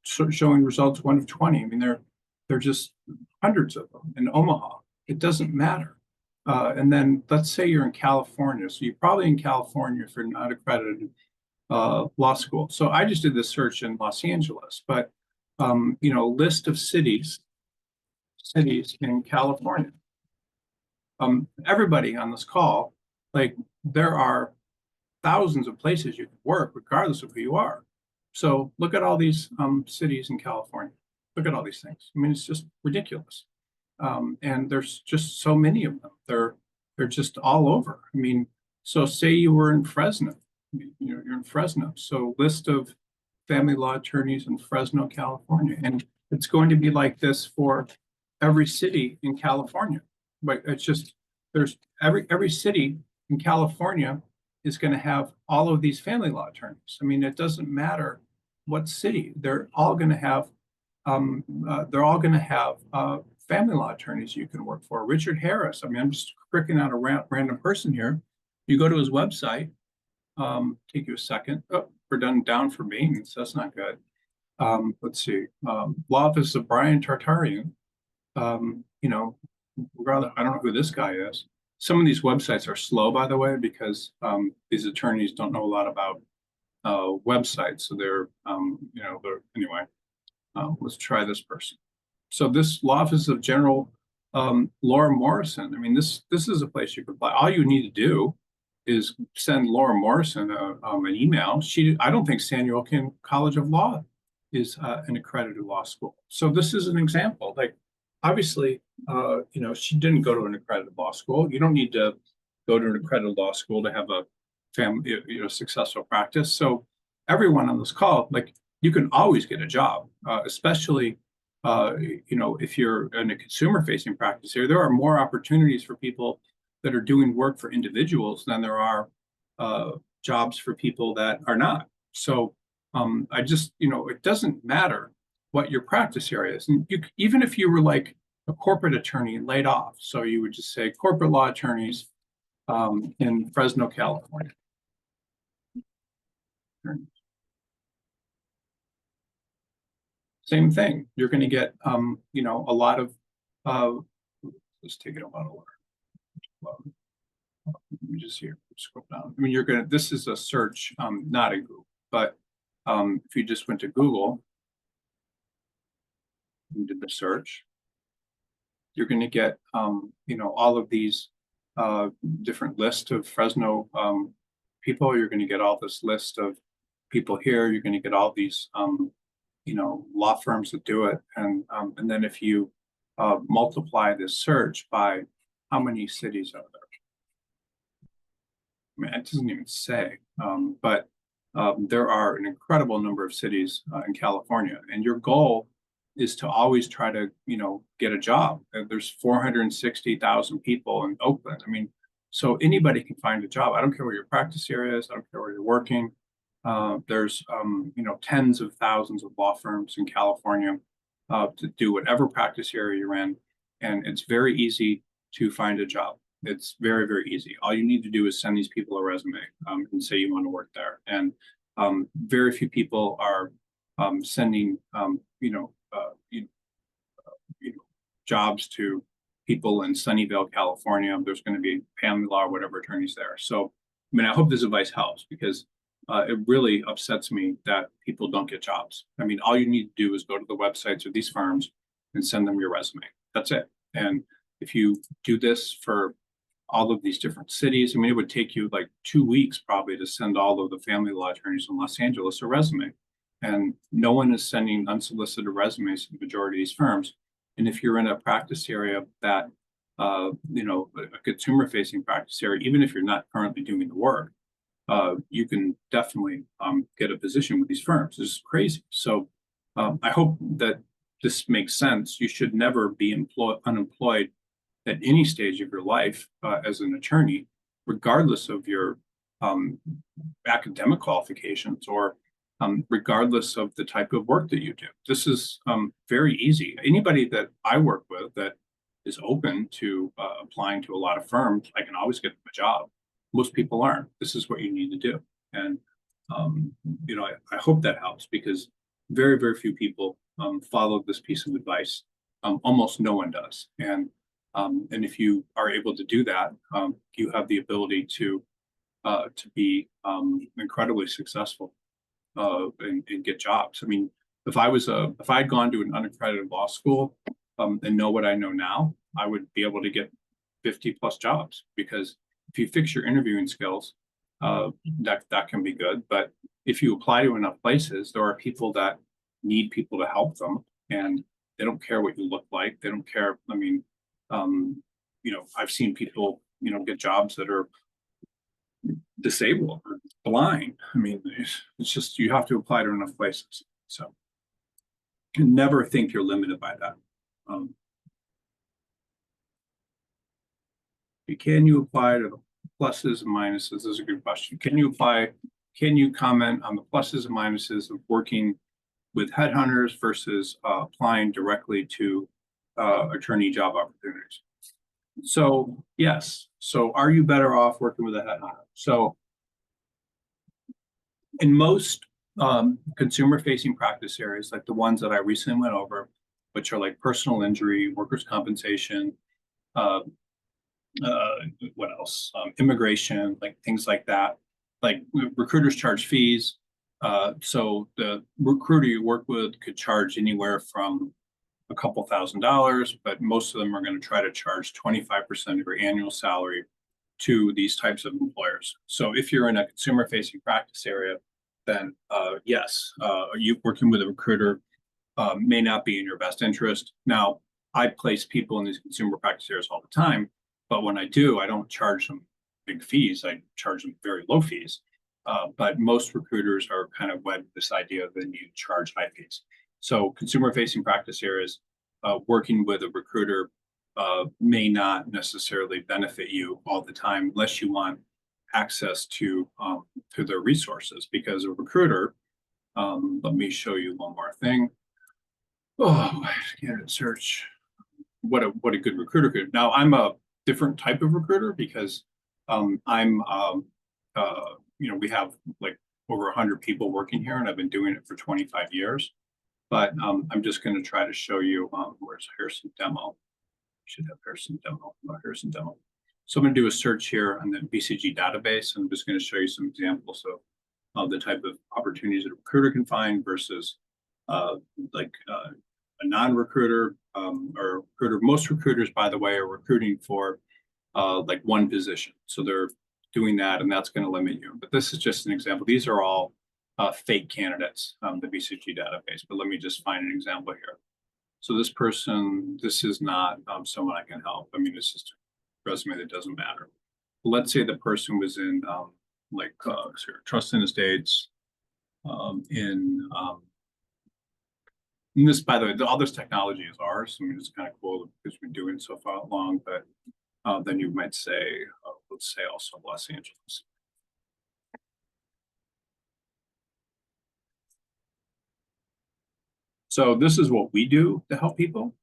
showing results 1 of 20. I mean, they're just hundreds of them in Omaha. It doesn't matter. And then let's say you're in California. So you're probably in California if you're not accredited law school. So I just did this search in Los Angeles, but list of cities in California. Everybody on this call, like, there are thousands of places you can work regardless of who you are. So look at all these cities in California. Look at all these things. I mean, it's just ridiculous. And there's just so many of them. They're just all over. I mean, so say you were in Fresno, you're in Fresno. So list of family law attorneys in Fresno, California. And it's going to be like this for every city in California. But it's just, there's every city in California is going to have all of these family law attorneys. I mean, it doesn't matter what city, they're all going to have family law attorneys you can work for. Richard Harris, I mean, I'm just pricking out a random person here. You go to his website, take you a second. Oh, we're down for me, so that's not good. Let's see, Law Office of Brian Tartarian. Rather, I don't know who this guy is. Some of these websites are slow, by the way, because these attorneys don't know a lot about websites. So anyway, let's try this person. So this Law Office of General Laura Morrison. I mean, this is a place you could apply. All you need to do is send Laura Morrison an email. I don't think San Joaquin College of Law is an accredited law school. So this is an example. Like, obviously, she didn't go to an accredited law school. You don't need to go to an accredited law school to have a successful practice. So everyone on this call, like, you can always get a job, especially, if you're in a consumer-facing practice here. There are more opportunities for people that are doing work for individuals than there are jobs for people that are not. So it doesn't matter what your practice area is. And even if you were like a corporate attorney and laid off, so you would just say corporate law attorneys in Fresno, California. Same thing. You're going to get, a lot of, let's take it a lot lower. Let me just here, scroll down. I mean, this is a search, not a Google, but if you just went to Google and did the search, you're going to get, all of these different lists of Fresno people. You're going to get all this list of people here. You're going to get all these, law firms that do it. And then if you multiply this search by how many cities are there? I mean, it doesn't even say, but there are an incredible number of cities in California, and your goal is to always try to, get a job. There's 460,000 people in Oakland. I mean, so anybody can find a job. I don't care where your practice area is. I don't care where you're working. There's, tens of thousands of law firms in California. to do whatever practice area you're in, and it's very easy to find a job. It's very, very easy. All you need to do is send these people a resume and say you want to work there. And very few people are sending, jobs to people in Sunnyvale, California. There's going to be family law or whatever attorneys there. So, I mean, I hope this advice helps because it really upsets me that people don't get jobs. I mean, all you need to do is go to the websites of these firms and send them your resume. That's it. And if you do this for all of these different cities, I mean, it would take you like 2 weeks probably to send all of the family law attorneys in Los Angeles a resume. And no one is sending unsolicited resumes to the majority of these firms. And if you're in a practice area that, a consumer facing practice area, even if you're not currently doing the work, you can definitely get a position with these firms. This is crazy. So I hope that this makes sense. You should never be unemployed at any stage of your life as an attorney, regardless of your academic qualifications or regardless of the type of work that you do. This is very easy. Anybody that I work with that is open to applying to a lot of firms, I can always get them a job. Most people aren't. This is what you need to do. And, I hope that helps because very, very few people follow this piece of advice. Almost no one does. And if you are able to do that, you have the ability to be incredibly successful and get jobs. I mean, if I'd gone to an unaccredited law school and know what I know now, I would be able to get 50 plus jobs because if you fix your interviewing skills, that can be good. But if you apply to enough places, there are people that need people to help them, and they don't care what you look like. They don't care. I mean, I've seen people, get jobs that are disabled or blind. I mean, it's just you have to apply to enough places. So you never think you're limited by that. Can you apply to the pluses and minuses? This is a good question. Can you comment on the pluses and minuses of working with headhunters versus applying directly to attorney job opportunities? So yes. So are you better off working with a headhunter? So in most consumer-facing practice areas, like the ones that I recently went over, which are like personal injury, workers' compensation, what else? Immigration, like things like that. Like recruiters charge fees. So the recruiter you work with could charge anywhere from a couple $1,000s, but most of them are going to try to charge 25% of your annual salary to these types of employers. So if you're in a consumer-facing practice area, then yes, you working with a recruiter may not be in your best interest. Now, I place people in these consumer practice areas all the time, but when I do, I don't charge them big fees. I charge them very low fees. But most recruiters are kind of wed to this idea that you charge high fees. So consumer-facing practice areas, working with a recruiter may not necessarily benefit you all the time unless you want access to their resources. Because a recruiter, let me show you one more thing. Oh, candidate search. What a good recruiter could. Now I'm a different type of recruiter because we have like over 100 people working here, and I've been doing it for 25 years. But I'm just going to try to show you where's Harrison demo. Should have Harrison demo. Harrison demo. So I'm going to do a search here on the BCG database, and I'm just going to show you some examples of the type of opportunities that a recruiter can find versus a non-recruiter or recruiter. Most recruiters, by the way, are recruiting for like one position. So they're doing that, and that's going to limit you. But this is just an example. These are all fake candidates, the BCG database. But let me just find an example here. So this person, this is not someone I can help. I mean, it's just a resume that doesn't matter. Let's say the person was in trust and estates and this, by the way, all this technology is ours. I mean, it's kind of cool because we've been doing it so far long, but then you might say, let's say also Los Angeles. So this is what we do to help people,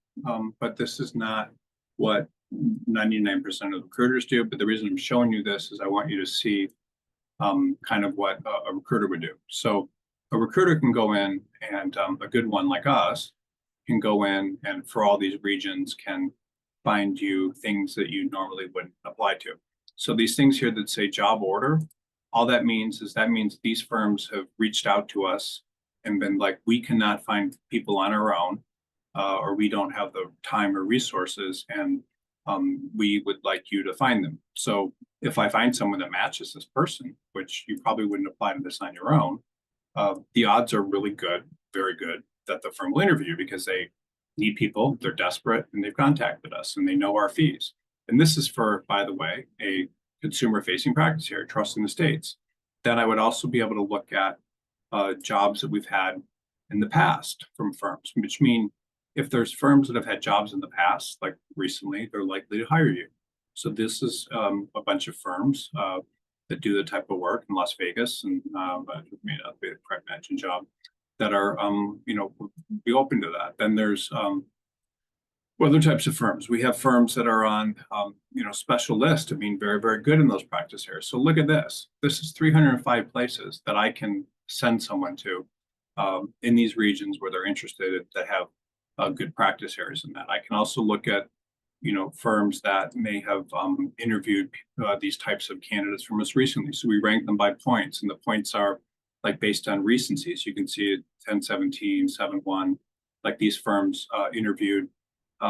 but this is not what 99% of recruiters do. But the reason I'm showing you this is I want you to see kind of what a recruiter would do. So a recruiter can go in and a good one like us can go in and for all these regions can find you things that you normally wouldn't apply to. So these things here that say job order, all that means is that means these firms have reached out to us and been like, we cannot find people on our own, or we don't have the time or resources, and we would like you to find them. So if I find someone that matches this person, which you probably wouldn't apply to this on your own, the odds are really good, very good, that the firm will interview because they need people, they're desperate, and they've contacted us and they know our fees. And this is for, by the way, a consumer facing practice area, trust in the states. Then I would also be able to look at jobs that we've had in the past from firms, which mean if there's firms that have had jobs in the past, like recently, they're likely to hire you. So this is a bunch of firms that do the type of work in Las Vegas, and it may not be the correct mention job, that are, be open to that. Then there's other types of firms. We have firms that are on, special list of being very, very good in those practice areas. So look at this. This is 305 places that I can send someone to in these regions where they're interested that have good practice areas in that. I can also look at, firms that may have interviewed these types of candidates from us recently. So we rank them by points, and the points are like based on recency. So you can see it 1017, 7-1, like these firms interviewed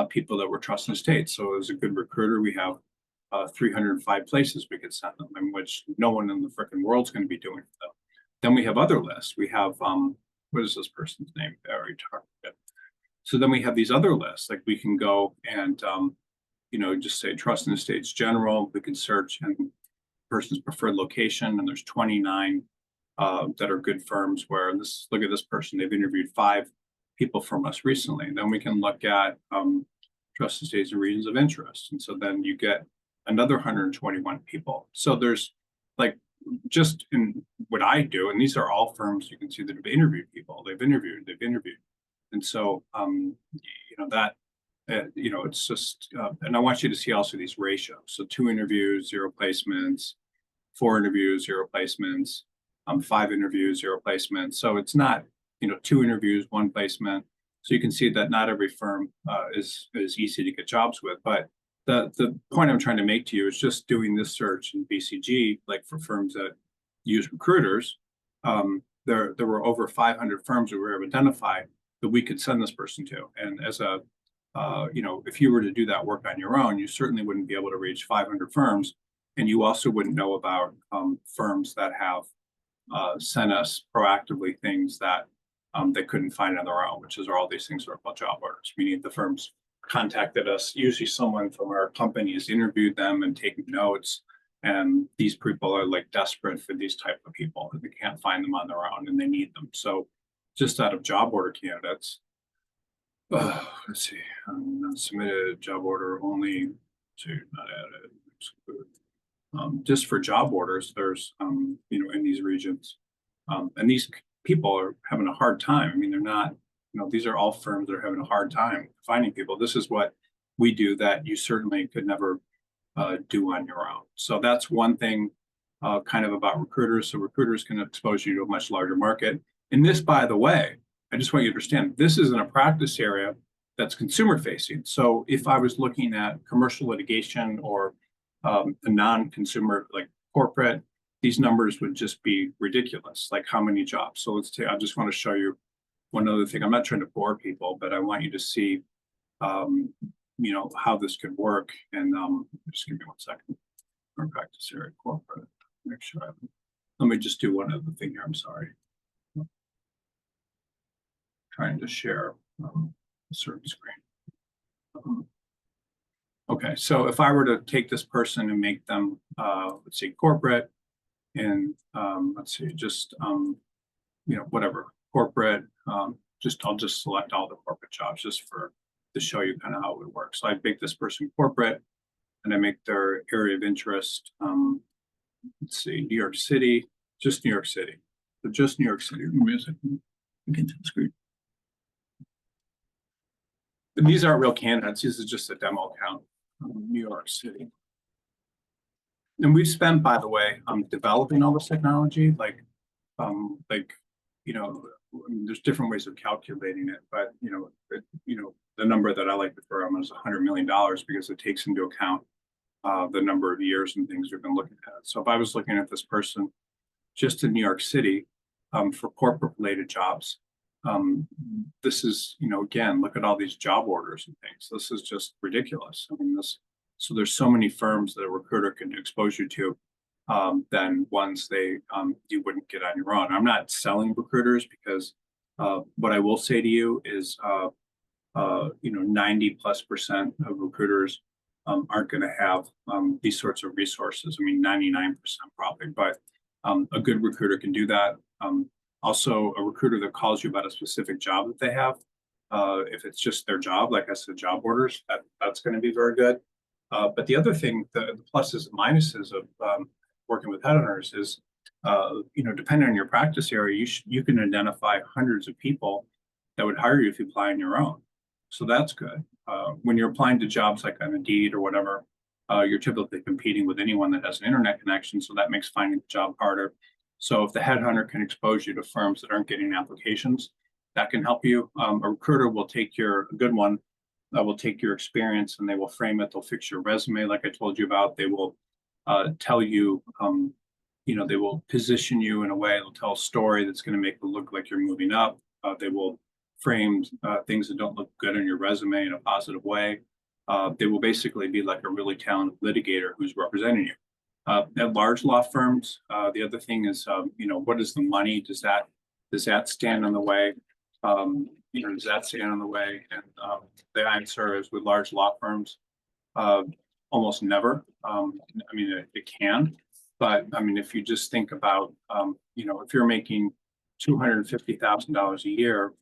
people that were trusted states. So as a good recruiter, we have 305 places we could send them, in which no one in the frickin' world's going to be doing for them. Then we have other lists. We have, what is this person's name? I already talked about it. So then we have these other lists, like we can go and, just say trust in the states general. We can search and person's preferred location, and there's 29 that are good firms where this, look at this person, they've interviewed 5 people from us recently. And then we can look at trust in states and regions of interest. And so then you get another 121 people. So there's like, just in what I do, and these are all firms you can see that have interviewed people, they've interviewed. And so, it's just, and I want you to see also these ratios. So 2 interviews, 0 placements, 4 interviews, 0 placements, 5 interviews, 0 placements. So it's not, 2 interviews, 1 placement. So you can see that not every firm is easy to get jobs with. But the point I'm trying to make to you is just doing this search in BCG, like for firms that use recruiters, there were over 500 firms that we were identified that we could send this person to. And as a, if you were to do that work on your own, you certainly wouldn't be able to reach 500 firms. And you also wouldn't know about firms that have sent us proactively things that they couldn't find on their own, which is all these things are called job orders, meaning the firms contacted us. Usually someone from our company has interviewed them and taken notes. And these people are like desperate for these type of people. They can't find them on their own and they need them. So just out of job order candidates, let's see, not submitted, job order only, to not added, exclude. Just for job orders, there's, in these regions, and these people are having a hard time. I mean, they're not, these are all firms that are having a hard time finding people. This is what we do that you certainly could never do on your own. So that's one thing kind of about recruiters. So recruiters can expose you to a much larger market. And this, by the way, I just want you to understand, this isn't a practice area that's consumer facing. So if I was looking at commercial litigation or a non-consumer like corporate, these numbers would just be ridiculous, like how many jobs. So let's say, I just want to show you one other thing. I'm not trying to bore people, but I want you to see, how this could work. And just give me 1 second. Practice area corporate. Make sure let me just do one other thing here. I'm sorry. Trying to share a certain screen. Okay, so if I were to take this person and make them, let's say corporate, and let's see, just whatever corporate, I'll just select all the corporate jobs just to show you kind of how it would work. So I make this person corporate, and I make their area of interest. Let's see, New York City, just New York City. So just New York City. Give me a second. Get to the screen. And these aren't real candidates. This is just a demo account in New York City. And we've spent, by the way, developing all this technology, like, you know, I mean, there's different ways of calculating it, but the number that I like to throw on is $100 million because it takes into account the number of years and things we've been looking at. So if I was looking at this person just in New York City for corporate related jobs, this is, again, look at all these job orders and things. This is just ridiculous. I mean, so there's so many firms that a recruiter can expose you to than ones you wouldn't get on your own. I'm not selling recruiters because what I will say to you is 90+% of recruiters aren't going to have these sorts of resources. I mean, 99% probably, but a good recruiter can do that. Also, a recruiter that calls you about a specific job that they have, if it's just their job, like I said, job orders, that's going to be very good. But the other thing, the pluses and minuses of working with headhunters is, depending on your practice area, you can identify hundreds of people that would hire you if you apply on your own. So that's good. When you're applying to jobs like on Indeed or whatever, you're typically competing with anyone that has an internet connection, so that makes finding the job harder. So if the headhunter can expose you to firms that aren't getting applications, that can help you. A recruiter will take a good one will take your experience and they will frame it. They'll fix your resume, like I told you about. They will tell you, they will position you in a way. They'll tell a story that's going to make it look like you're moving up. They will frame things that don't look good on your resume in a positive way. They will basically be like a really talented litigator who's representing you. At large law firms, the other thing is, what is the money? Does that stand in the way? Does that stand in the way? And the answer is with large law firms, almost never. It can, but I mean, if you just think about, if you're making $250,000 a year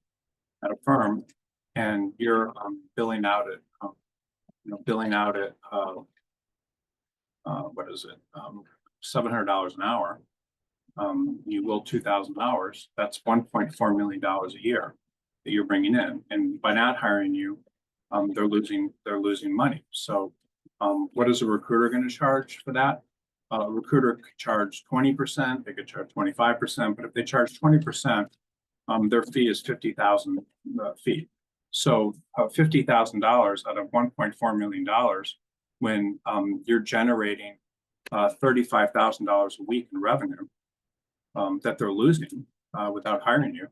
at a firm, and you're billing out at what is it, $700 an hour. You will 2,000 hours. That's $1.4 million a year that you're bringing in, and by not hiring you, they're losing money. So, what is a recruiter going to charge for that? A recruiter could charge 20%. They could charge 25%, but if they charge 20%, their fee is 50,000 fee. So, $50,000 out of $1.4 million, when you're generating $35,000 a week in revenue that they're losing without hiring you.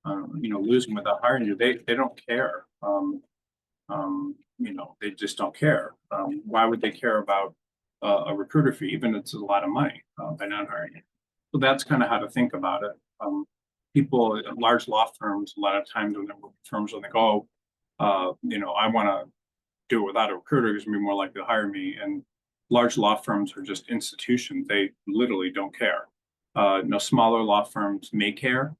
Losing without hiring you, they don't care. They just don't care. Why would they care about a recruiter fee, even if it's a lot of money by not hiring you? So that's kind of how to think about it. People at large law firms, a lot of times when they're firms, when they go, I want to do it without a recruiter, because it's more likely to hire me. And large law firms are just institutions. They literally don't care. Smaller law firms may care,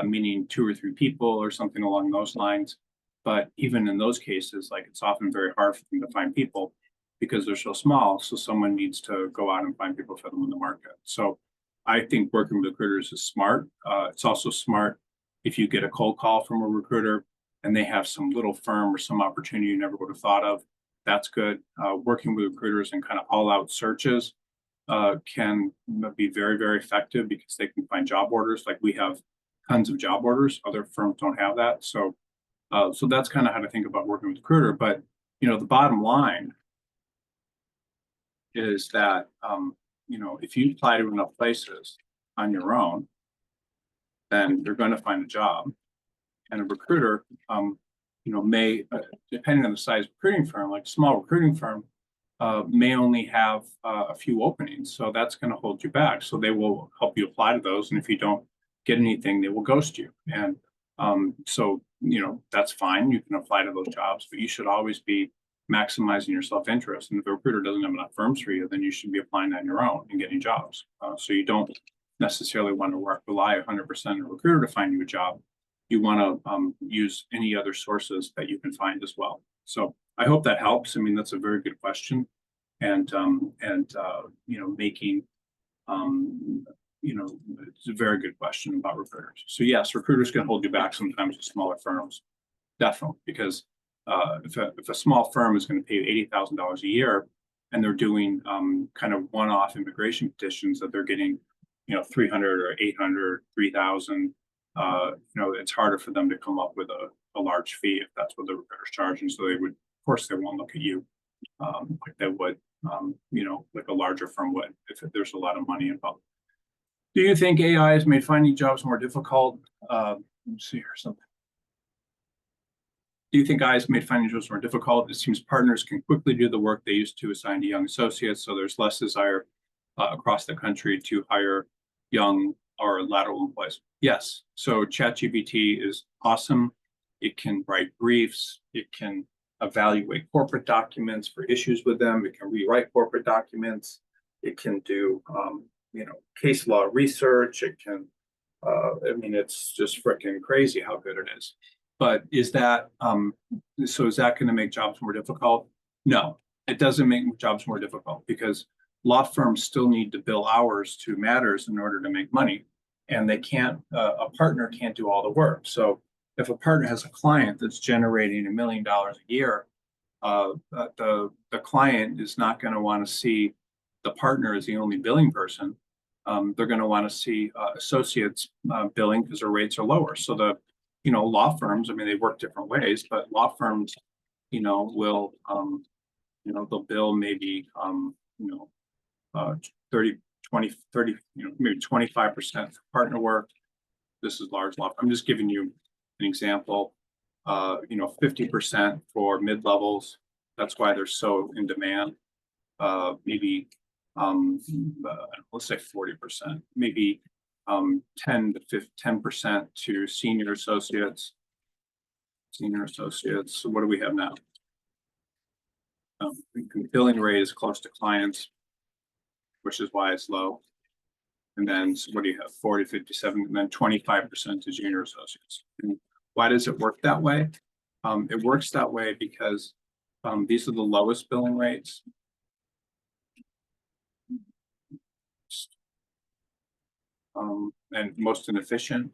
meaning 2 or 3 people or something along those lines. But even in those cases, it's often very hard for them to find people because they're so small. So someone needs to go out and find people for them in the market. So I think working with recruiters is smart. It's also smart if you get a cold call from a recruiter and they have some little firm or some opportunity you never would have thought of. That's good. Working with recruiters and kind of all out searches can be very, very effective because they can find job orders. Like we have tons of job orders. Other firms don't have that. So that's kind of how to think about working with a recruiter. But, the bottom line is that, if you apply to enough places on your own, then you're going to find a job. And a recruiter, may, depending on the size of recruiting firm, like a small recruiting firm, may only have a few openings. So that's going to hold you back. So they will help you apply to those. And if you don't get anything, they will ghost you. And that's fine. You can apply to those jobs, but you should always be maximizing your self-interest. And if a recruiter doesn't have enough firms for you, then you should be applying on your own and getting jobs. So you don't necessarily want to rely 100% on a recruiter to find you a job. You want to use any other sources that you can find as well. So I hope that helps. I mean, that's a very good question, and making it's a very good question about recruiters. So yes, recruiters can hold you back sometimes with smaller firms, definitely, because if a small firm is going to pay you $80,000 a year, and they're doing kind of one-off immigration petitions that they're getting, 300 or 800, 3,000, it's harder for them to come up with a large fee if that's what the recruiter's charging. So of course, they won't look at you like they would, like a larger firm would if there's a lot of money involved. Do you think AI has made finding jobs more difficult? Let me see here something. Do you think AI has made finding jobs more difficult? It seems partners can quickly do the work they used to assign to young associates, so there's less desire across the country to hire young or lateral employees. Yes. So ChatGPT is awesome. It can write briefs. It can evaluate corporate documents for issues with them. It can rewrite corporate documents. It can do, case law research. It can, it's just freaking crazy how good it is. But is that, so is that going to make jobs more difficult? No, it doesn't make jobs more difficult because law firms still need to bill hours to matters in order to make money. And they can't, a partner can't do all the work. So if a partner has a client that's generating $1 million a year, the client is not going to want to see the partner as the only billing person. They're going to want to see associates billing because their rates are lower. So law firms, they work different ways, but law firms, will, they'll bill maybe, 30, 20, 30, maybe 25% for partner work. This is large law. I'm just giving you an example. 50% for mid-levels. That's why they're so in demand. Maybe, let's say 40%, maybe 10% to senior associates. So what do we have now? Billing rate is close to clients, which is why it's low. And then so what do you have? 40, 57, and then 25% to junior associates. And why does it work that way? It works that way because these are the lowest billing rates. And most inefficient,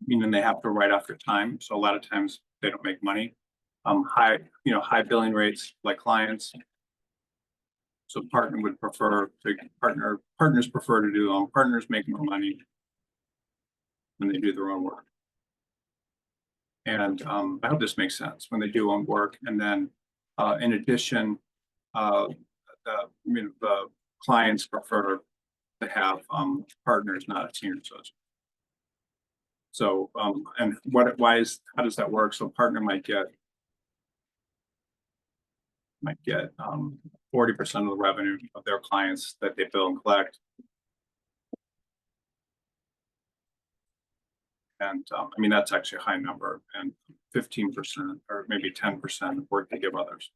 meaning they have to write off their time. So a lot of times they don't make money. High billing rates like clients. So partners prefer to do their own. Partners make more money when they do their own work. And I hope this makes sense when they do own work. And then in addition, the clients prefer to have partners, not a senior associate. So and how does that work? So a partner might get 40% of the revenue of their clients that they bill and collect. And that's actually a high number, and 15% or maybe 10% of work they give others.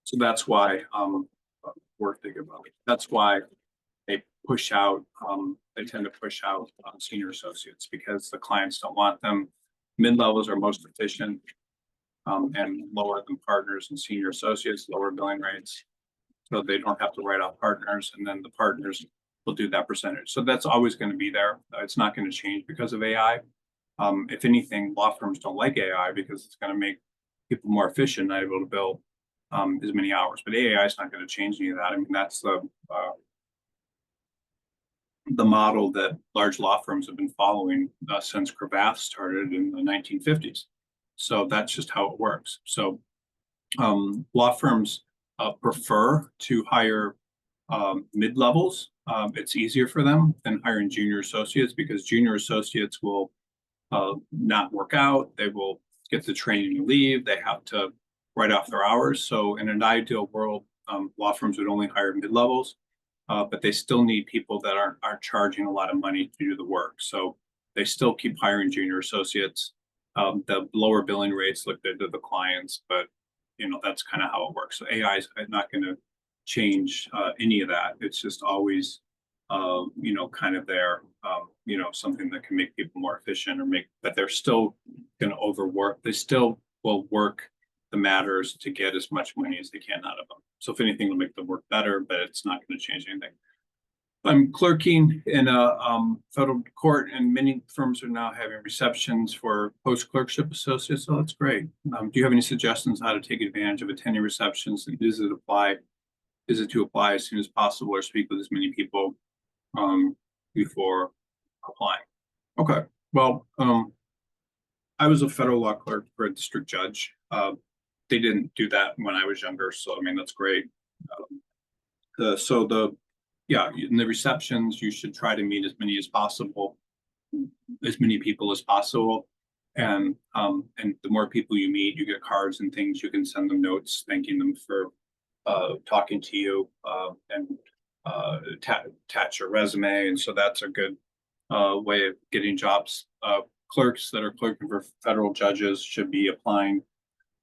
So that's why work they give others. That's why they push out, they tend to push out senior associates because the clients don't want them. Mid-levels are most efficient and lower than partners and senior associates, lower billing rates. So they don't have to write off partners, and then the partners will do that percentage. So that's always going to be there. It's not going to change because of AI. If anything, law firms don't like AI because it's going to make people more efficient, not able to bill as many hours. But AI is not going to change any of that. That's the model that large law firms have been following since Cravath started in the 1950s. So that's just how it works. So law firms prefer to hire mid-levels. It's easier for them than hiring junior associates because junior associates will not work out. They will get the training and leave. They have to write off their hours. So in an ideal world, law firms would only hire mid-levels, but they still need people that aren't charging a lot of money to do the work. So they still keep hiring junior associates. The lower billing rates look good to the clients, but that's kind of how it works. So AI is not going to change any of that. It's just always kind of there, something that can make people more efficient but they're still going to overwork. They still will work the matters to get as much money as they can out of them. So if anything, it'll make the work better, but it's not going to change anything. I'm clerking in a federal court, and many firms are now having receptions for post-clerkship associates, so that's great. Do you have any suggestions on how to take advantage of attending receptions? And is it to apply as soon as possible or speak with as many people before applying? Okay, well, I was a federal law clerk for a district judge. They didn't do that when I was younger, so I mean, that's great. Yeah, in the receptions, you should try to meet as many people as possible. And the more people you meet, you get cards and things. You can send them notes thanking them for talking to you, and attach your resume. And so that's a good way of getting jobs. Clerks that are clerking for federal judges should be applying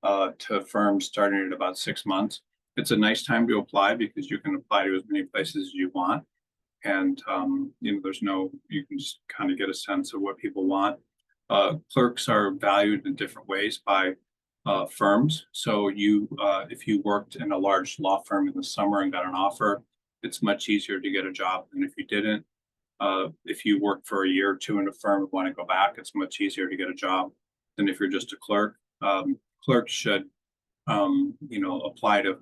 to firms starting at about 6 months. It's a nice time to apply because you can apply to as many places as you want. And you know, you can just kind of get a sense of what people want. Clerks are valued in different ways by firms. So if you worked in a large law firm in the summer and got an offer, it's much easier to get a job than if you didn't. If you work for a year or two in a firm and want to go back, it's much easier to get a job than if you're just a clerk. Clerks should, you know, apply to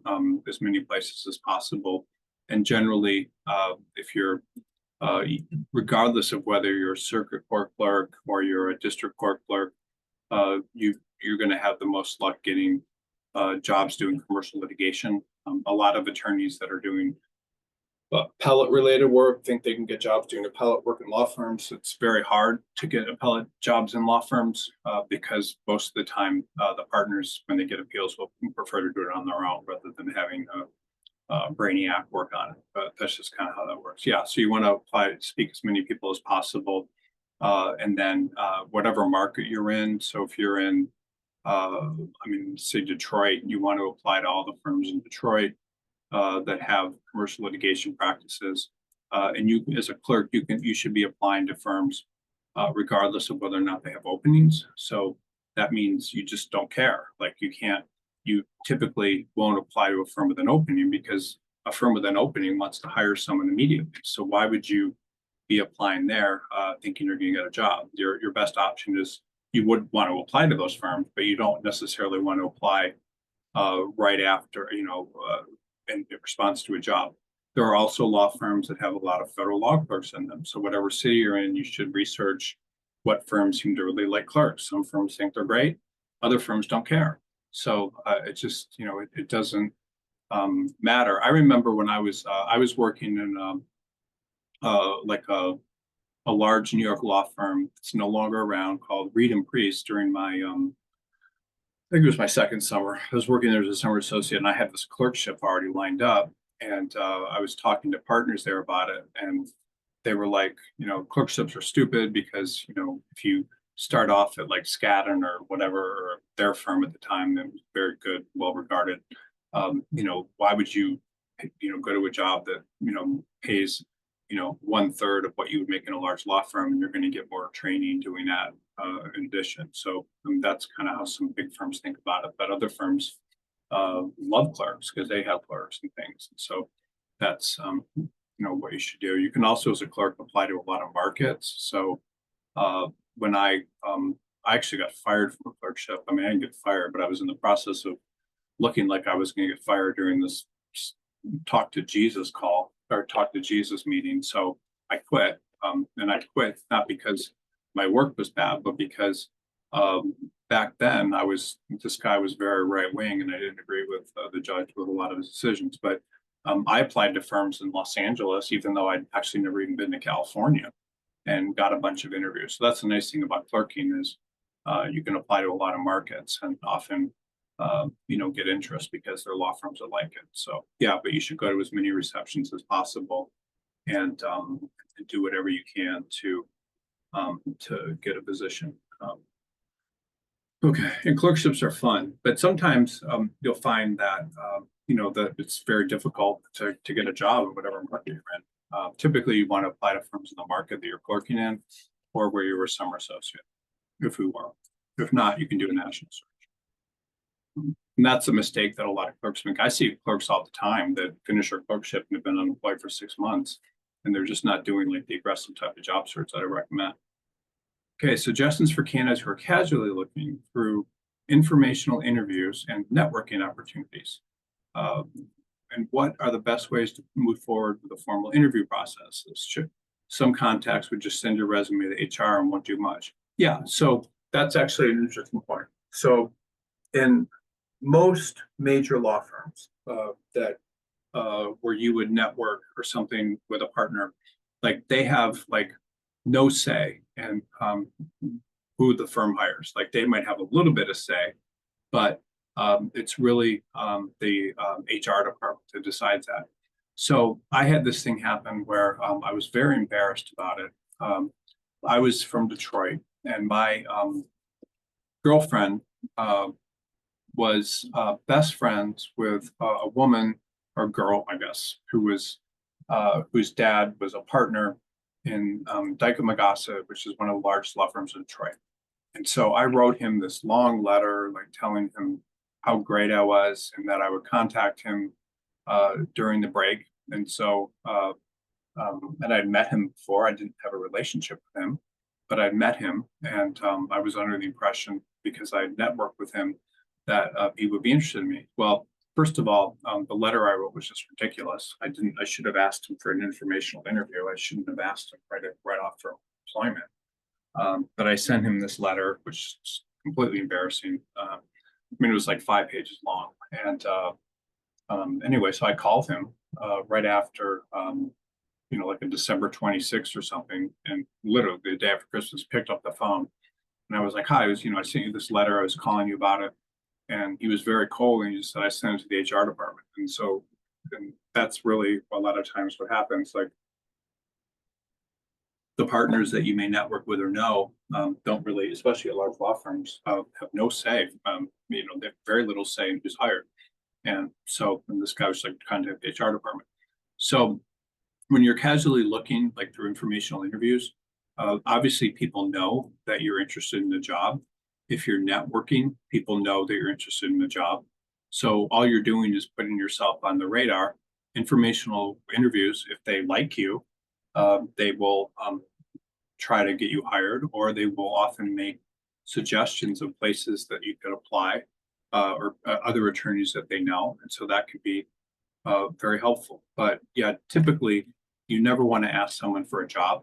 as many places as possible. And generally, if you're, regardless of whether you're a circuit court clerk or you're a district court clerk, you're going to have the most luck getting jobs doing commercial litigation. A lot of attorneys that are doing appellate related work think they can get jobs doing appellate work in law firms. It's very hard to get appellate jobs in law firms because most of the time the partners, when they get appeals, will prefer to do it on their own rather than having a brainiac work on it. But that's just kind of how that works. Yeah, so you want to apply to speak as many people as possible, and then whatever market you're in. So if you're in, I mean, say Detroit, you want to apply to all the firms in Detroit that have commercial litigation practices. And you, as a clerk, you should be applying to firms regardless of whether or not they have openings. So that means you just don't care. Like you typically won't apply to a firm with an opening because a firm with an opening wants to hire someone immediately. So why would you be applying there thinking you're going to get a job? Your best option is you would want to apply to those firms, but you don't necessarily want to apply right after, you know, in response to a job. There are also law firms that have a lot of federal law clerks in them. So whatever city you're in, you should research what firms seem to really like clerks. Some firms think they're great, other firms don't care. So it just, you know, it doesn't matter. I remember when I was working in like a large New York law firm that's no longer around called Reed and Priest during my I think it was my second summer. I was working there as a summer associate, and I had this clerkship already lined up. And I was talking to partners there about it, and they were like, you know, clerkships are stupid because, you know, if you start off at like Skadden or whatever, or their firm at the time, that was very good, well regarded. You know, why would you, you know, go to a job that, you know, pays, you know, 1/3 of what you would make in a large law firm, and you're going to get more training doing that in addition. So that's kind of how some big firms think about it. But other firms love clerks because they have clerks and things. And so that's you know, what you should do. You can also, as a clerk, apply to a lot of markets. So when I actually got fired from a clerkship. I mean, I didn't get fired, but I was in the process of looking like I was going to get fired during this talk to Jesus call or talk to Jesus meeting. So I quit. And I quit not because my work was bad, but because back then this guy was very right wing, and I didn't agree with the judge with a lot of his decisions. But I applied to firms in Los Angeles, even though I'd actually never even been to California, and got a bunch of interviews. So that's the nice thing about clerking is you can apply to a lot of markets and often you know, get interest because there are law firms that like it. So yeah, but you should go to as many receptions as possible and do whatever you can to get a position. Okay, and clerkships are fun, but sometimes you'll find that you know, that it's very difficult to get a job in whatever market you're in. Typically, you want to apply to firms in the market that you're clerking in, or where you were a summer associate, if you were. If not, you can do a national search. And that's a mistake that a lot of clerks make. I see clerks all the time that finish their clerkship and have been unemployed for 6 months, and they're just not doing like the aggressive type of job search that I recommend. Okay, suggestions for candidates who are casually looking through informational interviews and networking opportunities. Um, and what are the best ways to move forward with a formal interview process? Some contacts would just send your resume to HR and won't do much. Yeah, so that's actually an interesting point. So in most major law firms that where you would network or something with a partner, like they have like no say in who the firm hires. Like they might have a little bit of say, but it's really the HR department that decides that. So I had this thing happen where I was very embarrassed about it. I was from Detroit, and my girlfriend uh, was best friends with a woman or girl, I guess, whose dad was a partner in Dyke & Magassa, which is one of the largest law firms in Detroit. And so I wrote him this long letter, like telling him how great I was and that I would contact him during the break. And so, and I'd met him before. I didn't have a relationship with him, but I'd met him, and I was under the impression, because I networked with him, that he would be interested in me. Well, first of all, the letter I wrote was just ridiculous. I should have asked him for an informational interview. I shouldn't have asked him right off for employment. But I sent him this letter, which is completely embarrassing. I mean, it was like 5 pages long. And anyway, so I called him right after, like a December 26th or something. And literally the day after Christmas, picked up the phone. And I was like, hi, I sent you this letter. I was calling you about it. And he was very cold, and he just said, I sent it to the HR department. And that's really a lot of times what happens. Like, the partners that you may network with or know don't really, especially at large law firms, have no say. They have very little say in who's hired. And this guy was like contact the HR department. So when you're casually looking, like through informational interviews, obviously people know that you're interested in the job. If you're networking, people know that you're interested in the job. So all you're doing is putting yourself on the radar. Informational interviews, if they like you, they will try to get you hired, or they will often make suggestions of places that you could apply, or other attorneys that they know. And so that could be very helpful. But yeah, typically you never want to ask someone for a job.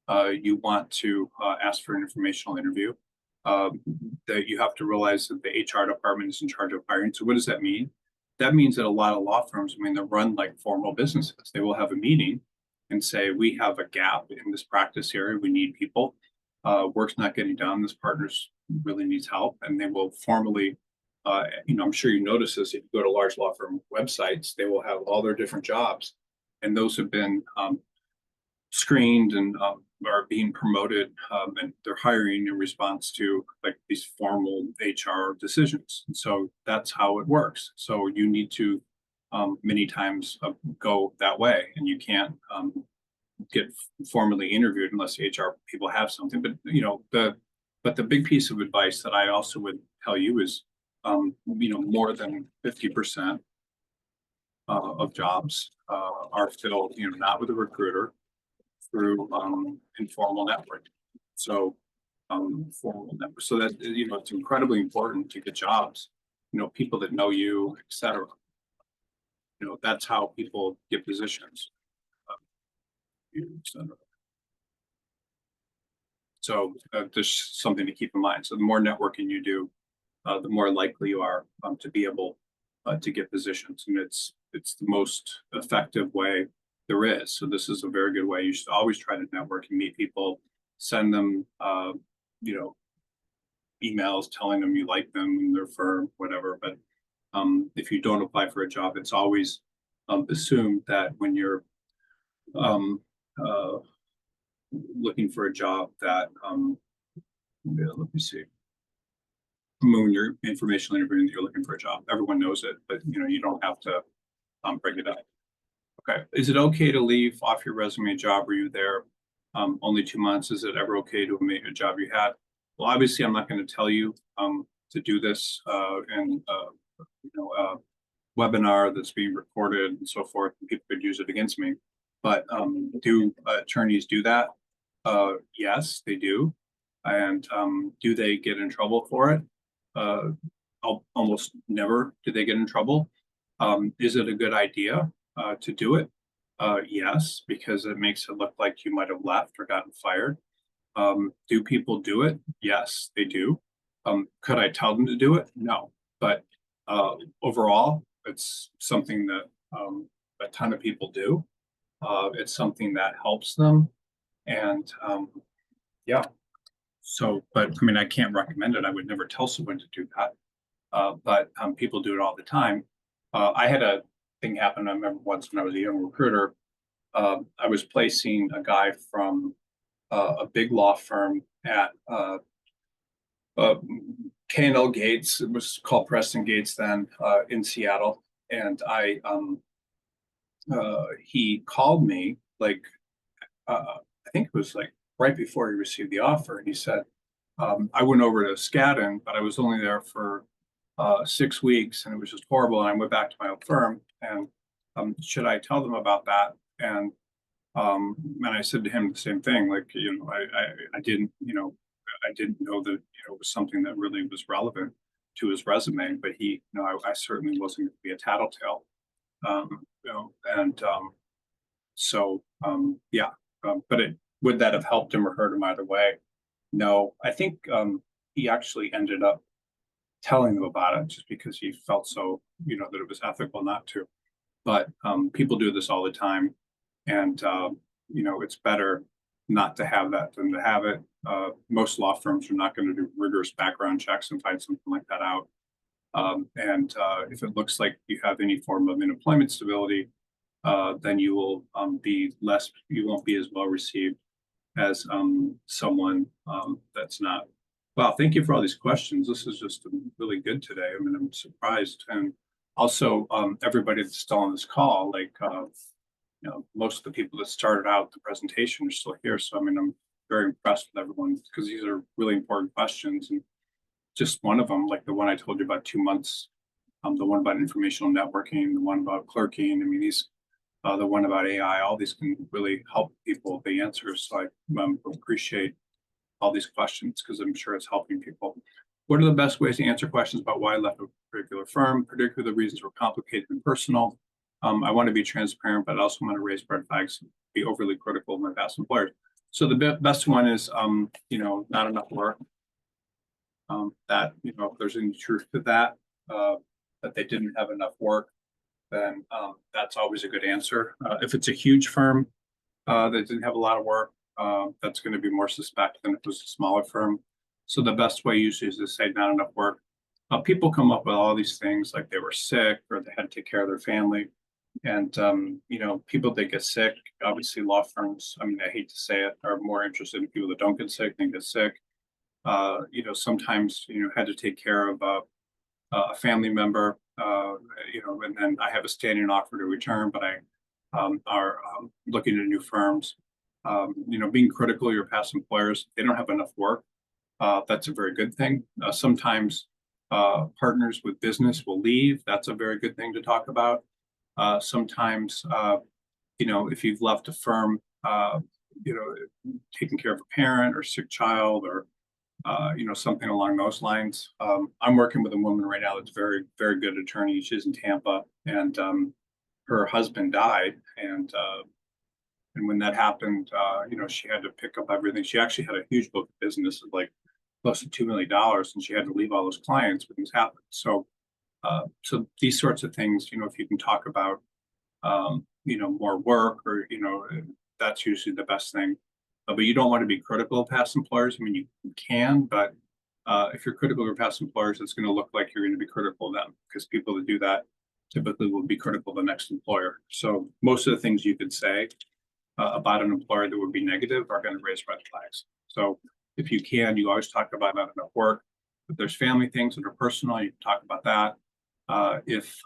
You want to ask for an informational interview. That you have to realize that the HR department is in charge of hiring. So what does that mean? That means that a lot of law firms, they run like formal businesses. They will have a meeting and say, we have a gap in this practice area. We need people. Work's not getting done. This partner's really needs help. And they will formally, I'm sure you notice this if you go to large law firm websites, they will have all their different jobs. And those have been screened and are being promoted, and they're hiring in response to like these formal HR decisions. And so that's how it works. So you need to many times go that way, and you can't get formally interviewed unless the HR people have something. But the big piece of advice that I also would tell you is more than 50% of jobs are filled not with a recruiter, through informal network. So formal network. So that it's incredibly important to get jobs. People that know you, etc. That's how people get positions. etc. So just something to keep in mind. So the more networking you do, the more likely you are to be able to get positions, and it's the most effective way there is. So this is a very good way. You should always try to network and meet people, send them, emails telling them you like them and their firm, whatever. But if you don't apply for a job, it's always assumed that when you're looking for a job that, let me see. When you're informational interviewing, you're looking for a job. Everyone knows it, but you don't have to break it up. Okay. Is it okay to leave off your resume a job where you're there only 2 months? Is it ever okay to make a job you had? Well, obviously, I'm not going to tell you to do this in a webinar that's being recorded and so forth, and people could use it against me. But do attorneys do that? Yes, they do. And do they get in trouble for it? Uh, Almost never do they get in trouble. Is it a good idea to do it? Yes, because it makes it look like you might have left or gotten fired. Do people do it? Yes, they do. Could I tell them to do it? No. But uh, overall, it's something that a ton of people do. It's something that helps them. And yeah, so, but I mean, I can't recommend it. I would never tell someone to do that. But people do it all the time. I had a thing happen. I remember once when I was a young recruiter, I was placing a guy from a big law firm at uh, K&L Gates. It was called Preston Gates then in Seattle. And he called me like, I think it was like right before he received the offer. And he said, I went over to Skadden, but I was only there for 6 weeks and it was just horrible. And I went back to my old firm and should I tell them about that? And I said to him the same thing, like, I didn't, I didn't know that, it was something that really was relevant to his resume, but I certainly wasn't going to be a tattletale. And yeah, but would that have helped him or hurt him either way? No, I think he actually ended up telling them about it just because he felt so, that it was ethical not to. But people do this all the time, and it's better not to have that than to have it. Most law firms are not going to do rigorous background checks and find something like that out. And if it looks like you have any form of unemployment stability, then you will you won't be as well received as someone that's not. Wow, thank you for all these questions. This is just really good today. I mean, I'm surprised. And also, everybody that's still on this call, like, most of the people that started out the presentation are still here. So, I mean, I'm very impressed with everyone because these are really important questions. And just one of them, like the one I told you about 2 months, the one about informational networking, the one about clerking. I mean, the one about AI, all these can really help people with the answers. So I appreciate all these questions because I'm sure it's helping people. What are the best ways to answer questions about why I left a particular firm, particularly the reasons were complicated and personal? I want to be transparent, but I also want to raise red flags, be overly critical of my past employers. So the best one is, not enough work. That, if there's any truth to that, that they didn't have enough work, then that's always a good answer. If it's a huge firm that didn't have a lot of work, that's going to be more suspect than if it was a smaller firm. So the best way usually is to say not enough work. People come up with all these things like they were sick or they had to take care of their family. And, people that get sick, obviously law firms, I mean, I hate to say it, are more interested in people that don't get sick than get sick. Sometimes, had to take care of a family member, and then I have a standing offer to return, but I are looking at new firms. Being critical of your past employers, they don't have enough work. That's a very good thing. Sometimes partners with business will leave. That's a very good thing to talk about. Sometimes, if you've left a firm, taking care of a parent or sick child or something along those lines. I'm working with a woman right now that's very, very good attorney. She's in Tampa, and her husband died, and when that happened, she had to pick up everything. She actually had a huge book of business of like close to $2 million, and she had to leave all those clients when this happened. So these sorts of things, if you can talk about, more work or, that's usually the best thing. But you don't want to be critical of past employers. I mean, you can, but if you're critical of your past employers, it's going to look like you're going to be critical of them because people that do that typically will be critical of the next employer. So most of the things you could say about an employer that would be negative are going to raise red flags. So if you can, you always talk about not enough work. If there's family things that are personal, you can talk about that. If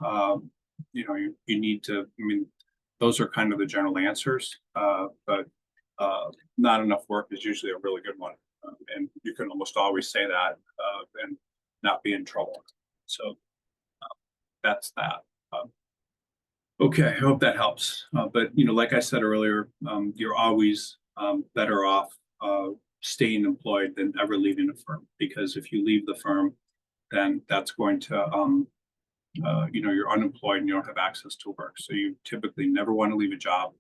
you need to, I mean, those are kind of the general answers, but not enough work is usually a really good one. And you can almost always say that and not be in trouble. So that's that. Okay, I hope that helps. But like I said earlier, you're always better off staying employed than ever leaving a firm, because if you leave the firm, then that's going to you're unemployed and you don't have access to work. So you typically never want to leave a job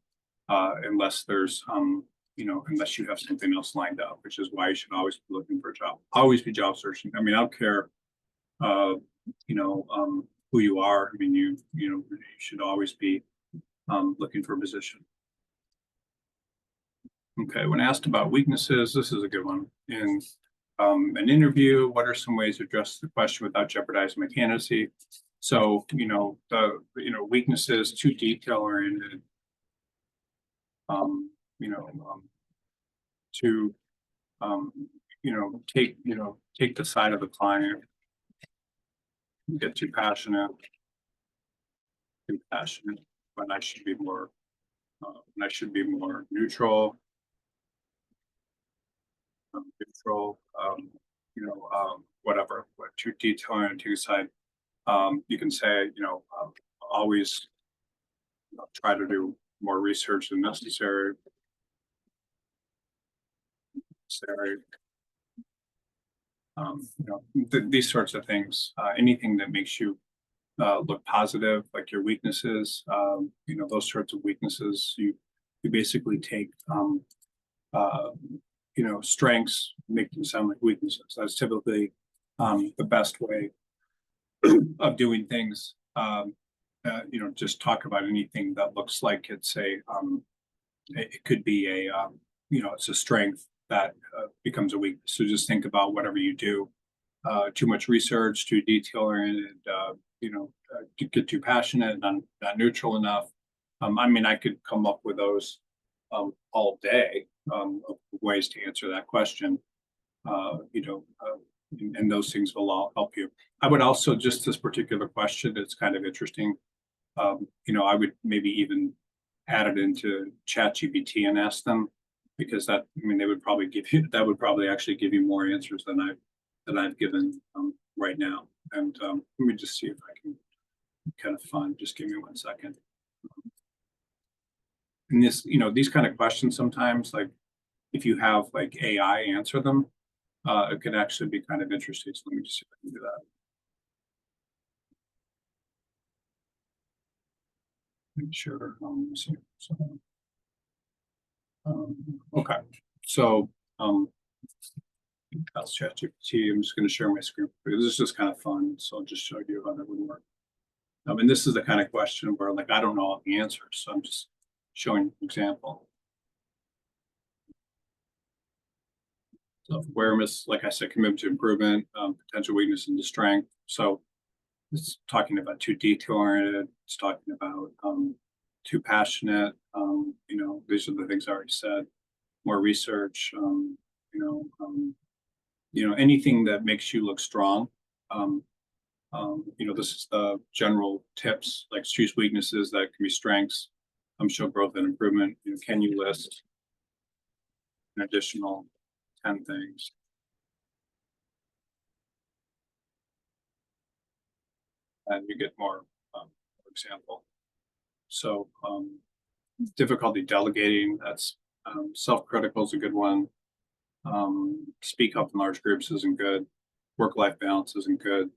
unless there's unless you have something else lined up, which is why you should always be looking for a job. Always be job searching. I mean, I don't care uh, who you are. I mean, you should always be looking for a position. Okay, when asked about weaknesses, this is a good one. In an interview, what are some ways to address the question without jeopardizing my candidacy? So, the weaknesses, too detail oriented, um, you know, to take the side of the client, get too passionate when I should be more neutral, neutral, whatever, but too detail and too side. You can say, always try to do more research than necessary. Necessary. These sorts of things. Anything that makes you look positive, like your weaknesses. Those sorts of weaknesses. You basically take uh, strengths, make them sound like weaknesses. That's typically the best way of doing things. Just talk about anything that looks like it could be it's a strength that becomes a weakness. So just think about whatever you do. Too much research, too detail oriented, to get too passionate, not neutral enough. I mean, I could come up with those all day of ways to answer that question. And those things will all help you. I would also, just this particular question, it's kind of interesting. I would maybe even add it into ChatGPT and ask them, because they would probably actually give you more answers than I've given right now. And let me just see if I can kind of find. Just give me 1 second. And these kind of questions sometimes, like if you have like AI answer them, it could actually be kind of interesting. So let me just see if I can do that. Make sure. Okay. So that's ChatGPT. I'm just going to share my screen because this is just kind of fun. So I'll just show you how that would work. And this is the kind of question where, like, I don't know all the answers, so I'm just showing an example. So awareness, like I said, commitment to improvement, potential weakness into strength. So it's talking about too detail oriented. It's talking about too passionate. These are the things I already said. More research. Anything that makes you look strong. This is the general tips, like choose weaknesses that can be strengths. Show growth and improvement. Can you list an additional 10 things? And you get more, for example. So difficulty delegating, that's self-critical is a good one. Speak up in large groups isn't good. Work-life balance isn't good.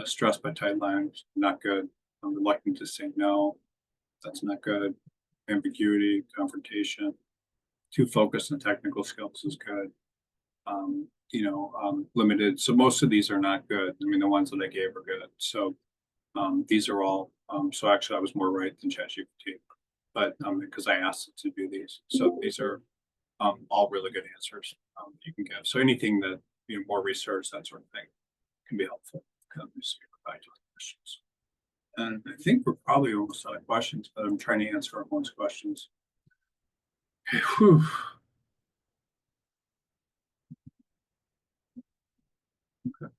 Stressed by tight lines, not good. I'm reluctant to say no, that's not good. Ambiguity, confrontation, too focused on technical skills is good. Limited. So most of these are not good. I mean, the ones that I gave are good. So these are all. So actually, I was more right than ChatGPT, but because I asked it to do these. So these are all really good answers you can give. So anything that more research, that sort of thing, can be helpful. Let me see if I do questions. And I think we're probably almost out of questions, but I'm trying to answer everyone's questions. Okay, whew. Okay.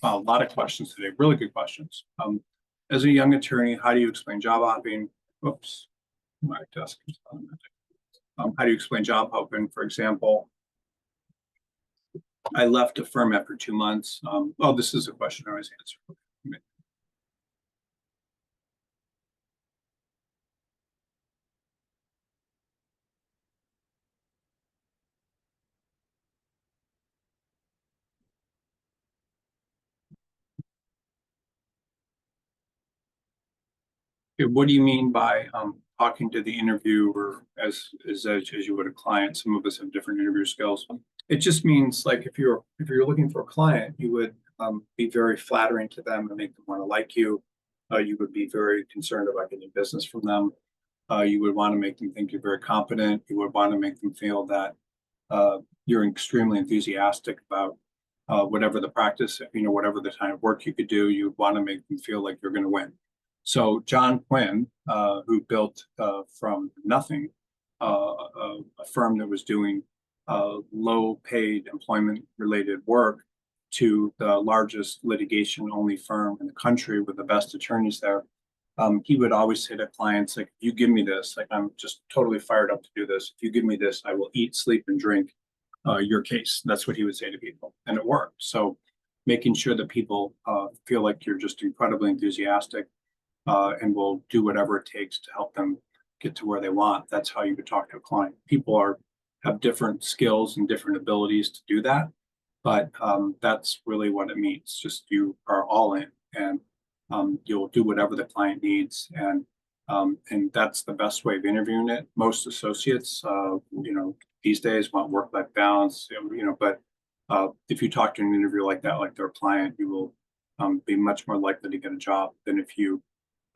A lot of questions today, really good questions. As a young attorney, how do you explain job hopping? Oops, my desk is on. How do you explain job hopping? For example, I left a firm after 2 months. Oh, this is a question I always answer. What do you mean by talking to the interviewer as you would a client? Some of us have different interview skills. It just means like if you're looking for a client, you would be very flattering to them and make them want to like you. You would be very concerned about getting business from them. You would want to make them think you're very competent. You would want to make them feel that you're extremely enthusiastic about whatever the practice, whatever the kind of work you could do. You want to make them feel like you're going to win. So John Quinn, who built from nothing a firm that was doing low-paid employment-related work to the largest litigation-only firm in the country with the best attorneys there, he would always say to clients, like, you give me this, like, I'm just totally fired up to do this. If you give me this, I will eat, sleep, and drink your case. That's what he would say to people, and it worked. So making sure that people feel like you're just incredibly enthusiastic and will do whatever it takes to help them get to where they want. That's how you would talk to a client. People have different skills and different abilities to do that, but that's really what it means. Just you are all in, and you'll do whatever the client needs, and that's the best way of interviewing it. Most associates, these days want work-life balance, but if you talk to an interviewer like that, like their client, you will be much more likely to get a job than if you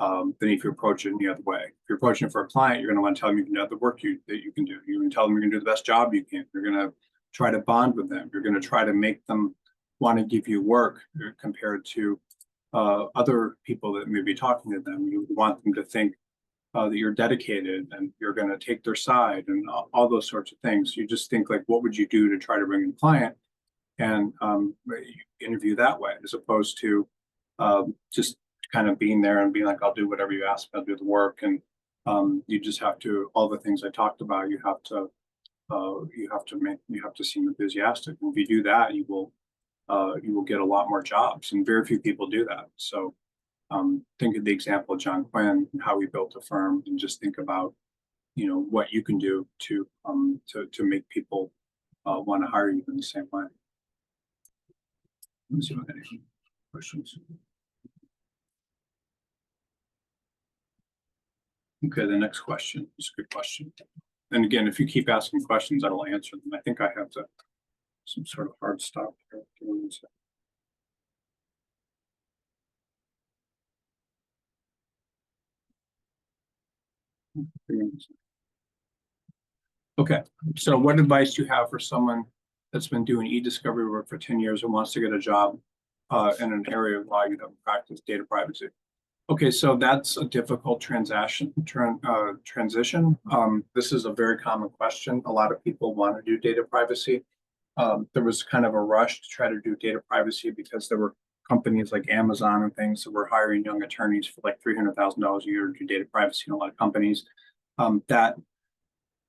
approach it any other way. If you're approaching it for a client, you're going to want to tell them you can do the work that you can do. You're going to tell them you're going to do the best job you can. You're going to try to bond with them. You're going to try to make them want to give you work compared to other people that may be talking to them. You want them to think that you're dedicated and you're going to take their side and all those sorts of things. You just think like, what would you do to try to bring in a client, and you interview that way, as opposed to just kind of being there and being like, I'll do whatever you ask, I'll do the work. And you just have to, all the things I talked about, you have to seem enthusiastic. And if you do that, you will get a lot more jobs, and very few people do that. So think of the example of John Quinn, how he built a firm, and just think about, what you can do to make people want to hire you in the same way. Let me see if I have any questions. Okay, the next question is a good question. And again, if you keep asking questions, I will answer them. I think I have some sort of hard stop here. Okay, so what advice do you have for someone that's been doing e-discovery work for 10 years and wants to get a job in an area of law you don't practice data privacy? Okay, so that's a difficult transition. This is a very common question. A lot of people want to do data privacy. There was kind of a rush to try to do data privacy because there were companies like Amazon and things that were hiring young attorneys for like $300,000 a year to do data privacy in a lot of companies. That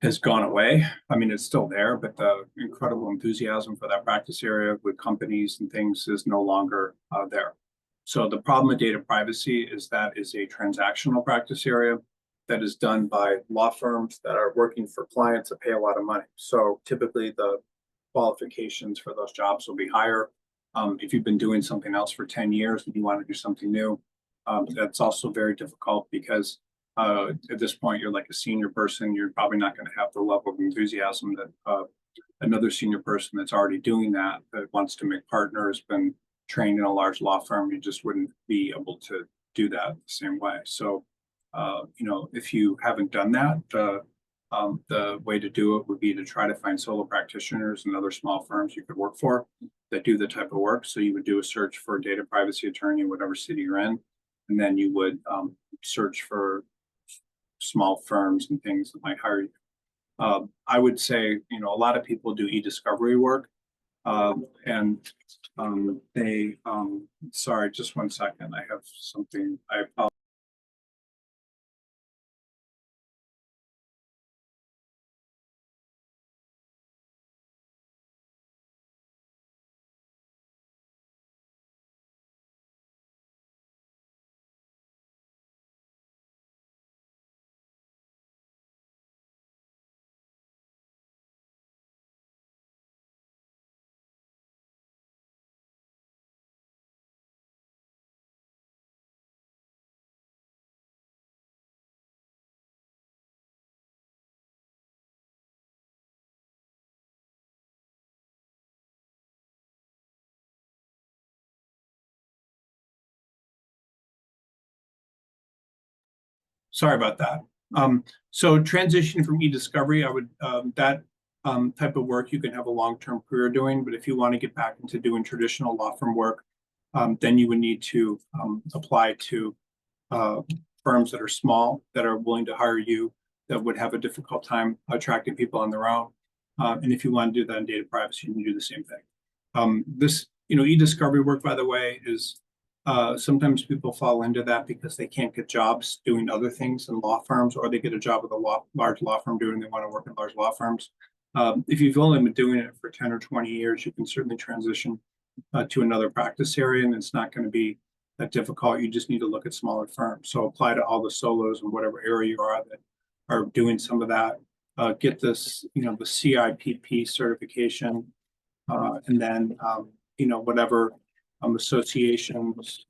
has gone away. I mean, it's still there, but the incredible enthusiasm for that practice area with companies and things is no longer there. So the problem with data privacy is that is a transactional practice area that is done by law firms that are working for clients that pay a lot of money. So typically the qualifications for those jobs will be higher. If you've been doing something else for 10 years and you want to do something new, that's also very difficult because at this point you're like a senior person. You're probably not going to have the level of enthusiasm that another senior person that's already doing that wants to make partners, been trained in a large law firm. You just wouldn't be able to do that the same way. So if you haven't done that, the way to do it would be to try to find solo practitioners and other small firms you could work for that do the type of work. So you would do a search for a data privacy attorney in whatever city you're in, and then you would search for small firms and things that might hire you. I would say, a lot of people do e-discovery work, and sorry, just one second. I have something. I apologize. Sorry about that. So transition from e-discovery, I would that type of work you can have a long-term career doing, but if you want to get back into doing traditional law firm work, then you would need to apply to uh, firms that are small, that are willing to hire you, that would have a difficult time attracting people on their own. And if you want to do that in data privacy, you can do the same thing. This, e-discovery work, by the way, is sometimes people fall into that because they can't get jobs doing other things in law firms, or they get a job with a large law firm doing, they want to work in large law firms. If you've only been doing it for 10 or 20 years, you can certainly transition to another practice area, and it's not going to be that difficult. You just need to look at smaller firms. So apply to all the solos in whatever area you are that are doing some of that. Get this, the CIPP certification, and then, whatever associations,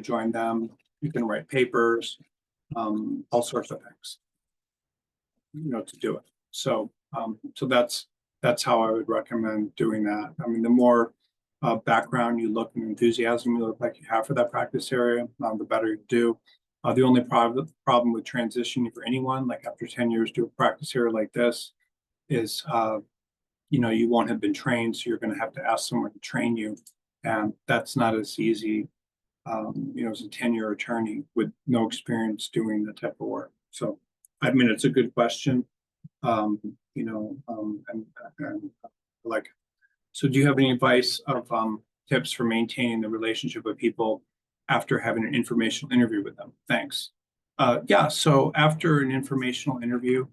join them. You can write papers, all sorts of things, to do it. So, so that's how I would recommend doing that. I mean, the more background you look and enthusiasm you look like you have for that practice area, the better you do. The only problem with transitioning for anyone, like after 10 years to a practice area like this, is you won't have been trained, so you're going to have to ask someone to train you, and that's not as easy, as a 10-year attorney with no experience doing that type of work. So, I mean, it's a good question, and like, so do you have any advice of tips for maintaining the relationship with people after having an informational interview with them? Thanks. Yeah, so after an informational interview,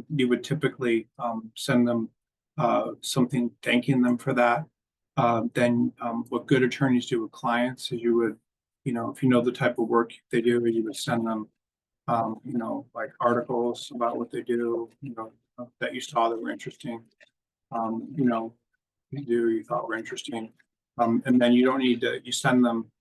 you would typically send them something thanking them for that. Then what good attorneys do with clients is you would, if you know the type of work they do, you would send them, like articles about what they do, that you saw that were interesting, you thought were interesting. And then you don't need to, you send them,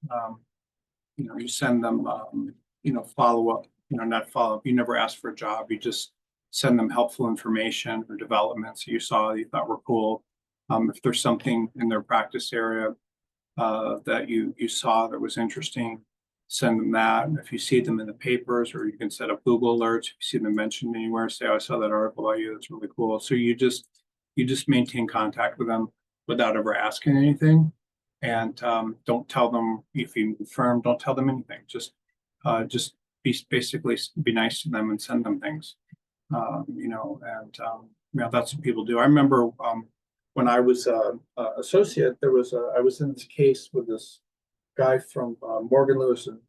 follow up, not follow up. You never ask for a job. You just send them helpful information or developments you saw that you thought were cool. If there's something in their practice area that you saw that was interesting, send them that. If you see them in the papers, or you can set up Google alerts. If you see them mentioned anywhere, say, "Oh, I saw that article about you. That's really cool." So you just maintain contact with them without ever asking anything, and don't tell them if you move firm. Don't tell them anything. Just basically be nice to them and send them things. That's what people do. I remember when I was associate, I was in this case with this guy from Morgan Lewis and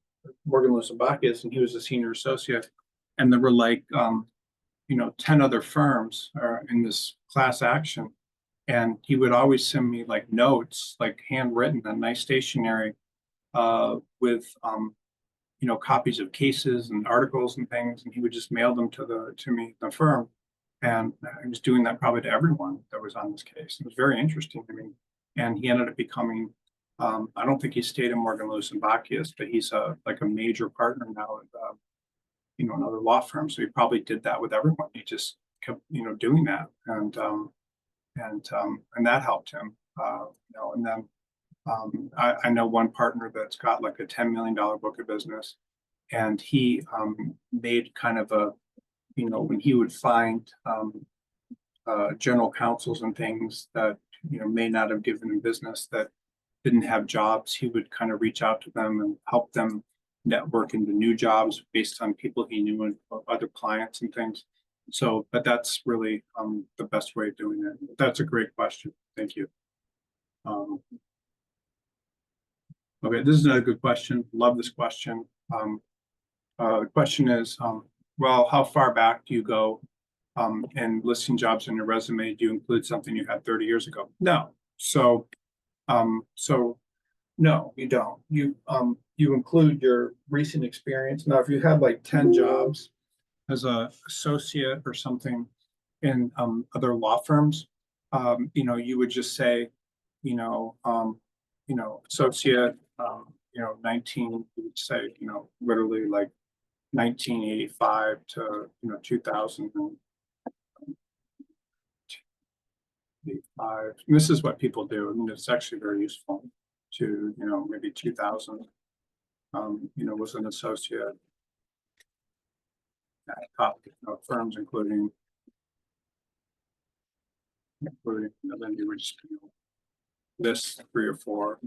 Bacchus, and he was a senior associate, and there were like 10 other firms in this class action, and he would always send me like notes, like handwritten and nice stationery, with copies of cases and articles and things, and he would just mail them to me, the firm. And I was doing that probably to everyone that was on this case. It was very interesting to me. And he ended up becoming, I don't think he stayed in Morgan Lewis and Bacchus, but he's like a major partner now at another law firm. So he probably did that with everyone. He just kept doing that, and that helped him. And then I know one partner that's got like a $10 million book of business, and he made kind of a, when he would find general counsels and things that may not have given him business, that didn't have jobs, he would kind of reach out to them and help them network into new jobs based on people he knew and other clients and things. So, but that's really the best way of doing it. That's a great question. Thank you. Okay, this is another good question. Love this question. The question is, well, how far back do you go in listing jobs in your resume? Do you include something you had 30 years ago? No. So no, you don't. You include your recent experience. Now, if you had like 10 jobs as a associate or something in other law firms, you would just say, associate, 19, you would say, literally like 1985 to 2005. And this is what people do. I mean, it's actually very useful to maybe 2000. was an associate at top firms, including, then you would just list 3 or 4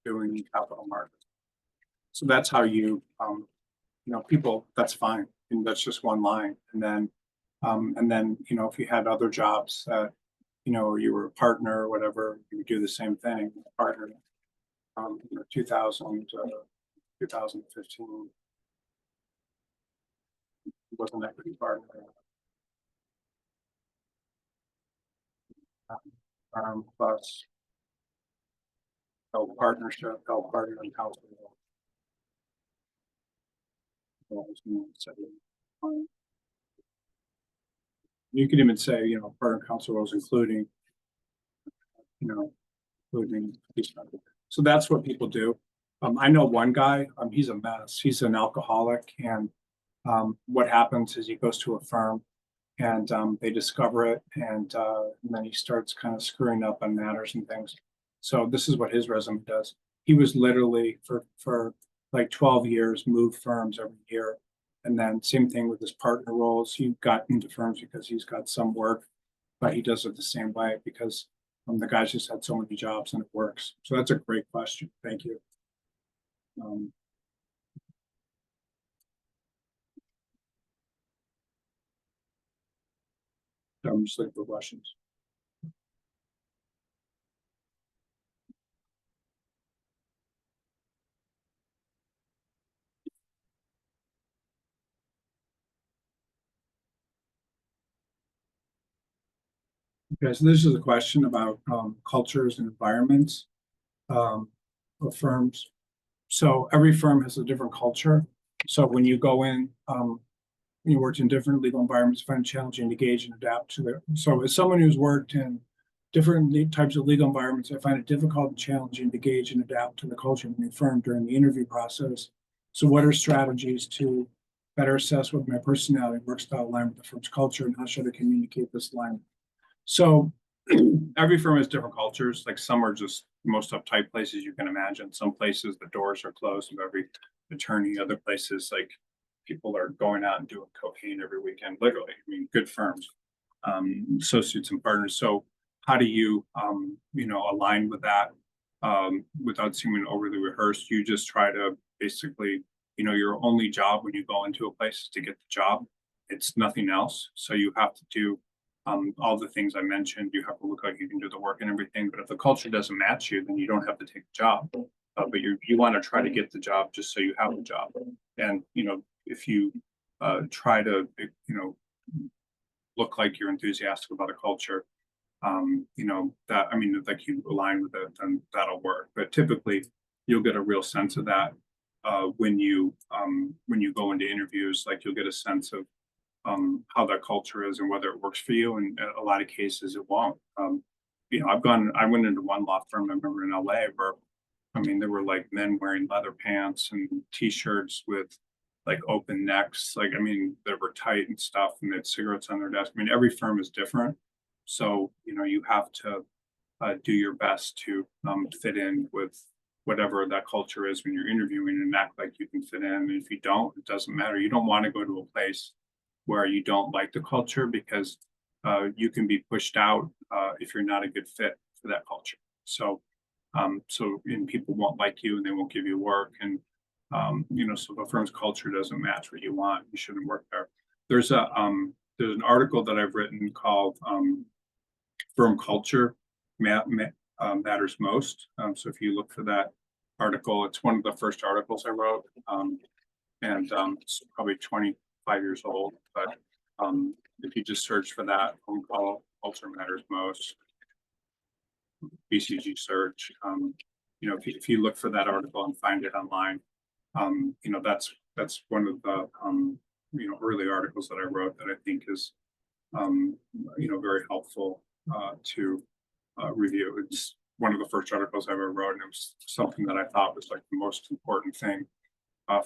doing capital markets. So that's how people, that's fine. And that's just one line. And then, if you had other jobs that, you were a partner or whatever, you would do the same thing, partner, 2000, 2015, was an equity partner, plus held partnership, held partner in house. You could even say, partner council roles, you know, including these kind of. So that's what people do. I know one guy, he's a mess. He's an alcoholic, and what happens is he goes to a firm, and they discover it, and then he starts kind of screwing up on matters and things. So this is what his resume does. He was literally for like 12 years, moved firms every year. And then same thing with his partner roles. He got into firms because he's got some work, but he does it the same way because the guy's just had so many jobs and it works. So that's a great question. Thank you. I'm just looking for questions. Okay, so this is a question about cultures and environments of firms. So every firm has a different culture. So when you go in, you worked in different legal environments, find it challenging to engage and adapt to their. So as someone who's worked in different types of legal environments, I find it difficult and challenging to engage and adapt to the culture of the new firm during the interview process. So what are strategies to better assess what my personality and work style align with the firm's culture, and how should I communicate this alignment? So every firm has different cultures. Like some are just most uptight places you can imagine. Some places the doors are closed of every attorney. Other places, like, people are going out and doing cocaine every weekend, literally. I mean, good firms, associates and partners. So how do you, align with that without seeming overly rehearsed? You just try to basically, your only job when you go into a place is to get the job. It's nothing else. So you have to do all the things I mentioned. You have to look like you can do the work and everything. But if the culture doesn't match you, then you don't have to take the job. But you want to try to get the job just so you have the job. And if you try to look like you're enthusiastic about a culture, that, I mean, like, you align with it, then that'll work. But typically you'll get a real sense of that when you go into interviews. Like, you'll get a sense of how that culture is and whether it works for you. And in a lot of cases it won't. I went into one law firm, I remember, in LA, where, I mean, there were like men wearing leather pants and t-shirts with like open necks. Like, I mean, that were tight and stuff, and they had cigarettes on their desk. I mean, every firm is different. So, you have to do your best to fit in with whatever that culture is when you're interviewing, and act like you can fit in. And if you don't, it doesn't matter. You don't want to go to a place where you don't like the culture, because you can be pushed out if you're not a good fit for that culture. So and people won't like you, and they won't give you work. And so the firm's culture doesn't match what you want, you shouldn't work there. There's an article that I've written called Firm Culture Matters Most. So if you look for that article, it's one of the first articles I wrote, and it's probably 25 years old. But if you just search for that, Culture Matters Most, BCG search, if you look for that article and find it online, that's one of the early articles that I wrote that I think is very helpful to review. It's one of the first articles I ever wrote, and it was something that I thought was like the most important thing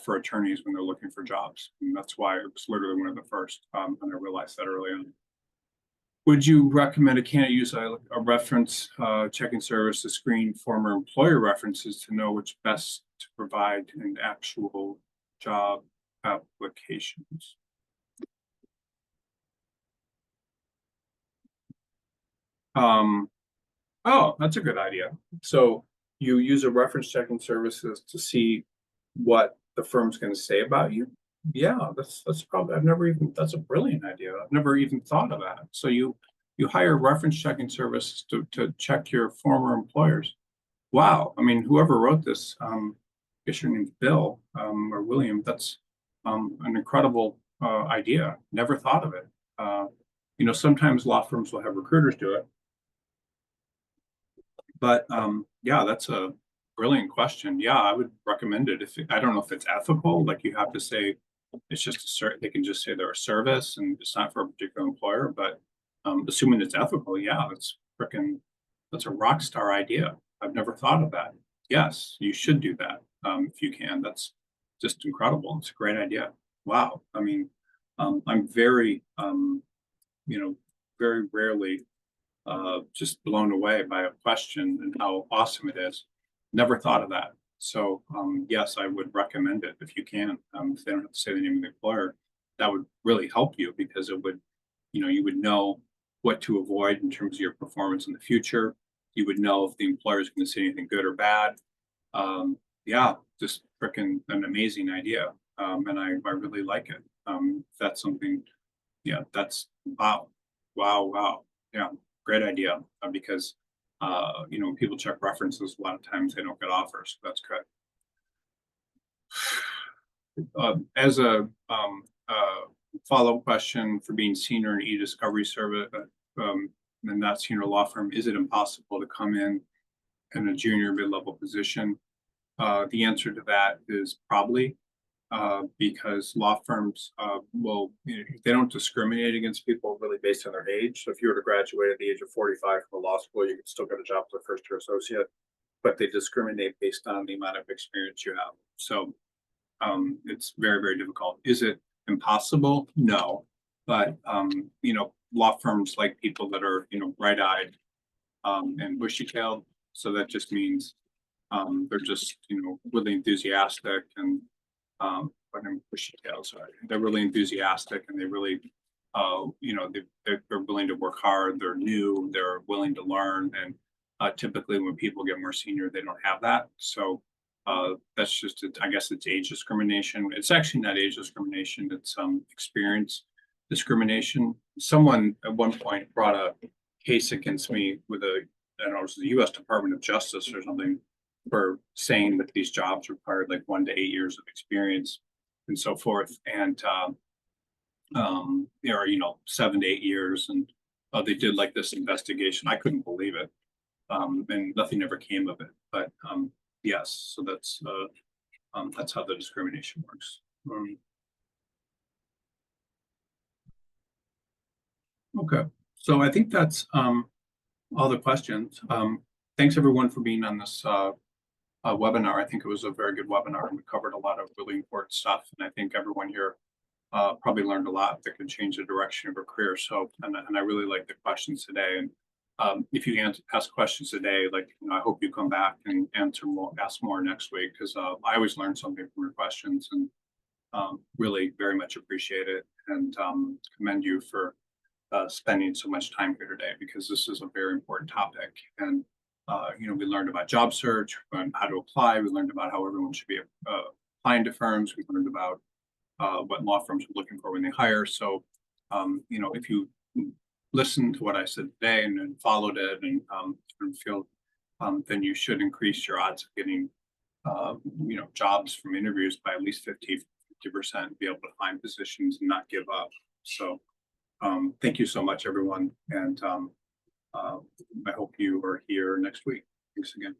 for attorneys when they're looking for jobs. And that's why it was literally one of the first, and I realized that early on. Would you recommend a candidate use a reference checking service to screen former employer references to know which best to provide in actual job applications? Um, oh, that's a good idea. So you use a reference checking services to see what the firm's going to say about you. Yeah, that's probably I've never even that's a brilliant idea. I've never even thought of that. So you hire reference checking services to check your former employers. Wow. I mean, whoever wrote this, I guess your name's Bill, or William, that's an incredible idea. Never thought of it. Uh, sometimes law firms will have recruiters do it, but yeah, that's a brilliant question. Yeah, I would recommend it. If I don't know if it's ethical, like you have to say it's just they can just say they're a service and it's not for a particular employer, but assuming it's ethical, yeah, that's a rock star idea. I've never thought of that. Yes, you should do that if you can. That's just incredible. It's a great idea. Wow. I mean, I'm very, very rarely just blown away by a question and how awesome it is. Never thought of that. So yes, I would recommend it if you can. If they don't have to say the name of the employer, that would really help you because it would, you would know what to avoid in terms of your performance in the future. You would know if the employer is going to say anything good or bad. Yeah, just freaking an amazing idea. And I really like it. That's something, yeah, that's wow, wow, wow. Yeah, great idea because when people check references, a lot of times they don't get offers. So that's good. As a follow-up question for being senior in e-discovery service, and that senior law firm, is it impossible to come in a junior mid-level position? The answer to that is probably because law firms they don't discriminate against people really based on their age. So if you were to graduate at the age of 45 from a law school, you could still get a job as a first year associate, but they discriminate based on the amount of experience you have. So it's very, very difficult. Is it impossible? No, but law firms like people that are bright-eyed and bushy-tailed. So that just means they're just really enthusiastic and but I'm bushy tail, sorry. They're really enthusiastic and they really they're willing to work hard. They're new. They're willing to learn. And typically, when people get more senior, they don't have that. So that's just, I guess, it's age discrimination. It's actually not age discrimination. It's experience discrimination. Someone at one point brought a case against me with I don't know, it was the U.S. Department of Justice or something for saying that these jobs required like 1 to 8 years of experience and so forth. And there are 7 to 8 years, and they did like this investigation. I couldn't believe it, and nothing ever came of it. But yes, so that's how the discrimination works. Okay, so I think that's all the questions. Thanks everyone for being on this webinar. I think it was a very good webinar, and we covered a lot of really important stuff. And I think everyone here probably learned a lot that could change the direction of a career. So, and I really like the questions today. And if you ask questions today, like I hope you come back and ask more next week because I always learn something from your questions and really very much appreciate it and commend you for spending so much time here today because this is a very important topic. And we learned about job search, and how to apply. We learned about how everyone should be applying to firms. We learned about what law firms are looking for when they hire. So, if you listened to what I said today and followed it and feel, then you should increase your odds of getting, jobs from interviews by at least 50%, be able to find positions and not give up. So, thank you so much, everyone. And I hope you are here next week. Thanks again.